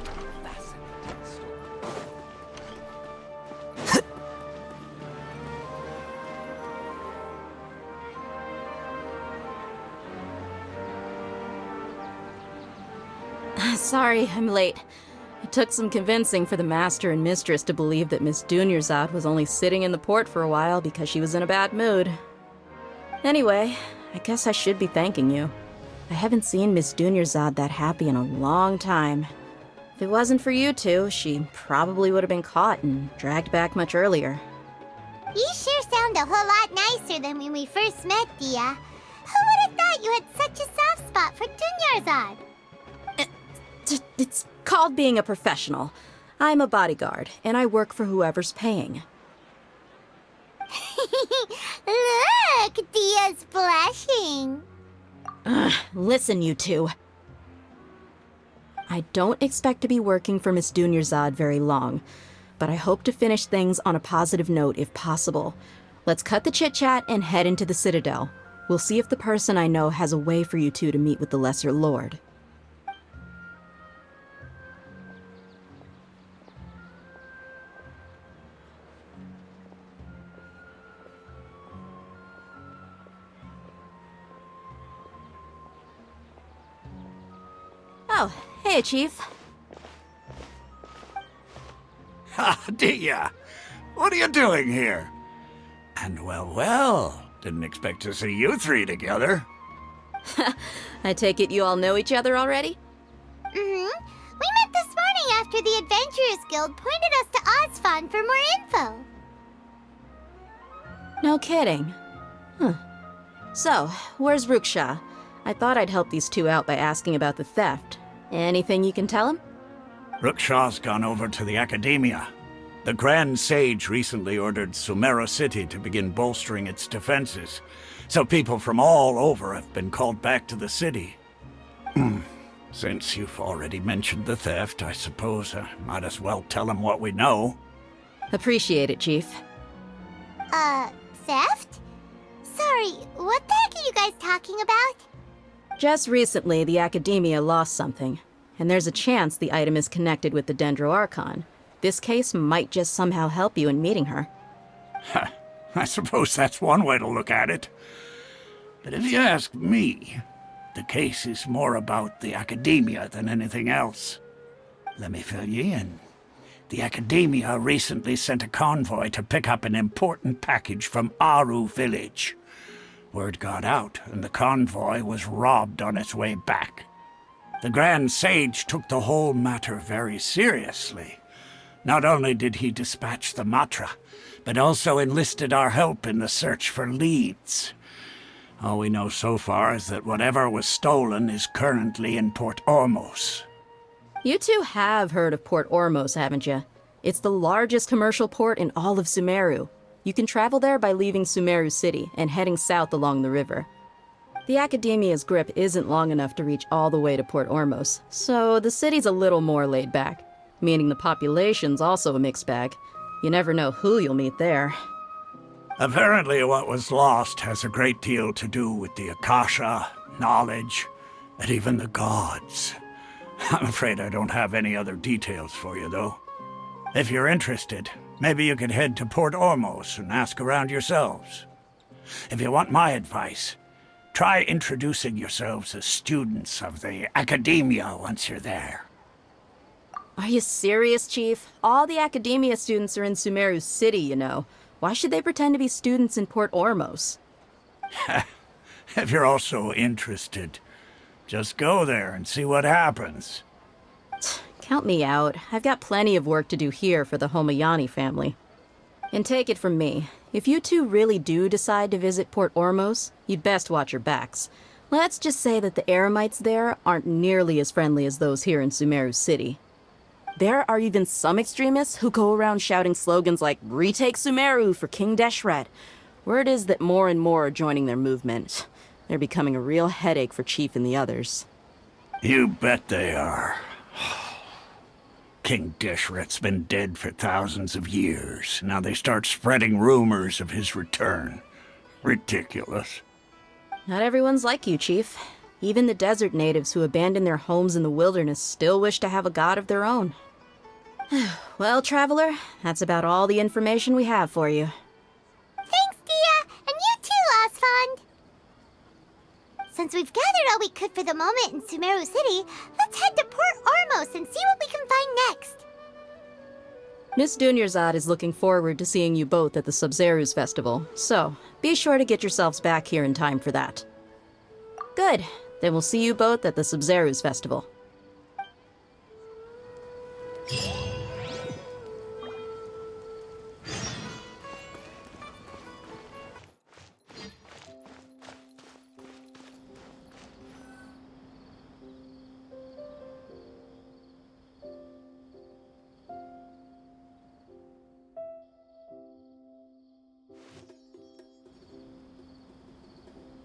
Sorry, I'm late. It took some convincing for the master and mistress to believe that Miss Dunyarzad was only sitting in the port for a while because she was in a bad mood. Anyway, I guess I should be thanking you. I haven't seen Miss Dunyarzad that happy in a long time. If it wasn't for you two, she probably would have been caught and dragged back much earlier. You sure sound a whole lot nicer than when we first met, Dia. Who would have thought you had such a soft spot for Dunyarzad? It's called being a professional. I'm a bodyguard, and I work for whoever's paying. Look, Dia's blushing. Listen, you two. I don't expect to be working for Miss Dunyarzad very long, but I hope to finish things on a positive note if possible. Let's cut the chit-chat and head into the Citadel. We'll see if the person I know has a way for you two to meet with the Lesser Lord. Oh, hey, Chief. Ha, Dia! What are you doing here? And well, didn't expect to see you three together. I take it you all know each other already? We met this morning after the Adventurers Guild pointed us to Ozfon for more info. No kidding. So, where's Ruksha? I thought I'd help these two out by asking about the theft. Anything you can tell him? Ruksha's gone over to the Academia. The Grand Sage recently ordered Sumeru City to begin bolstering its defenses, so people from all over have been called back to the city. Since you've already mentioned the theft, I suppose I might as well tell him what we know. Appreciate it, Chief. Theft? So, sorry, what the heck are you guys talking about? Just recently, the Academia lost something, and there's a chance the item is connected with the Dendroarchon. This case might just somehow help you in meeting her. I suppose that's one way to look at it. But if you ask me, the case is more about the Academia than anything else. Let me fill you in. The Academia recently sent a convoy to pick up an important package from Aru village. Word got out, and the convoy was robbed on its way back. The Grand Sage took the whole matter very seriously. Not only did he dispatch the Matra, but also enlisted our help in the search for leads. All we know so far is that whatever was stolen is currently in Port Ormos. You two have heard of Port Ormos, haven't you? It's the largest commercial port in all of Sumeru. You can travel there by leaving Sumeru City and heading south along the river. The Academia's grip isn't long enough to reach all the way to Port Ormos, so the city's a little more laid back, meaning the population's also a mixed bag. You never know who you'll meet there. Apparently what was lost has a great deal to do with the Akasha, knowledge, and even the gods. I'm afraid I don't have any other details for you, though. If you're interested, maybe you could head to Port Ormos and ask around yourselves. If you want my advice, try introducing yourselves as students of the Academia once you're there. Are you serious, Chief? All the Academia students are in Sumeru City, you know. Why should they pretend to be students in Port Ormos? If you're also interested, just go there and see what happens. Count me out. I've got plenty of work to do here for the Homayani family. And take it from me, if you two really do decide to visit Port Ormos, you'd best watch your backs. Let's just say that the Eremites there aren't nearly as friendly as those here in Sumeru City. There are even some extremists who go around shouting slogans like, "Retake Sumeru for King Deshret." Word is that more and more are joining their movement. They're becoming a real headache for Chief and the others. You bet they are. King Deshret's been dead for thousands of years. Now they start spreading rumors of his return. Ridiculous. Not everyone's like you, Chief. Even the desert natives who abandoned their homes in the wilderness still wish to have a god of their own. Well, Traveler, that's about all the information we have for you. Thanks, Dia, and you too, Osfond. Since we've gathered all we could for the moment in Sumeru City, let's head to Port Ormos and see what we can find next. Miss Dunyarzad is looking forward to seeing you both at the Sub-Zerus Festival, so be sure to get yourselves back here in time for that. Good. Then we'll see you both at the Sub-Zerus Festival.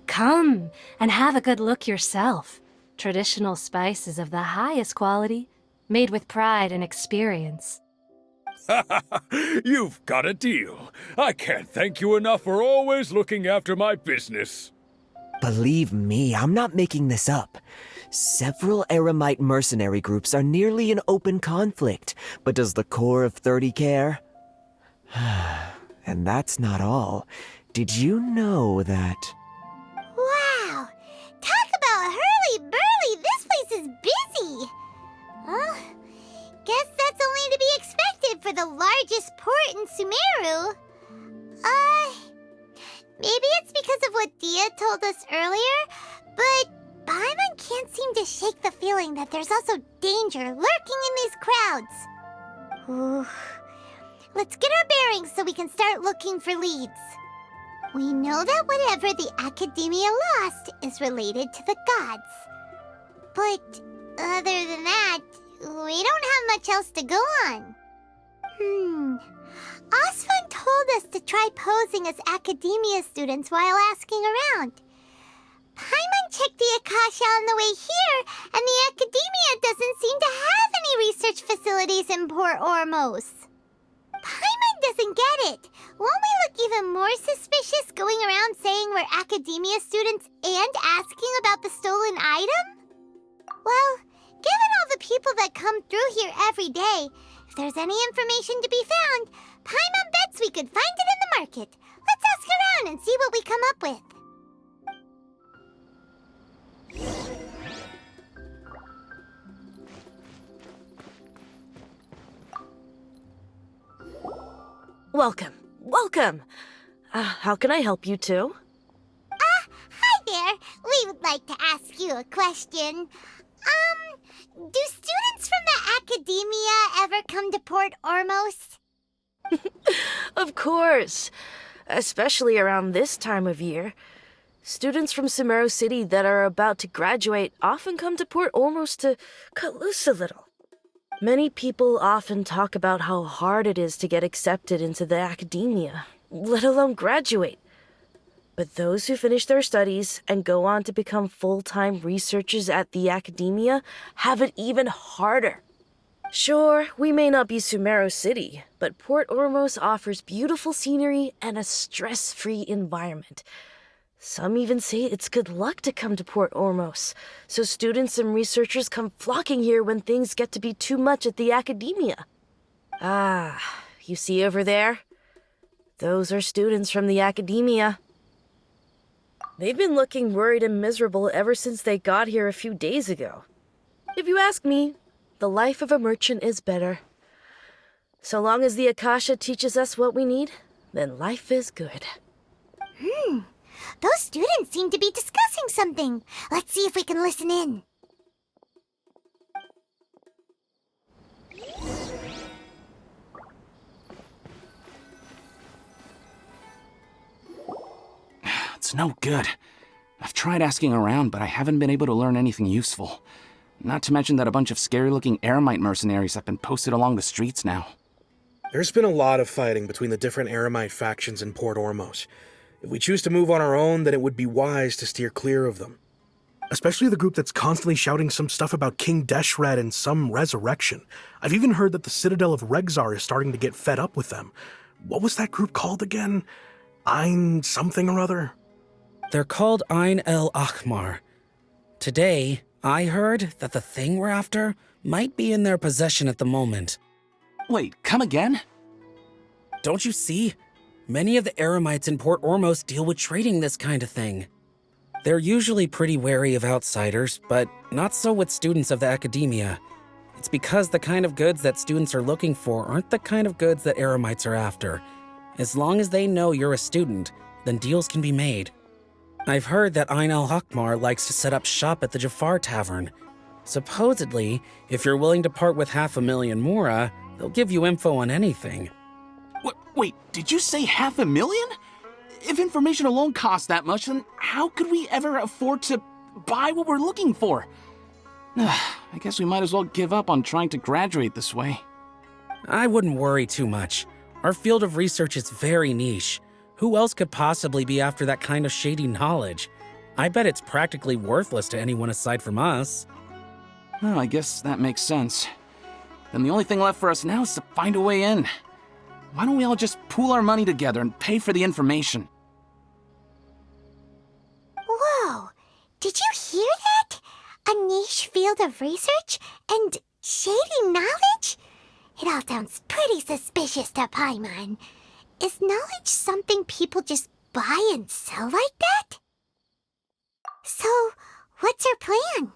Come and have a good look yourself. Traditional spices of the highest quality, made with pride and experience. You've got a deal. I can't thank you enough for always looking after my business. Believe me, I'm not making this up. Several Eremite mercenary groups are nearly in open conflict, but does the core of 30 care? And that's not all. Did you know that... Wow! Talk about hurly-burly! This place is busy! Well, guess that's only to be expected for the largest port in Sumeru. Maybe it's because of what Dia told us earlier, but Paimon can't seem to shake the feeling that there's also danger lurking in these crowds. Ooh. Let's get our bearings so we can start looking for leads. We know that whatever the Academia lost is related to the gods. But other than that, we don't have much else to go on. Osfund told us to try posing as Academia students while asking around. Paimon checked the Akasha on the way here, and the Academia doesn't seem to have any research facilities in Port Ormos. Paimon doesn't get it. Won't we look even more suspicious going around saying we're academia students and asking about the stolen item? Well, given all the people that come through here every day, if there's any information to be found, Paimon bets we could find it in the market. Let's ask around and see what we come up with. Welcome. Welcome. How can I help you two? Hi there. We would like to ask you a question. Do students from the academia ever come to Port Ormos? Of course. Especially around this time of year. Students from Sumeru City that are about to graduate often come to Port Ormos to cut loose a little. Many people often talk about how hard it is to get accepted into the academia, let alone graduate. But those who finish their studies and go on to become full-time researchers at the academia have it even harder. Sure, we may not be Sumeru City, but Port Ormos offers beautiful scenery and a stress-free environment. Some even say it's good luck to come to Port Ormos, so students and researchers come flocking here when things get to be too much at the academia. Ah, you see over there? Those are students from the academia. They've been looking worried and miserable ever since they got here a few days ago. If you ask me, the life of a merchant is better. So long as the Akasha teaches us what we need, then life is good. Those students seem to be discussing something. Let's see if we can listen in. It's no good. I've tried asking around, but I haven't been able to learn anything useful. Not to mention that a bunch of scary-looking Eremite mercenaries have been posted along the streets now. There's been a lot of fighting between the different Eremite factions in Port Ormos. If we choose to move on our own, then it would be wise to steer clear of them. Especially the group that's constantly shouting some stuff about King Deshred and some resurrection. I've even heard that the Citadel of Regzar is starting to get fed up with them. What was that group called again? Ein something or other? They're called Ein El Akhmar. Today, I heard that the thing we're after might be in their possession at the moment. Wait, come again? Don't you see? Many of the Eremites in Port Ormos deal with trading this kind of thing. They're usually pretty wary of outsiders, but not so with students of the academia. It's because the kind of goods that students are looking for aren't the kind of goods that Eremites are after. As long as they know you're a student, then deals can be made. I've heard that Ein El Hakmar likes to set up shop at the Jafar Tavern. Supposedly, if you're willing to part with 500,000 Mora, they'll give you info on anything. Wait, did you say 500,000? If information alone costs that much, then how could we ever afford to buy what we're looking for? I guess we might as well give up on trying to graduate this way. I wouldn't worry too much. Our field of research is very niche. Who else could possibly be after that kind of shady knowledge? I bet it's practically worthless to anyone aside from us. Oh, I guess that makes sense. Then the only thing left for us now is to find a way in. Why don't we all just pool our money together and pay for the information? Whoa! Did you hear that? A niche field of research and shady knowledge? It all sounds pretty suspicious to Paimon. Is knowledge something people just buy and sell like that? So, what's your plan?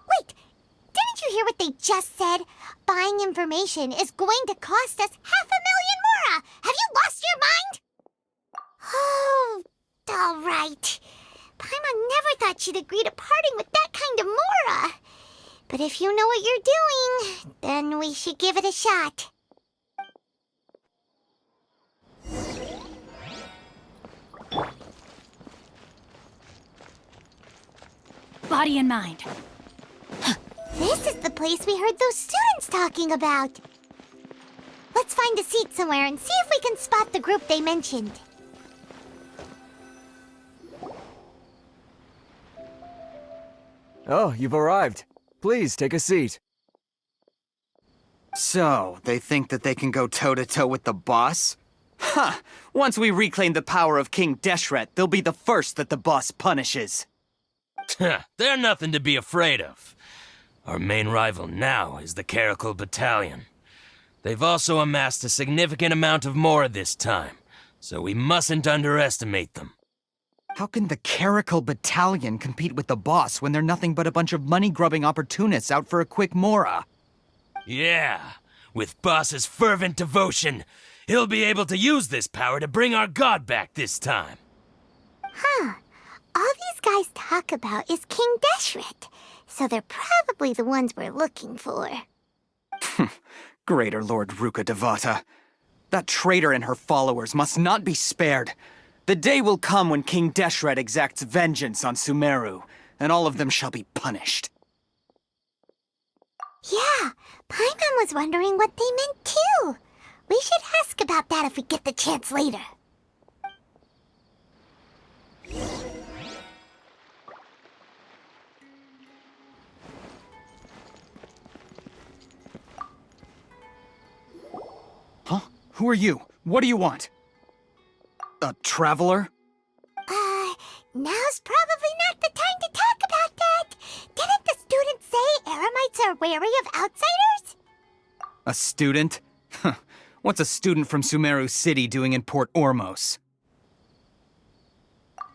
Wait, didn't you hear what they just said? Buying information is going to cost us 500,000 Mora! Have you lost your mind? Oh, all right. Paimon never thought she'd agree to parting with that kind of Mora. But if you know what you're doing, then we should give it a shot. Body and mind. This is the place we heard those students talking about. Let's find a seat somewhere and see if we can spot the group they mentioned. Oh, you've arrived. Please take a seat. So, they think that they can go toe-to-toe with the boss? Huh! Once we reclaim the power of King Deshret, they'll be the first that the boss punishes. They're nothing to be afraid of. Our main rival now is the Caracal Battalion. They've also amassed a significant amount of Mora this time, so we mustn't underestimate them. How can the Caracal Battalion compete with the boss when they're nothing but a bunch of money-grubbing opportunists out for a quick Mora? Yeah, with Boss's fervent devotion, he'll be able to use this power to bring our god back this time. Huh. All these guys talk about is King Deshret, so they're probably the ones we're looking for. Greater Lord Ruka Devata. That traitor and her followers must not be spared. The day will come when King Deshret exacts vengeance on Sumeru, and all of them shall be punished. Yeah, Paimon was wondering what they meant too. We should ask about that if we get the chance later. Huh? Who are you? What do you want? A traveler? Now's probably not the time to talk about that. Didn't the students say Eremites are wary of outsiders? A student? What's a student from Sumeru City doing in Port Ormos?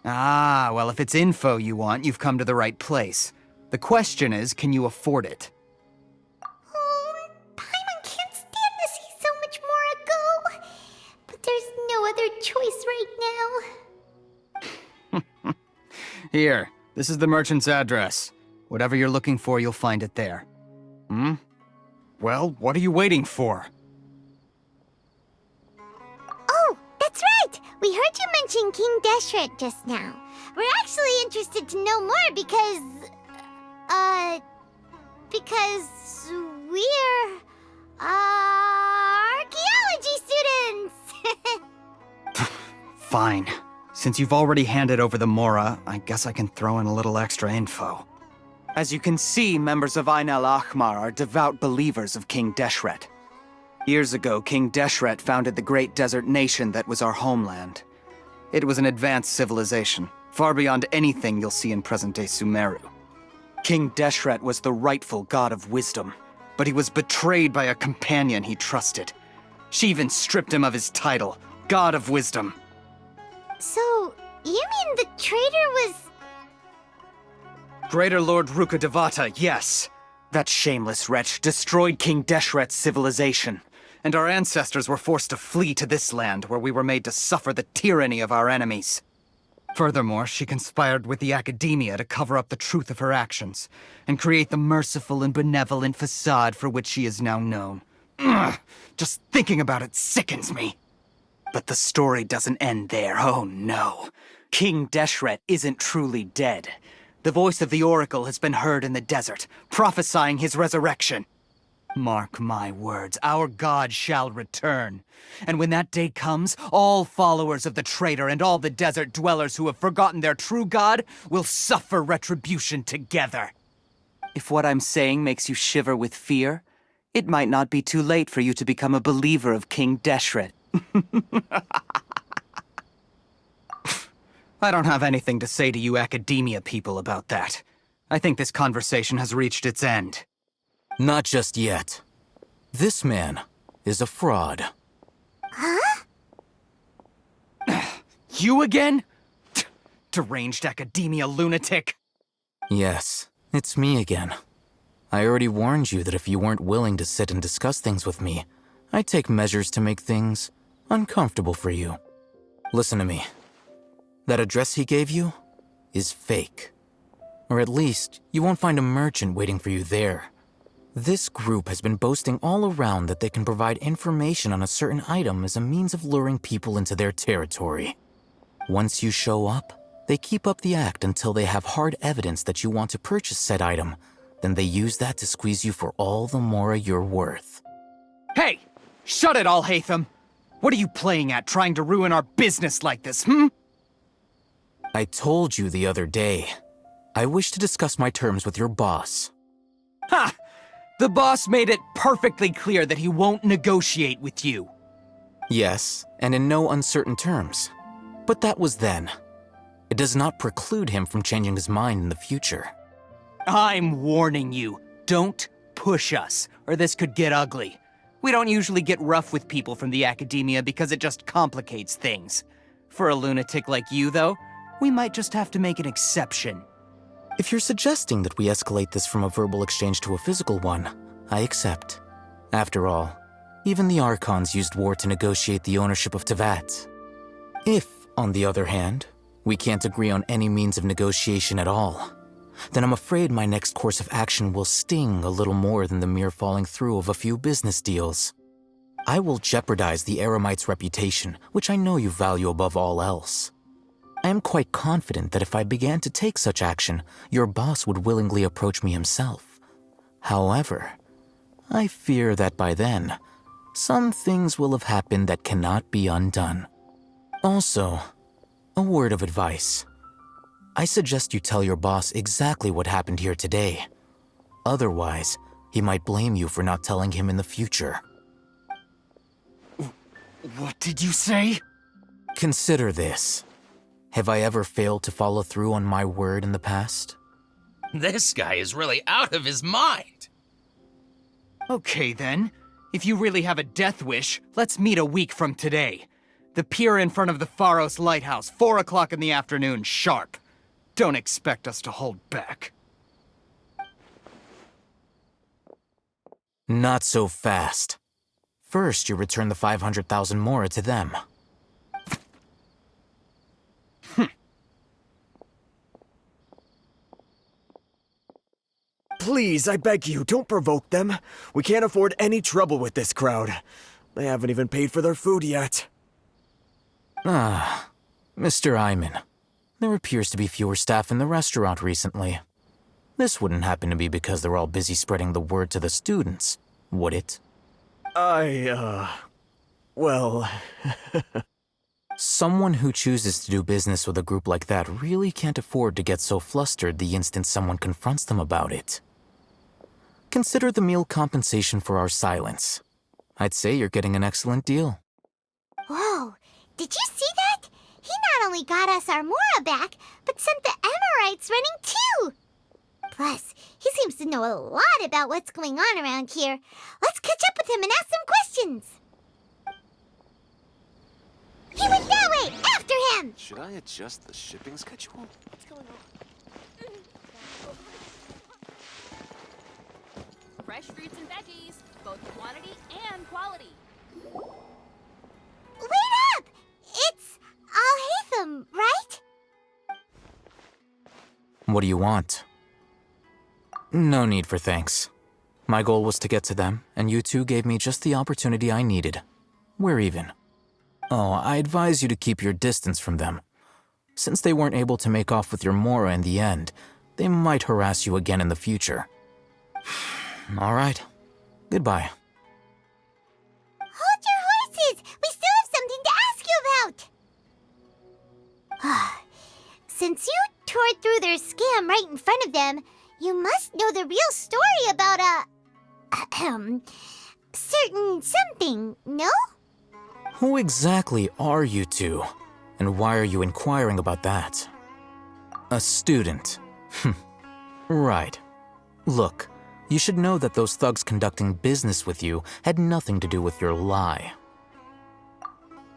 Ah, well, if it's info you want, you've come to the right place. The question is, can you afford it? Oh, Paimon can't stand to see so much more go. But there's no other choice right now. Here, this is the merchant's address. Whatever you're looking for, you'll find it there. Hmm? Well, what are you waiting for? Oh, that's right! We heard you mention King Deshret just now. We're actually interested to know more because we're, archaeology students! Fine. Since you've already handed over the Mora, I guess I can throw in a little extra info. As you can see, members of Ain al-Ahmar are devout believers of King Deshret. Years ago, King Deshret founded the great desert nation that was our homeland. It was an advanced civilization, far beyond anything you'll see in present-day Sumeru. King Deshret was the rightful god of wisdom, but he was betrayed by a companion he trusted. She even stripped him of his title, God of Wisdom. So, you mean the traitor was... Greater Lord Ruka Devata, yes. That shameless wretch destroyed King Deshret's civilization, and our ancestors were forced to flee to this land where we were made to suffer the tyranny of our enemies. Furthermore, she conspired with the Academia to cover up the truth of her actions, and create the merciful and benevolent facade for which she is now known. Ugh, just thinking about it sickens me. But the story doesn't end there, oh no. King Deshret isn't truly dead. The voice of the Oracle has been heard in the desert, prophesying his resurrection. Mark my words, our god shall return. And when that day comes, all followers of the traitor and all the desert dwellers who have forgotten their true god will suffer retribution together. If what I'm saying makes you shiver with fear, it might not be too late for you to become a believer of King Deshret. I don't have anything to say to you Academia people about that. I think this conversation has reached its end. Not just yet. This man is a fraud. Huh? You again? Deranged Academia lunatic. Yes, it's me again. I already warned you that if you weren't willing to sit and discuss things with me, I'd take measures to make things uncomfortable for you. Listen to me. That address he gave you is fake. Or at least, you won't find a merchant waiting for you there. This group has been boasting all around that they can provide information on a certain item as a means of luring people into their territory. Once you show up, they keep up the act until they have hard evidence that you want to purchase said item. Then they use that to squeeze you for all the Mora you're worth. Hey! Shut it all, Hatham! What are you playing at, trying to ruin our business like this, hmm? I told you the other day. I wish to discuss my terms with your boss. Ha! The boss made it perfectly clear that he won't negotiate with you. Yes, and in no uncertain terms. But that was then. It does not preclude him from changing his mind in the future. I'm warning you, don't push us, or this could get ugly. We don't usually get rough with people from the academia because it just complicates things. For a lunatic like you, though, we might just have to make an exception. If you're suggesting that we escalate this from a verbal exchange to a physical one, I accept. After all, even the Archons used war to negotiate the ownership of Teyvat. If, on the other hand, we can't agree on any means of negotiation at all, then I'm afraid my next course of action will sting a little more than the mere falling through of a few business deals. I will jeopardize the Eremites' reputation, which I know you value above all else. I am quite confident that if I began to take such action, your boss would willingly approach me himself. However, I fear that by then, some things will have happened that cannot be undone. Also, a word of advice. I suggest you tell your boss exactly what happened here today. Otherwise, he might blame you for not telling him in the future. What did you say? Consider this. Have I ever failed to follow through on my word in the past? This guy is really out of his mind. Okay then. If you really have a death wish, let's meet a week from today. The pier in front of the Pharos Lighthouse, 4 o'clock in the afternoon, sharp. Don't expect us to hold back. Not so fast. First, you return the 500,000 mora to them. Please, I beg you, don't provoke them. We can't afford any trouble with this crowd. They haven't even paid for their food yet. Ah, Mr. Iman. There appears to be fewer staff in the restaurant recently. This wouldn't happen to be because they're all busy spreading the word to the students, would it? Well... Someone who chooses to do business with a group like that really can't afford to get so flustered the instant someone confronts them about it. Consider the meal compensation for our silence. I'd say you're getting an excellent deal. Whoa, did you see that? He not only got us our Mora back, but sent the Amorites running too! Plus, he seems to know a lot about what's going on around here. Let's catch up with him and ask some questions! He went that way! After him! Should I adjust the shipping schedule? What's going on? Fresh fruits and veggies, both quantity and quality. Wait up! It's Al-Haytham, right? What do you want? No need for thanks. My goal was to get to them, and you two gave me just the opportunity I needed. We're even. Oh, I advise you to keep your distance from them. Since they weren't able to make off with your Mora in the end, they might harass you again in the future. All right. Goodbye. Hold your horses! We still have something to ask you about! Since you tore through their scam right in front of them, you must know the real story about certain something, no? Who exactly are you two? And why are you inquiring about that? A student. Right. Look, you should know that those thugs conducting business with you had nothing to do with your lie.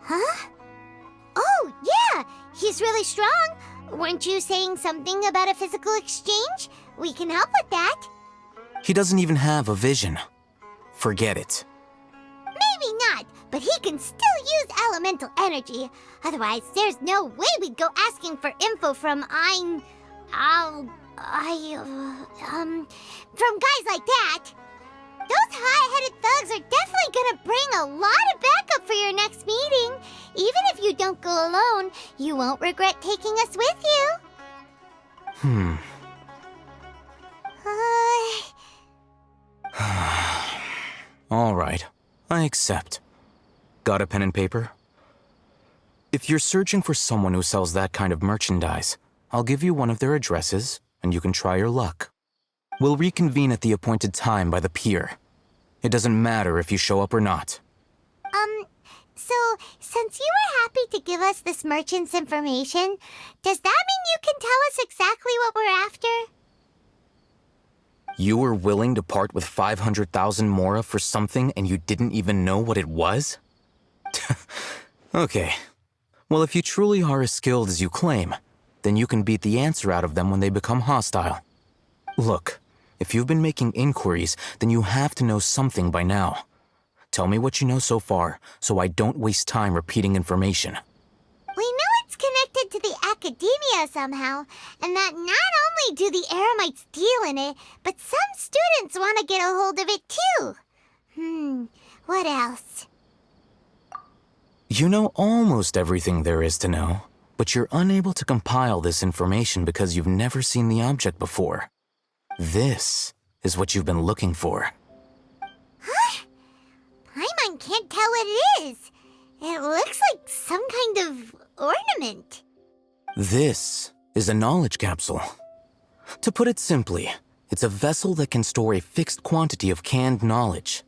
Huh? Oh, yeah! He's really strong. Weren't you saying something about a physical exchange? We can help with that. He doesn't even have a vision. Forget it. Maybe not, but he can still use elemental energy. Otherwise, there's no way we'd go asking for info from from guys like that. Those high-headed thugs are definitely gonna bring a lot of backup for your next meeting. Even if you don't go alone, you won't regret taking us with you. All right, I accept. Got a pen and paper? If you're searching for someone who sells that kind of merchandise, I'll give you one of their addresses, and you can try your luck. We'll reconvene at the appointed time by the pier. It doesn't matter if you show up or not. So, since you were happy to give us this merchant's information, does that mean you can tell us exactly what we're after? You were willing to part with 500,000 mora for something and you didn't even know what it was? Okay. Well, if you truly are as skilled as you claim, then you can beat the answer out of them when they become hostile. Look, if you've been making inquiries, then you have to know something by now. Tell me what you know so far, so I don't waste time repeating information. We know it's connected to the academia somehow, and that not only do the Eremites deal in it, but some students want to get a hold of it too. What else? You know almost everything there is to know, but you're unable to compile this information because you've never seen the object before. This is what you've been looking for. Huh? Paimon can't tell what it is. It looks like some kind of ornament. This is a knowledge capsule. To put it simply, it's a vessel that can store a fixed quantity of canned knowledge.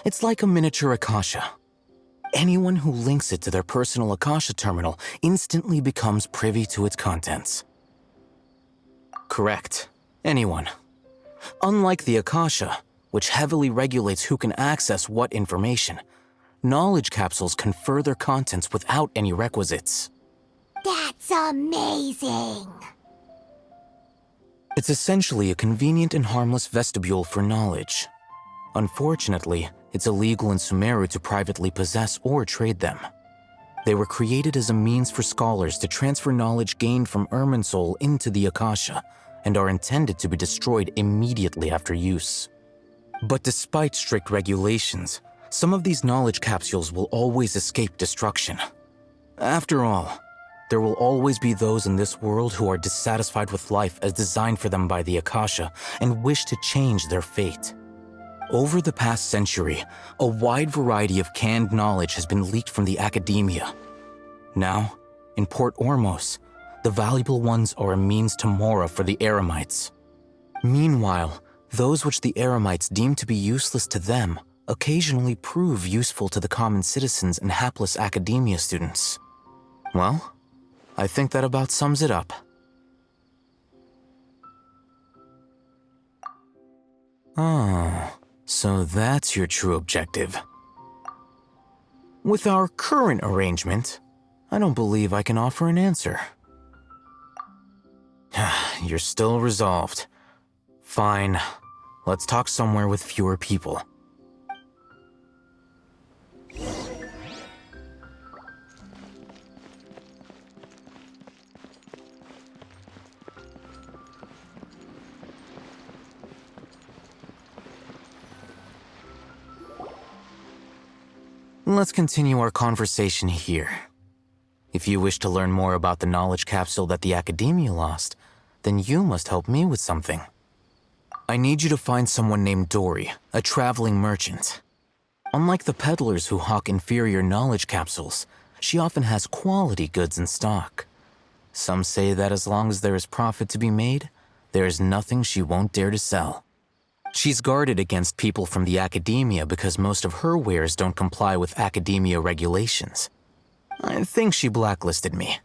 It's like a miniature Akasha. Anyone who links it to their personal Akasha terminal instantly becomes privy to its contents. Correct. Anyone. Unlike the Akasha, which heavily regulates who can access what information, knowledge capsules confer their contents without any requisites. That's amazing! It's essentially a convenient and harmless vestibule for knowledge. Unfortunately, it's illegal in Sumeru to privately possess or trade them. They were created as a means for scholars to transfer knowledge gained from Irminsul into the Akasha, and are intended to be destroyed immediately after use. But despite strict regulations, some of these knowledge capsules will always escape destruction. After all, there will always be those in this world who are dissatisfied with life as designed for them by the Akasha and wish to change their fate. Over the past century, a wide variety of canned knowledge has been leaked from the academia. Now, in Port Ormos, the valuable ones are a means to mora for the Eremites. Meanwhile, those which the Eremites deem to be useless to them occasionally prove useful to the common citizens and hapless academia students. Well, I think that about sums it up. Oh, so that's your true objective. With our current arrangement, I don't believe I can offer an answer. You're still resolved. Fine. Let's talk somewhere with fewer people. Let's continue our conversation here. If you wish to learn more about the knowledge capsule that the Academia lost, then you must help me with something. I need you to find someone named Dory, a traveling merchant. Unlike the peddlers who hawk inferior knowledge capsules, she often has quality goods in stock. Some say that as long as there is profit to be made, there is nothing she won't dare to sell. She's guarded against people from the Academia because most of her wares don't comply with Academia regulations. I think she blacklisted me.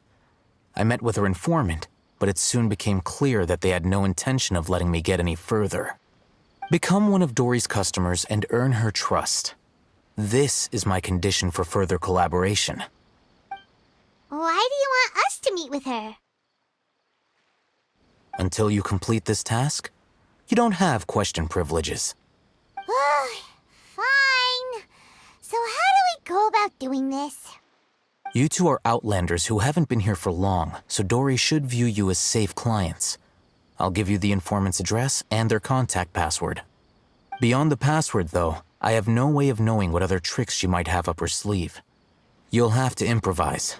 I met with her informant, but it soon became clear that they had no intention of letting me get any further. Become one of Dory's customers and earn her trust. This is my condition for further collaboration. Why do you want us to meet with her? Until you complete this task, you don't have question privileges. Fine. So how do we go about doing this? You two are Outlanders who haven't been here for long, so Dory should view you as safe clients. I'll give you the informant's address and their contact password. Beyond the password, though, I have no way of knowing what other tricks she might have up her sleeve. You'll have to improvise.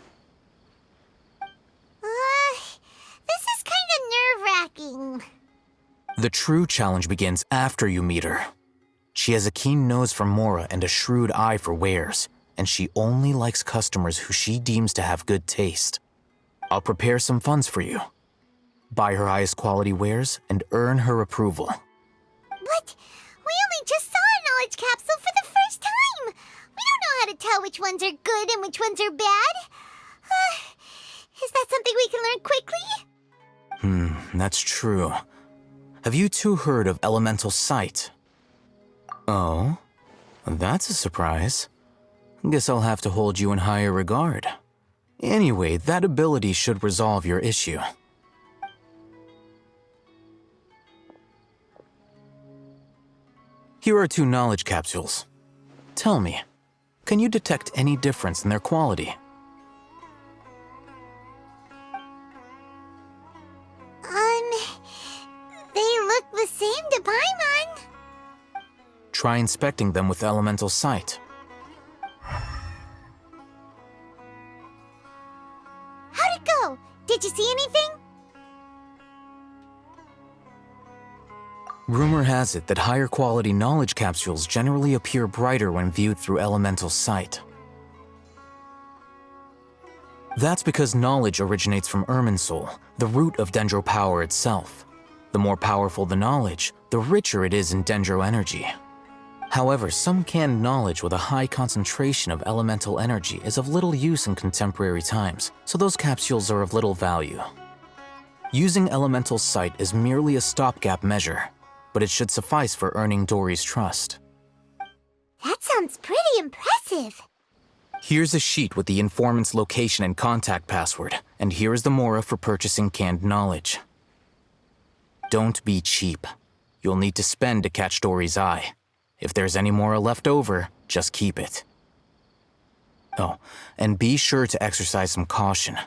This is kind of nerve-wracking. The true challenge begins after you meet her. She has a keen nose for mora and a shrewd eye for wares, and she only likes customers who she deems to have good taste. I'll prepare some funds for you. Buy her highest quality wares and earn her approval. But we only just saw a knowledge capsule for the first time. We don't know how to tell which ones are good and which ones are bad. Is that something we can learn quickly? That's true. Have you two heard of elemental sight? Oh? That's a surprise. Guess I'll have to hold you in higher regard. Anyway, that ability should resolve your issue. Here are 2 knowledge capsules. Tell me, can you detect any difference in their quality? They look the same to Paimon. Try inspecting them with elemental sight. How'd it go? Did you see anything? Rumor has it that higher quality knowledge capsules generally appear brighter when viewed through elemental sight. That's because knowledge originates from Irminsul, the root of Dendro power itself. The more powerful the knowledge, the richer it is in Dendro energy. However, some canned knowledge with a high concentration of elemental energy is of little use in contemporary times, so those capsules are of little value. Using elemental sight is merely a stopgap measure, but it should suffice for earning Dory's trust. That sounds pretty impressive. Here's a sheet with the informant's location and contact password, and here is the mora for purchasing canned knowledge. Don't be cheap. You'll need to spend to catch Dory's eye. If there's any mora left over, just keep it. Oh, and be sure to exercise some caution.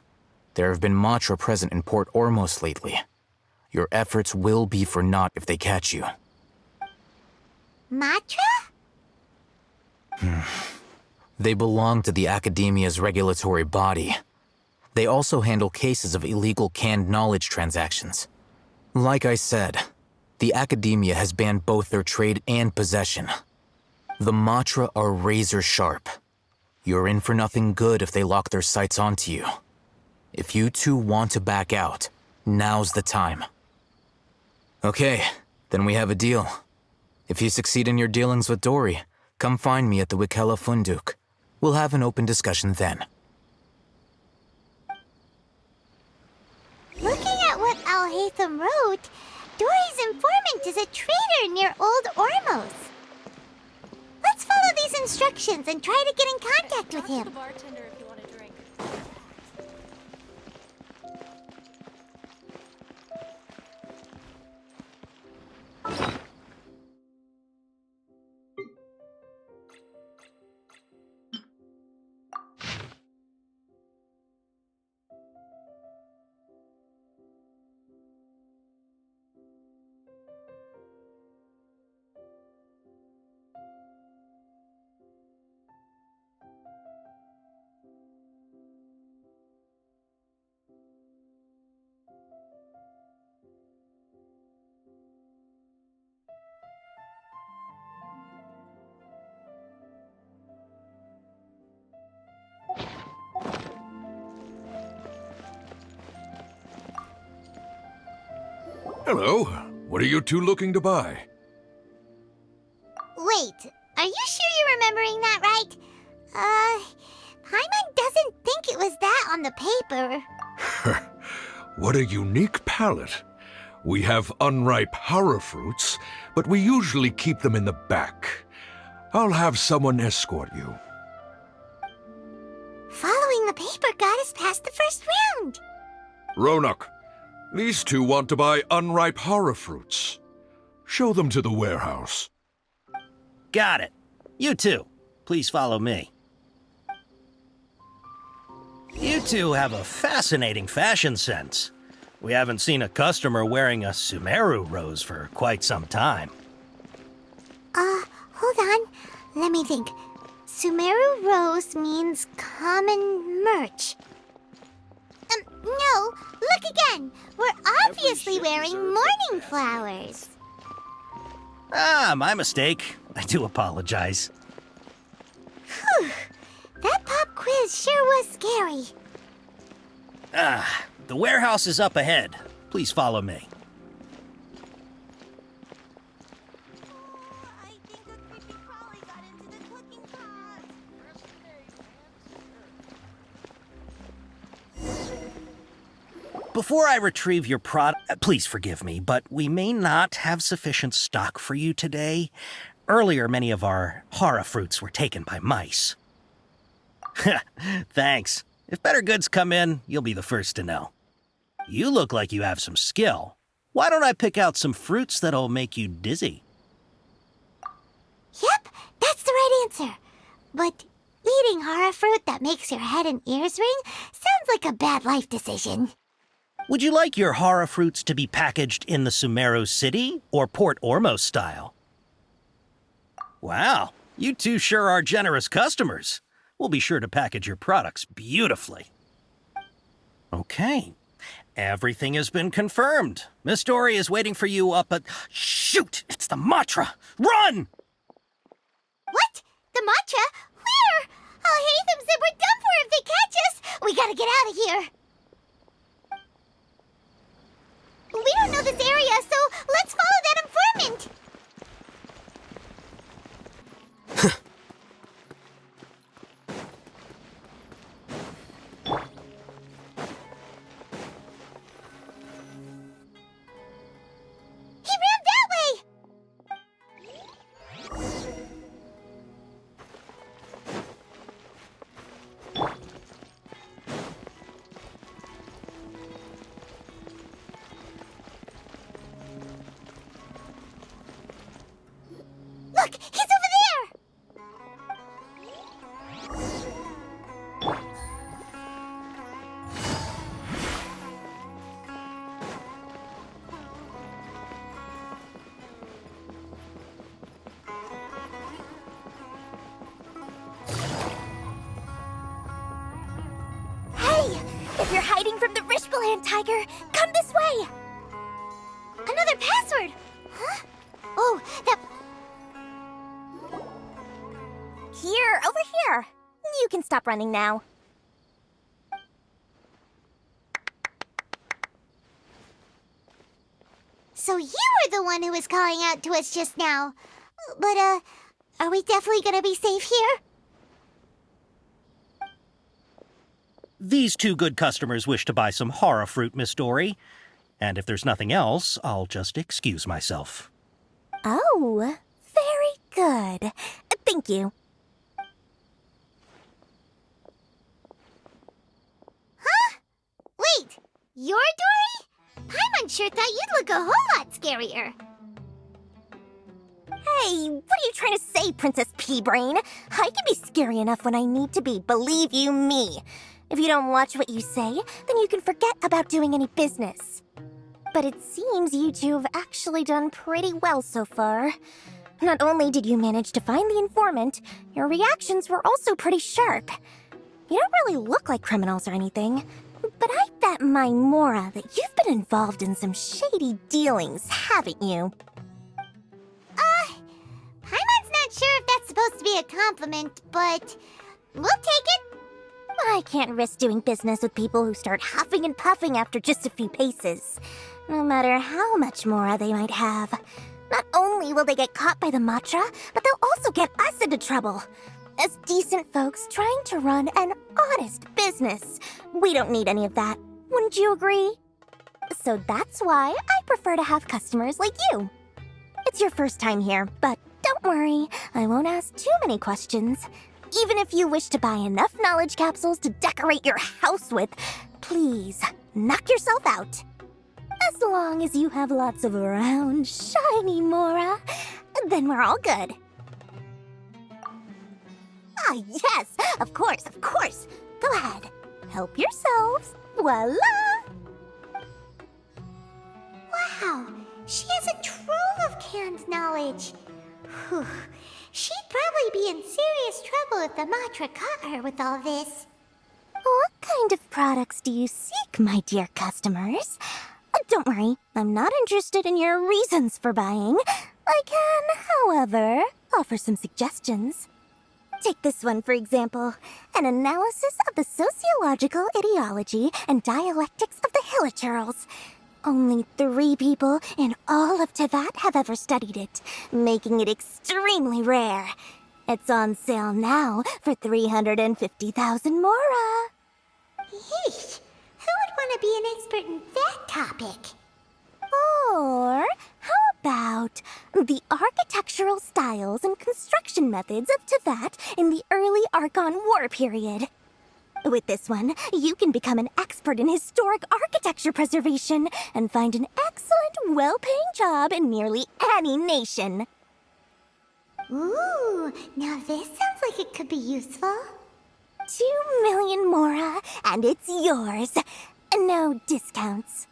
There have been Matra present in Port Ormos lately. Your efforts will be for naught if they catch you. Matra? They belong to the Academia's regulatory body. They also handle cases of illegal canned knowledge transactions. Like I said, the Academia has banned both their trade and possession. The Matra are razor sharp. You're in for nothing good if they lock their sights onto you. If you two want to back out, now's the time. Okay, then we have a deal. If you succeed in your dealings with Dory, come find me at the Wikela Funduk. We'll have an open discussion then. Looking at what Al-Haytham wrote, Dory's informant is a trader near Old Ormos. Let's follow these instructions and try to get in contact with him. Hello. What are you two looking to buy? Wait, are you sure you're remembering that right? Paimon doesn't think it was that on the paper. What a unique palate. We have unripe horror fruits, but we usually keep them in the back. I'll have someone escort you. Following the paper got us past the first round. Ronak, these two want to buy unripe horror fruits. Show them to the warehouse. Got it. You two, please follow me. You two have a fascinating fashion sense. We haven't seen a customer wearing a Sumeru rose for quite some time. Hold on. Let me think. Sumeru rose means common merch. No, look again. We're obviously wearing morning flowers. Ah, my mistake. I do apologize. Whew. That pop quiz sure was scary. The warehouse is up ahead. Please follow me. Before I retrieve your product, please forgive me, but we may not have sufficient stock for you today. Earlier, many of our hara fruits were taken by mice. Thanks. If better goods come in, you'll be the first to know. You look like you have some skill. Why don't I pick out some fruits that'll make you dizzy? Yep, that's the right answer. But eating hara fruit that makes your head and ears ring sounds like a bad life decision. Would you like your hara fruits to be packaged in the Sumeru City or Port Ormos style? Wow, you two sure are generous customers. We'll be sure to package your products beautifully. Okay, everything has been confirmed. Miss Dory is waiting for you up at... Shoot! It's the Matra! Run! What? The Matra? Where? Oh, Hatham said we're done for if they catch us. We gotta get out of here. We don't know this area, so let's follow that informant. He ran that way. Look, he's over there! Hey! If you're hiding from the Rishbaland tiger, come this way! Another password! Huh? Oh, that... Here, over here. You can stop running now. So you were the one who was calling out to us just now. But, are we definitely gonna be safe here? These two good customers wish to buy some hara fruit, Miss Dory. And if there's nothing else, I'll just excuse myself. Oh, very good. Thank you. Huh? Wait, you're Dory? Paimon sure thought you'd look a whole lot scarier. Hey, what are you trying to say, Princess Pea-Brain? I can be scary enough when I need to be, believe you me. If you don't watch what you say, then you can forget about doing any business. But it seems you two have actually done pretty well so far. Not only did you manage to find the informant, your reactions were also pretty sharp. You don't really look like criminals or anything, but I bet my Mora that you've been involved in some shady dealings, haven't you? Paimon's not sure if that's supposed to be a compliment, but we'll take it. I can't risk doing business with people who start huffing and puffing after just a few paces, no matter how much Mora they might have. Not only will they get caught by the Matra, but they'll also get us into trouble. As decent folks trying to run an honest business, we don't need any of that. Wouldn't you agree? So that's why I prefer to have customers like you. It's your first time here, but don't worry, I won't ask too many questions. Even if you wish to buy enough knowledge capsules to decorate your house with, please knock yourself out. As long as you have lots of round, shiny Mora, then we're all good. Ah, yes, of course, of course. Go ahead, help yourselves. Voila! Wow, she has a trove of canned knowledge. Whew. She'd probably be in serious trouble if the Matra caught her with all this. What kind of products do you seek, my dear customers? Don't worry, I'm not interested in your reasons for buying. I can, however, offer some suggestions. Take this one, for example. An analysis of the sociological ideology and dialectics of the Hilichurls. Only 3 people in all of Tevat have ever studied it, making it extremely rare. It's on sale now for 350,000 Mora. Yeesh, who would want want to be an expert in that topic. Or how about the architectural styles and construction methods of Teyvat in the early Archon War period? With this one, you can become an expert in historic architecture preservation and find an excellent, well-paying job in nearly any nation. Ooh, now this sounds like it could be useful. 2 million Mora, and it's yours. No discounts.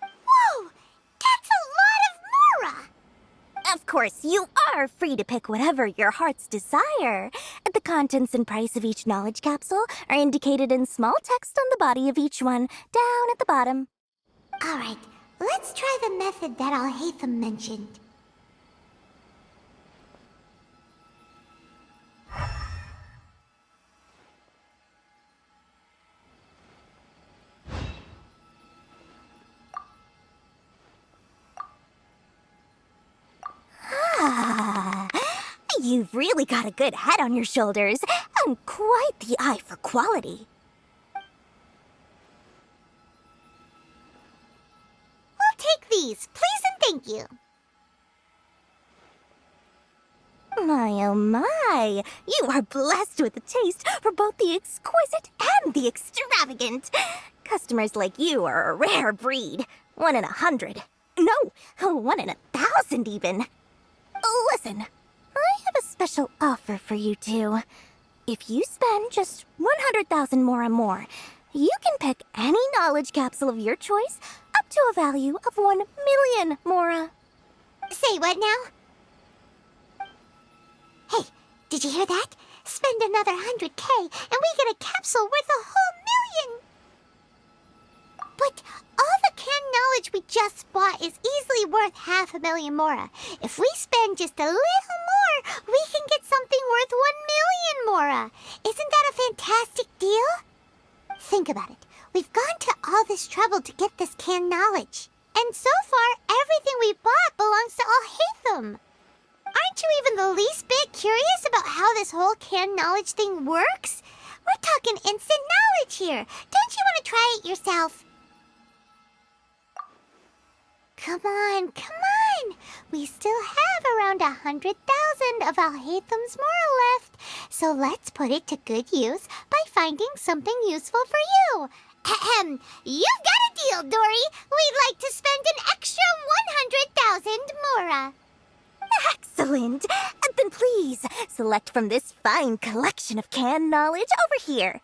Whoa! That's a lot of Mora! Of course, you are free to pick whatever your heart's desire. The contents and price of each knowledge capsule are indicated in small text on the body of each one, down at the bottom. Alright, let's try the method that Alhaitham mentioned. You've really got a good head on your shoulders, and quite the eye for quality. We'll take these, please and thank you. My oh my, you are blessed with a taste for both the exquisite and the extravagant. Customers like you are a rare breed. 1 in 100. No, 1 in 1,000 even. Listen. I have a special offer for you two. If you spend just 100,000 Mora more, you can pick any knowledge capsule of your choice up to a value of 1 million Mora. Say what now? Hey, did you hear that? Spend another 100K and we get a capsule worth a whole million! But all the canned knowledge we just bought is easily worth 500,000 Mora. If we spend just a little more, we can get something worth 1 million Mora. Isn't that a fantastic deal? Think about it. We've gone to all this trouble to get this canned knowledge. And so far, everything we bought belongs to Alhaitham. Aren't you even the least bit curious about how this whole canned knowledge thing works? We're talking instant knowledge here. Don't you want to try it yourself? Come on, come on! We still have around 100,000 of Alhaitham's Mora left, so let's put it to good use by finding something useful for you. Ahem! You've got a deal, Dory! We'd like to spend an extra 100,000 Mora. Excellent! Then please, select from this fine collection of canned knowledge over here.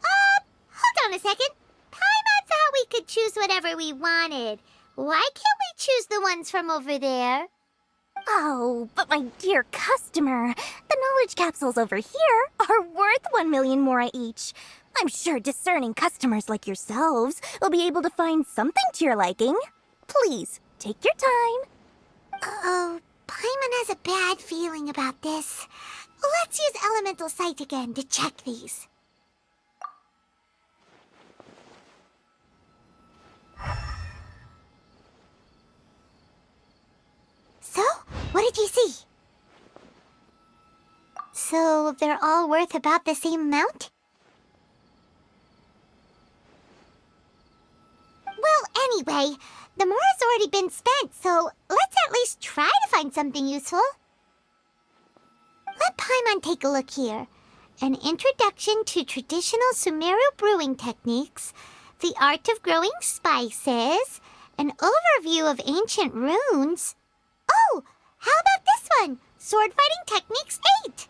Hold on a second. Paimon thought we could choose whatever we wanted. Why can't we choose the ones from over there? Oh, but my dear customer, the knowledge capsules over here are worth 1 million Mora each. I'm sure discerning customers like yourselves will be able to find something to your liking. Please, take your time. Oh, Paimon has a bad feeling about this. Let's use Elemental Sight again to check these. So, what did you see? So, they're all worth about the same amount? Well, anyway, the Mora's already been spent, so let's at least try to find something useful. Let Paimon take a look here. An introduction to traditional Sumeru brewing techniques, the art of growing spices, an overview of ancient runes. Oh, how about this one? Sword Fighting Techniques 8.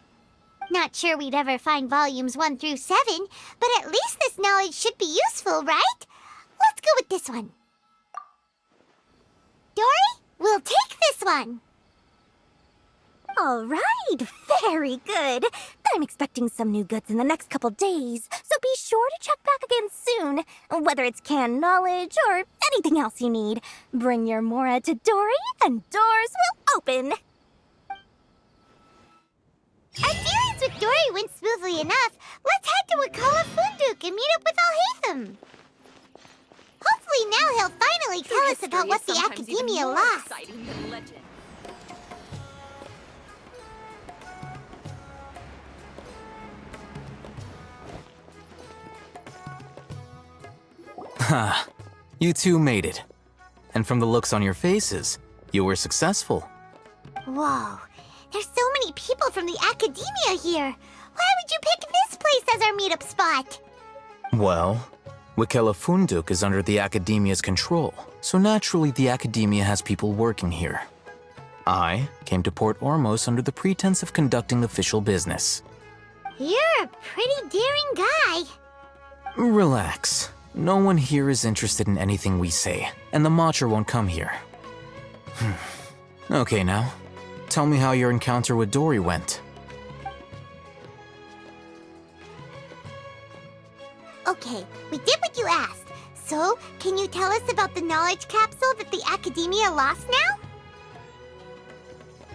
Not sure we'd ever find volumes 1 through 7, but at least this knowledge should be useful, right? Let's go with this one. Dory, we'll take this one. All right, very good. I'm expecting some new goods in the next couple days, so be sure to check back again soon. Whether it's canned knowledge or anything else you need, bring your Mora to Dory and doors will open. Our dealings with Dory went smoothly enough. Let's head to Wakala Funduk and meet up with Alhaitham. Hopefully now he'll finally tell us about what the Academia lost. Ha, you two made it. And from the looks on your faces, you were successful. Whoa, there's so many people from the academia here. Why would you pick this place as our meetup spot? Well, Wikela Funduk is under the academia's control, so naturally the academia has people working here. I came to Port Ormos under the pretense of conducting official business. You're a pretty daring guy. Relax. No one here is interested in anything we say, and the Matcha won't come here. Okay now, tell me how your encounter with Dory went. Okay, we did what you asked. So, can you tell us about the knowledge capsule that the academia lost now?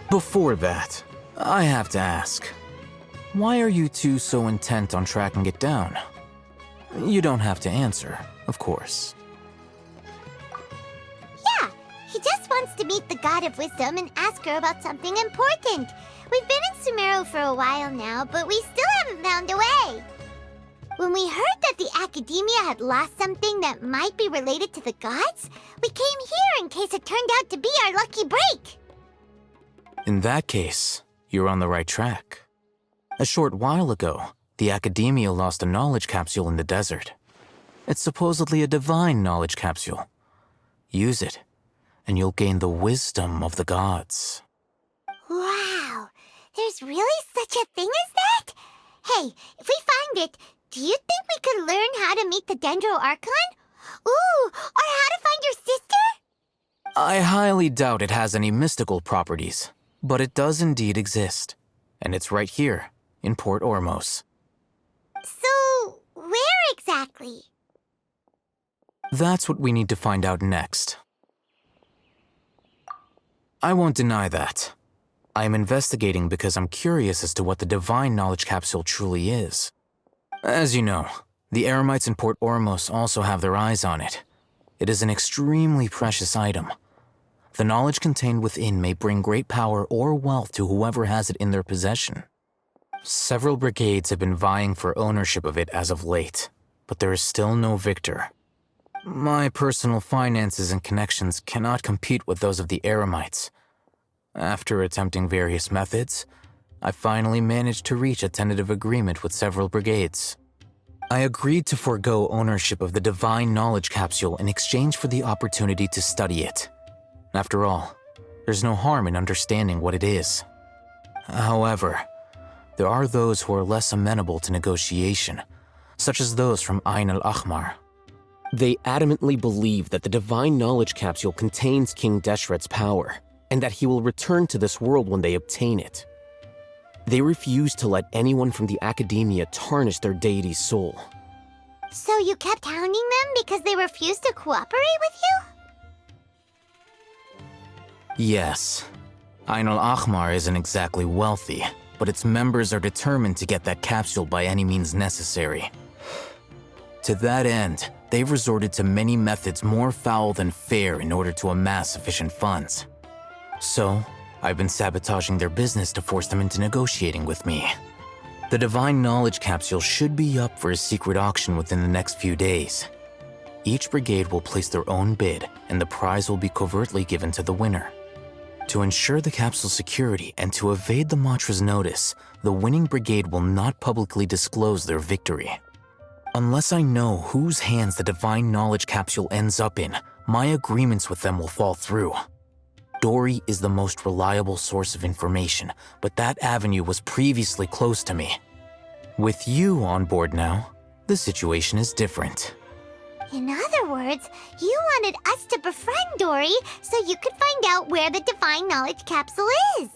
Before that, I have to ask, why are you two so intent on tracking it down? You don't have to answer, of course. Yeah, he just wants to meet the God of Wisdom and ask her about something important. We've been in Sumeru for a while now, but we still haven't found a way. When we heard that the academia had lost something that might be related to the gods, we came here in case it turned out to be our lucky break. In that case, you're on the right track. A short while ago, the academia lost a knowledge capsule in the desert. It's supposedly a divine knowledge capsule. Use it, and you'll gain the wisdom of the gods. Wow, there's really such a thing as that? Hey, if we find it, do you think we could learn how to meet the Dendro Archon? Ooh, or how to find your sister? I highly doubt it has any mystical properties, but it does indeed exist. And it's right here, in Port Ormos. So, where exactly? That's what we need to find out next. I won't deny that. I am investigating because I'm curious as to what the divine knowledge capsule truly is. As you know, the Eremites in Port Ormos also have their eyes on it. It is an extremely precious item. The knowledge contained within may bring great power or wealth to whoever has it in their possession. Several brigades have been vying for ownership of it as of late, but there is still no victor. My personal finances and connections cannot compete with those of the Eremites. After attempting various methods, I finally managed to reach a tentative agreement with several brigades. I agreed to forego ownership of the divine knowledge capsule in exchange for the opportunity to study it. After all, there's no harm in understanding what it is. However, there are those who are less amenable to negotiation, such as those from Ain al-Ahmar. They adamantly believe that the divine knowledge capsule contains King Deshret's power, and that he will return to this world when they obtain it. They refuse to let anyone from the academia tarnish their deity's soul. So you kept hounding them because they refused to cooperate with you? Yes. Ain al-Ahmar isn't exactly wealthy, but its members are determined to get that capsule by any means necessary. To that end, they've resorted to many methods more foul than fair in order to amass sufficient funds. So, I've been sabotaging their business to force them into negotiating with me. The divine knowledge capsule should be up for a secret auction within the next few days. Each brigade will place their own bid, and the prize will be covertly given to the winner. To ensure the capsule's security and to evade the Matra's notice, the winning brigade will not publicly disclose their victory. Unless I know whose hands the divine knowledge capsule ends up in, my agreements with them will fall through. Dory is the most reliable source of information, but that avenue was previously closed to me. With you on board now, the situation is different. In other words, you wanted us to befriend Dory so you could find out where the divine knowledge capsule is.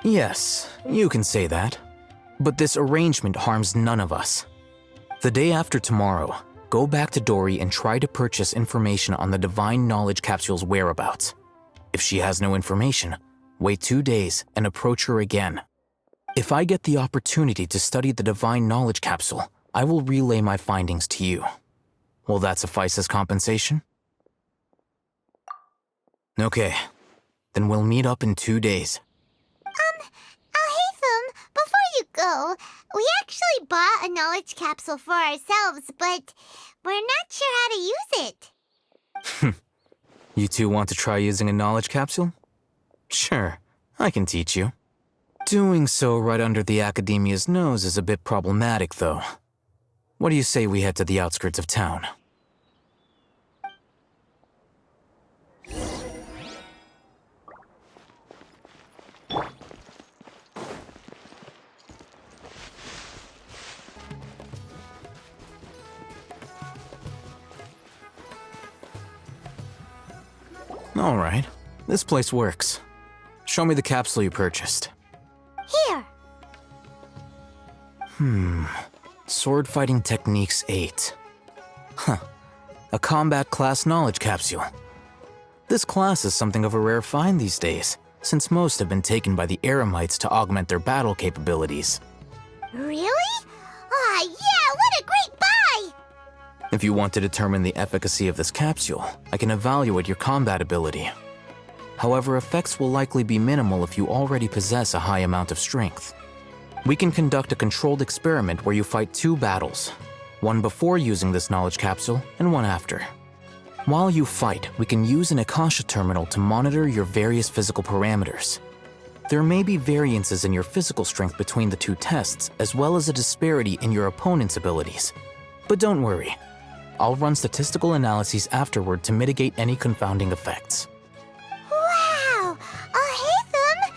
Yes, you can say that. But this arrangement harms none of us. The day after tomorrow, go back to Dory and try to purchase information on the divine knowledge capsule's whereabouts. If she has no information, wait 2 days and approach her again. If I get the opportunity to study the divine knowledge capsule, I will relay my findings to you. Will that suffice as compensation? Okay, then we'll meet up in 2 days. Alhaitham, before you go, So, we actually bought a knowledge capsule for ourselves, but we're not sure how to use it. You two want to try using a knowledge capsule? Sure, I can teach you. Doing so right under the Academia's nose is a bit problematic, though. What do you say we head to the outskirts of town? All right, this place works. Show me the capsule you purchased. Here. Sword Fighting Techniques 8. Huh. A combat class knowledge capsule. This class is something of a rare find these days, since most have been taken by the Eremites to augment their battle capabilities. Really? Aw, yeah, what a great buy! If you want to determine the efficacy of this capsule, I can evaluate your combat ability. However, effects will likely be minimal if you already possess a high amount of strength. We can conduct a controlled experiment where you fight 2 battles, one before using this knowledge capsule and one after. While you fight, we can use an Akasha terminal to monitor your various physical parameters. There may be variances in your physical strength between the 2 tests, as well as a disparity in your opponent's abilities. But don't worry, I'll run statistical analyses afterward to mitigate any confounding effects. Wow! Haytham!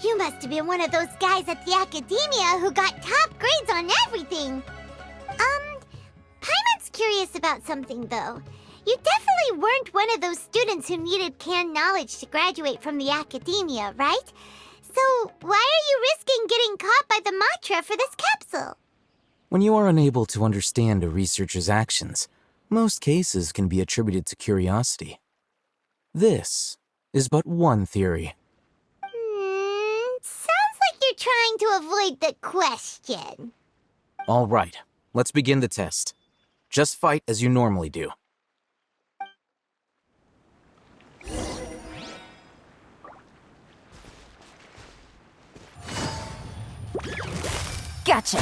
You must have been one of those guys at the Academia who got top grades on everything. Paimon's curious about something, though. You definitely weren't one of those students who needed canned knowledge to graduate from the Academia, right? So why are you risking getting caught by the Matra for this capsule? When you are unable to understand a researcher's actions, most cases can be attributed to curiosity. This is but one theory. Sounds like you're trying to avoid the question. All right, let's begin the test. Just fight as you normally do. Gotcha.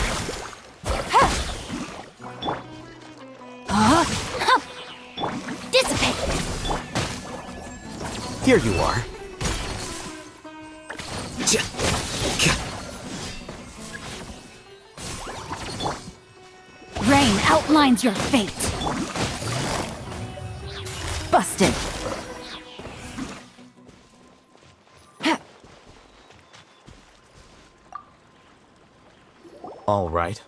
Dissipate. Here you are. Rain outlines your fate. Busted. All right.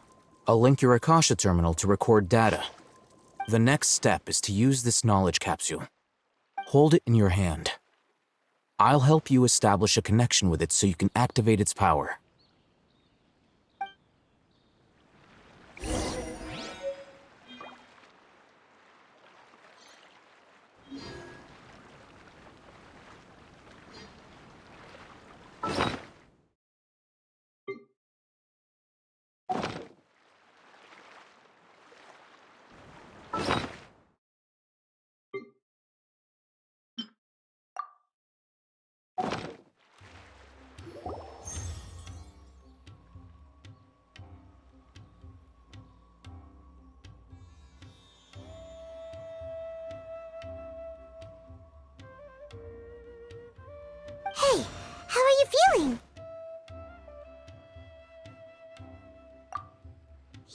I'll link your Akasha terminal to record data. The next step is to use this knowledge capsule. Hold it in your hand. I'll help you establish a connection with it so you can activate its power. Hey, how are you feeling?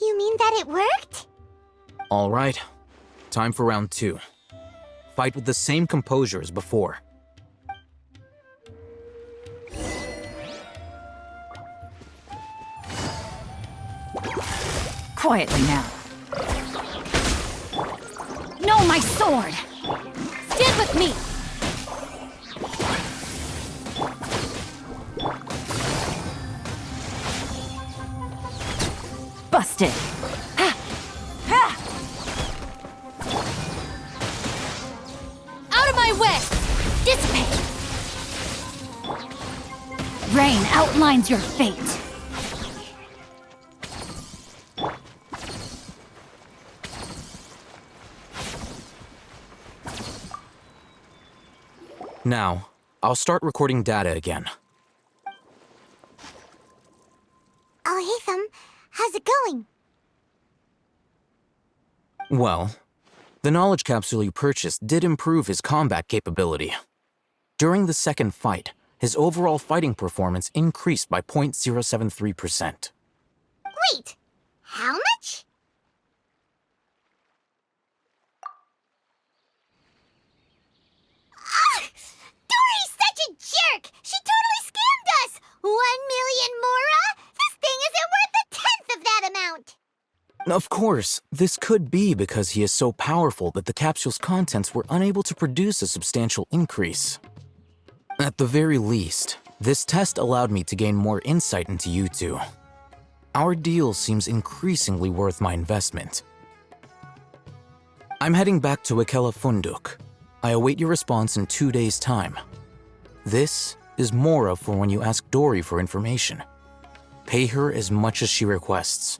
You mean that it worked? All right. Time for round 2. Fight with the same composure as before. Quietly now. No, my sword! Stand with me! Busted. Out of my way! Dissipate! Rain outlines your fate. Now, I'll start recording data again. Haytham, them. How's it going? Well, the knowledge capsule you purchased did improve his combat capability. During the second fight, his overall fighting performance increased by 0.073%. Wait, how much? Dory's such a jerk! She totally scammed us! 1 million mora? This thing isn't worth a tenth of that amount! Of course, this could be because he is so powerful that the capsule's contents were unable to produce a substantial increase. At the very least, this test allowed me to gain more insight into you two. Our deal seems increasingly worth my investment. I'm heading back to Ikela Funduk. I await your response in 2 days' time. This is Mora for when you ask Dory for information. Pay her as much as she requests.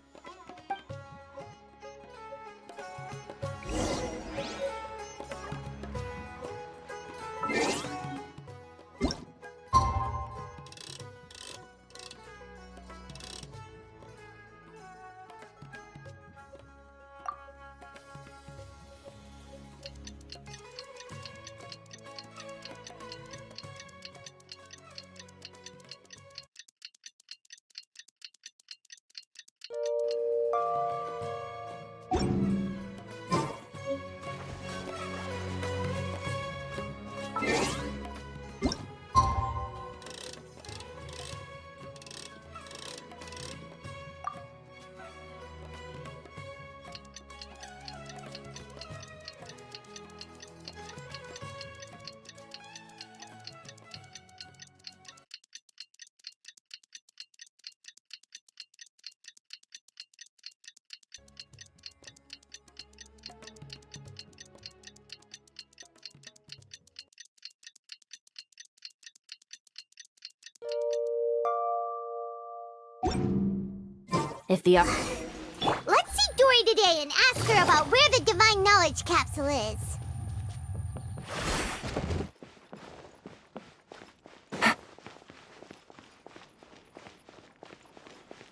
If the Let's see Dory today and ask her about where the Divine Knowledge Capsule is.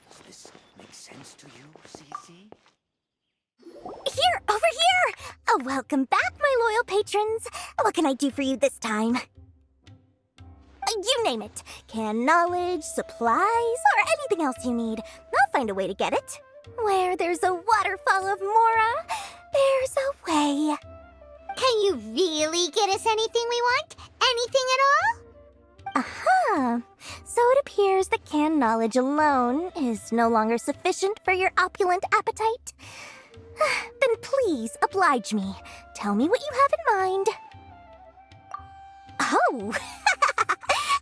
Does this make sense to you, Cece? Here, over here! Oh, welcome back, my loyal patrons. What can I do for you this time? You name it. Canned knowledge, supplies, or anything else you need. I'll find a way to get it. Where there's a waterfall of Mora, there's a way. Can you really get us anything we want? Anything at all? Aha! So it appears that canned knowledge alone is no longer sufficient for your opulent appetite. Then please oblige me. Tell me what you have in mind. Oh!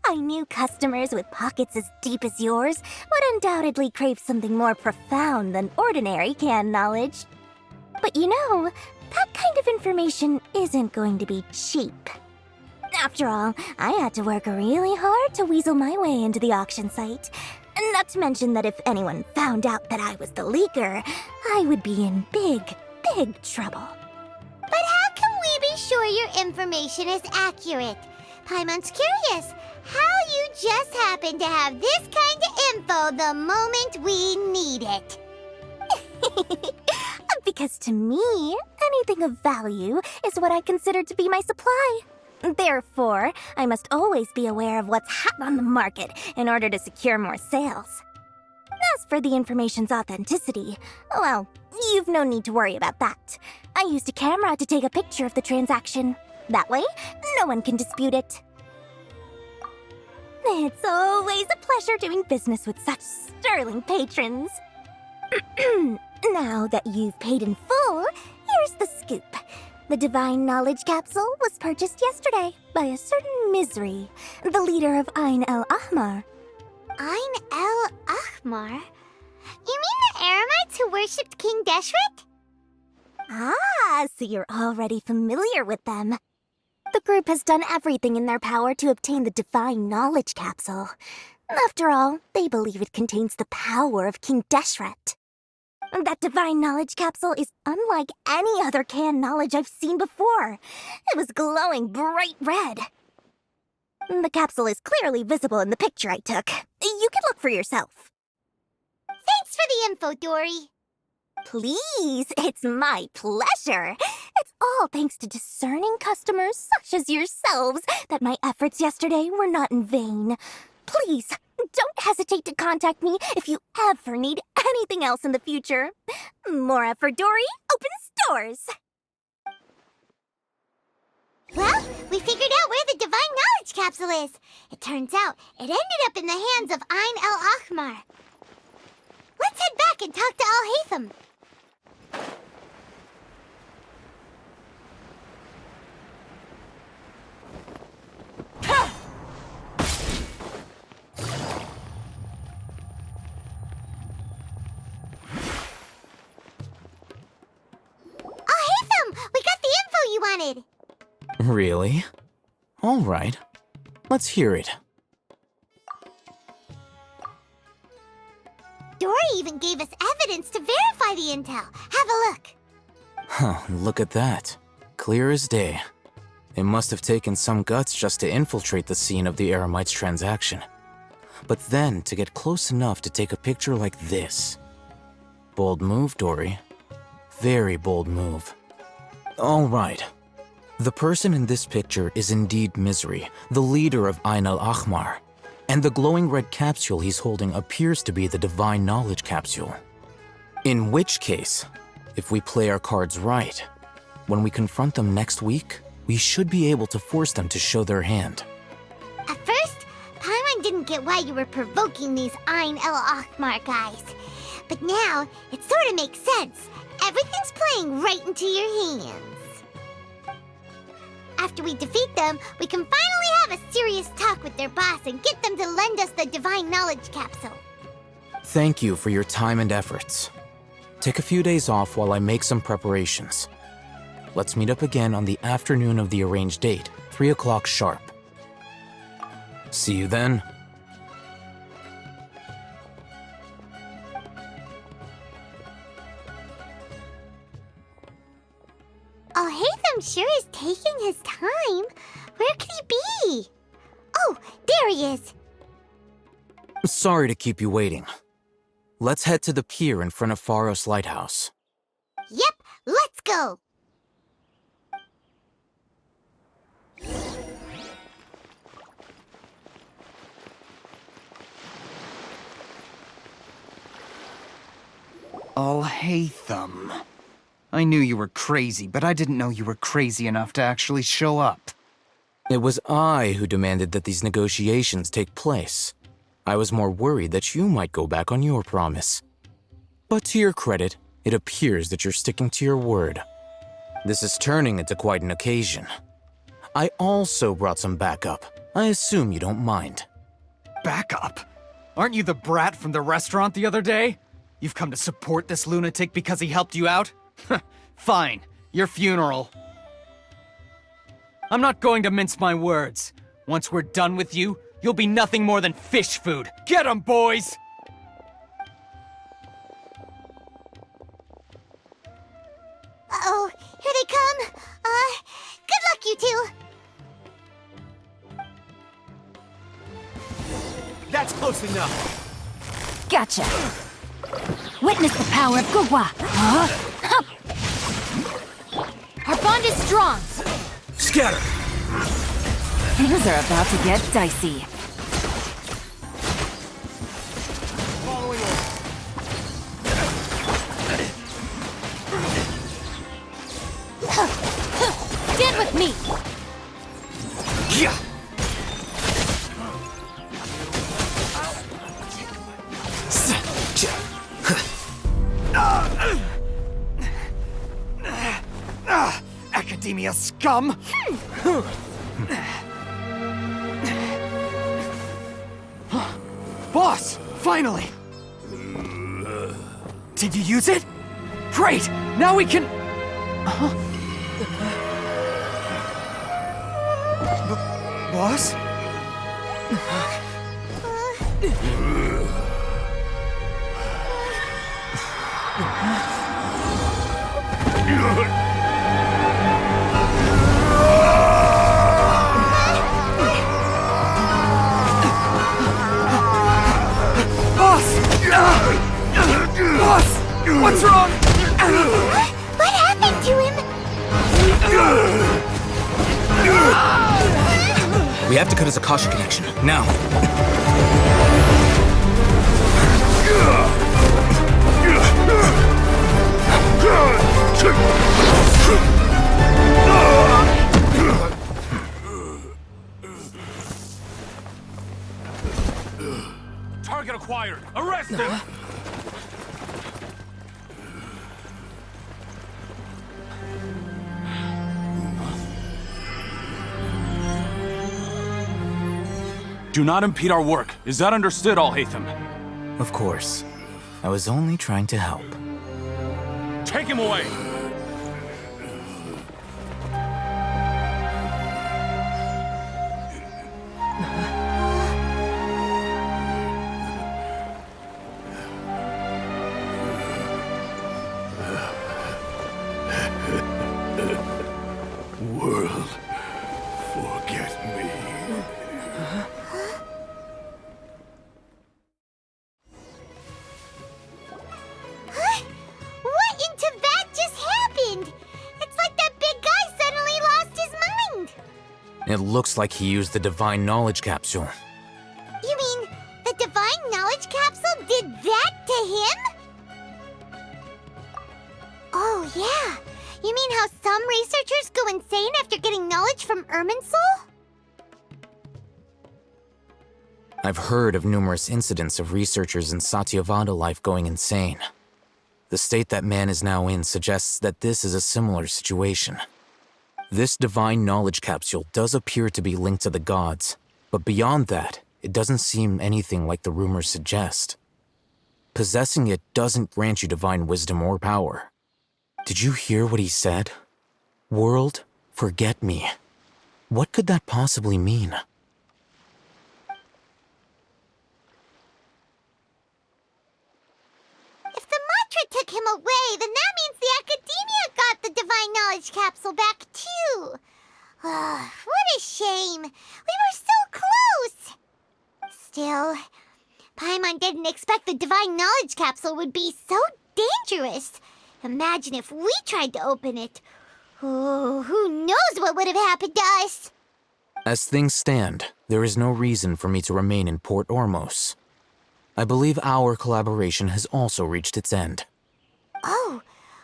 I knew customers with pockets as deep as yours would undoubtedly crave something more profound than ordinary canned knowledge. But you know, that kind of information isn't going to be cheap. After all, I had to work really hard to weasel my way into the auction site. Not to mention that if anyone found out that I was the leaker, I would be in big, big trouble. But how can we be sure your information is accurate? Paimon's curious how you just happen to have this kind of info the moment we need it. Because to me, anything of value is what I consider to be my supply. Therefore, I must always be aware of what's hot on the market in order to secure more sales. As for the information's authenticity, well, you've no need to worry about that. I used a camera to take a picture of the transaction. That way, no one can dispute it. It's always a pleasure doing business with such sterling patrons. Now that you've paid in full, here's the scoop. The Divine Knowledge Capsule was purchased yesterday by a certain Misery, the leader of Ain el Ahmar. Ain el Ahmar? You mean the Eremites who worshipped King Deshret? Ah, so you're already familiar with them. The group has done everything in their power to obtain the Divine Knowledge Capsule. After all, they believe it contains the power of King Deshret. That Divine Knowledge Capsule is unlike any other canned knowledge I've seen before. It was glowing bright red. The capsule is clearly visible in the picture I took. You can look for yourself. Thanks for the info, Dory. Please, it's my pleasure. It's all thanks to discerning customers such as yourselves that my efforts yesterday were not in vain. Please, don't hesitate to contact me if you ever need anything else in the future. More for Dory opens doors. Well, we figured out where the Divine Knowledge Capsule is. It turns out it ended up in the hands of Ain el-Ahmar. Let's head back and talk to Al-Haytham. Al-Haytham, we got the info you wanted. Really? All right. Let's hear it. Dory even gave us evidence to verify the intel. Have a look. Huh, look at that. Clear as day. It must have taken some guts just to infiltrate the scene of the Eremites transaction. But then to get close enough to take a picture like this. Bold move, Dory. Very bold move. All right. The person in this picture is indeed Misery, the leader of Ain el-Ahmar. And the glowing red capsule he's holding appears to be the Divine Knowledge Capsule. In which case, if we play our cards right, when we confront them next week, we should be able to force them to show their hand. At first, Paimon didn't get why you were provoking these Ain el-Ahmar guys. But now, it sort of makes sense. Everything's playing right into your hands. After we defeat them, we can finally have a serious talk with their boss and get them to lend us the Divine Knowledge Capsule. Thank you for your time and efforts. Take a few days off while I make some preparations. Let's meet up again on the afternoon of the arranged date, 3 o'clock sharp. See you then. Al-Haytham sure is taking his time. Where could he be? Oh, there he is. Sorry to keep you waiting. Let's head to the pier in front of Pharos Lighthouse. Yep, let's go. Al-Haytham. I knew you were crazy, but I didn't know you were crazy enough to actually show up. It was I who demanded that these negotiations take place. I was more worried that you might go back on your promise. But to your credit, it appears that you're sticking to your word. This is turning into quite an occasion. I also brought some backup. I assume you don't mind. Backup? Aren't you the brat from the restaurant the other day? You've come to support this lunatic because he helped you out? Fine, your funeral. I'm not going to mince my words. Once we're done with you, you'll be nothing more than fish food. Get 'em, boys! Uh-oh, here they come. Good luck, you two. That's close enough. Gotcha. Witness the power of Gugwa. Our bond is strong. Scatter. Things are about to get dicey. Stand with me. Yeah. Academia scum! Boss! Finally! Did you use it? Great! Now we can... Boss? Boss! What's wrong? What happened to him? We have to cut his Akasha connection, now. Target acquired! Arrest him! Do not impede our work. Is that understood, Al-Haytham? Of course. I was only trying to help. Take him away! World, forget me. What in Tibet just happened? It's like that big guy suddenly lost his mind. It looks like he used the Divine Knowledge Capsule. You mean the Divine Knowledge Capsule did that to him? Oh, yeah. You mean how some researchers go insane after getting knowledge from Irminsul? I've heard of numerous incidents of researchers in Satyavada life going insane. The state that man is now in suggests that this is a similar situation. This Divine Knowledge Capsule does appear to be linked to the gods, but beyond that, it doesn't seem anything like the rumors suggest. Possessing it doesn't grant you divine wisdom or power. Did you hear what he said? World, forget me. What could that possibly mean? If the mantra took him away, then that means the Academia got the Divine Knowledge Capsule back too. What a shame. We were so close. Still, Paimon didn't expect the Divine Knowledge Capsule would be so dangerous. Imagine if we tried to open it. Oh, who knows what would have happened to us? As things stand, there is no reason for me to remain in Port Ormos. I believe our collaboration has also reached its end. Oh,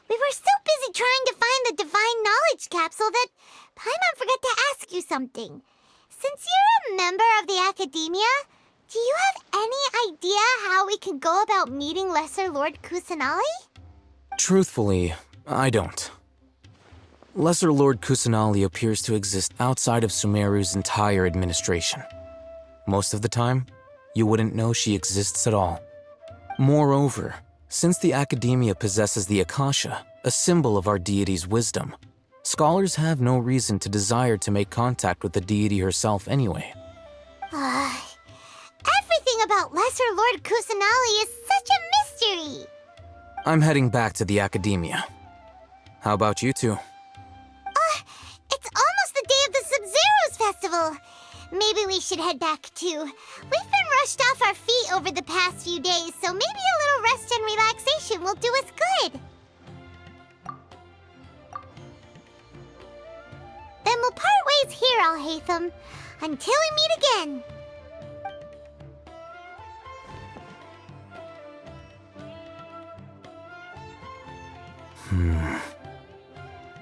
we were so busy trying to find the Divine Knowledge Capsule that Paimon forgot to ask you something. Since you're a member of the Academia, do you have any idea how we can go about meeting Lesser Lord Kusanali? Truthfully, I don't. Lesser Lord Kusanali appears to exist outside of Sumeru's entire administration. Most of the time, you wouldn't know she exists at all. Moreover, since the Academia possesses the Akasha, a symbol of our deity's wisdom, scholars have no reason to desire to make contact with the deity herself anyway. Everything about Lesser Lord Kusanali is such a mystery! I'm heading back to the Academia. How about you two? It's almost the day of the Sub-Zeros Festival. Maybe we should head back too. We've been rushed off our feet over the past few days, so maybe a little rest and relaxation will do us good. Then we'll part ways here, Al-Haytham, until we meet again.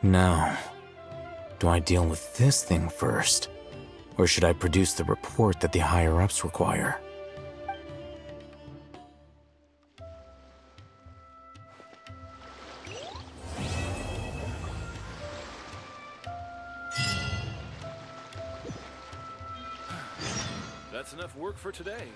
Now, do I deal with this thing first? Or should I produce the report that the higher-ups require? That's enough work for today.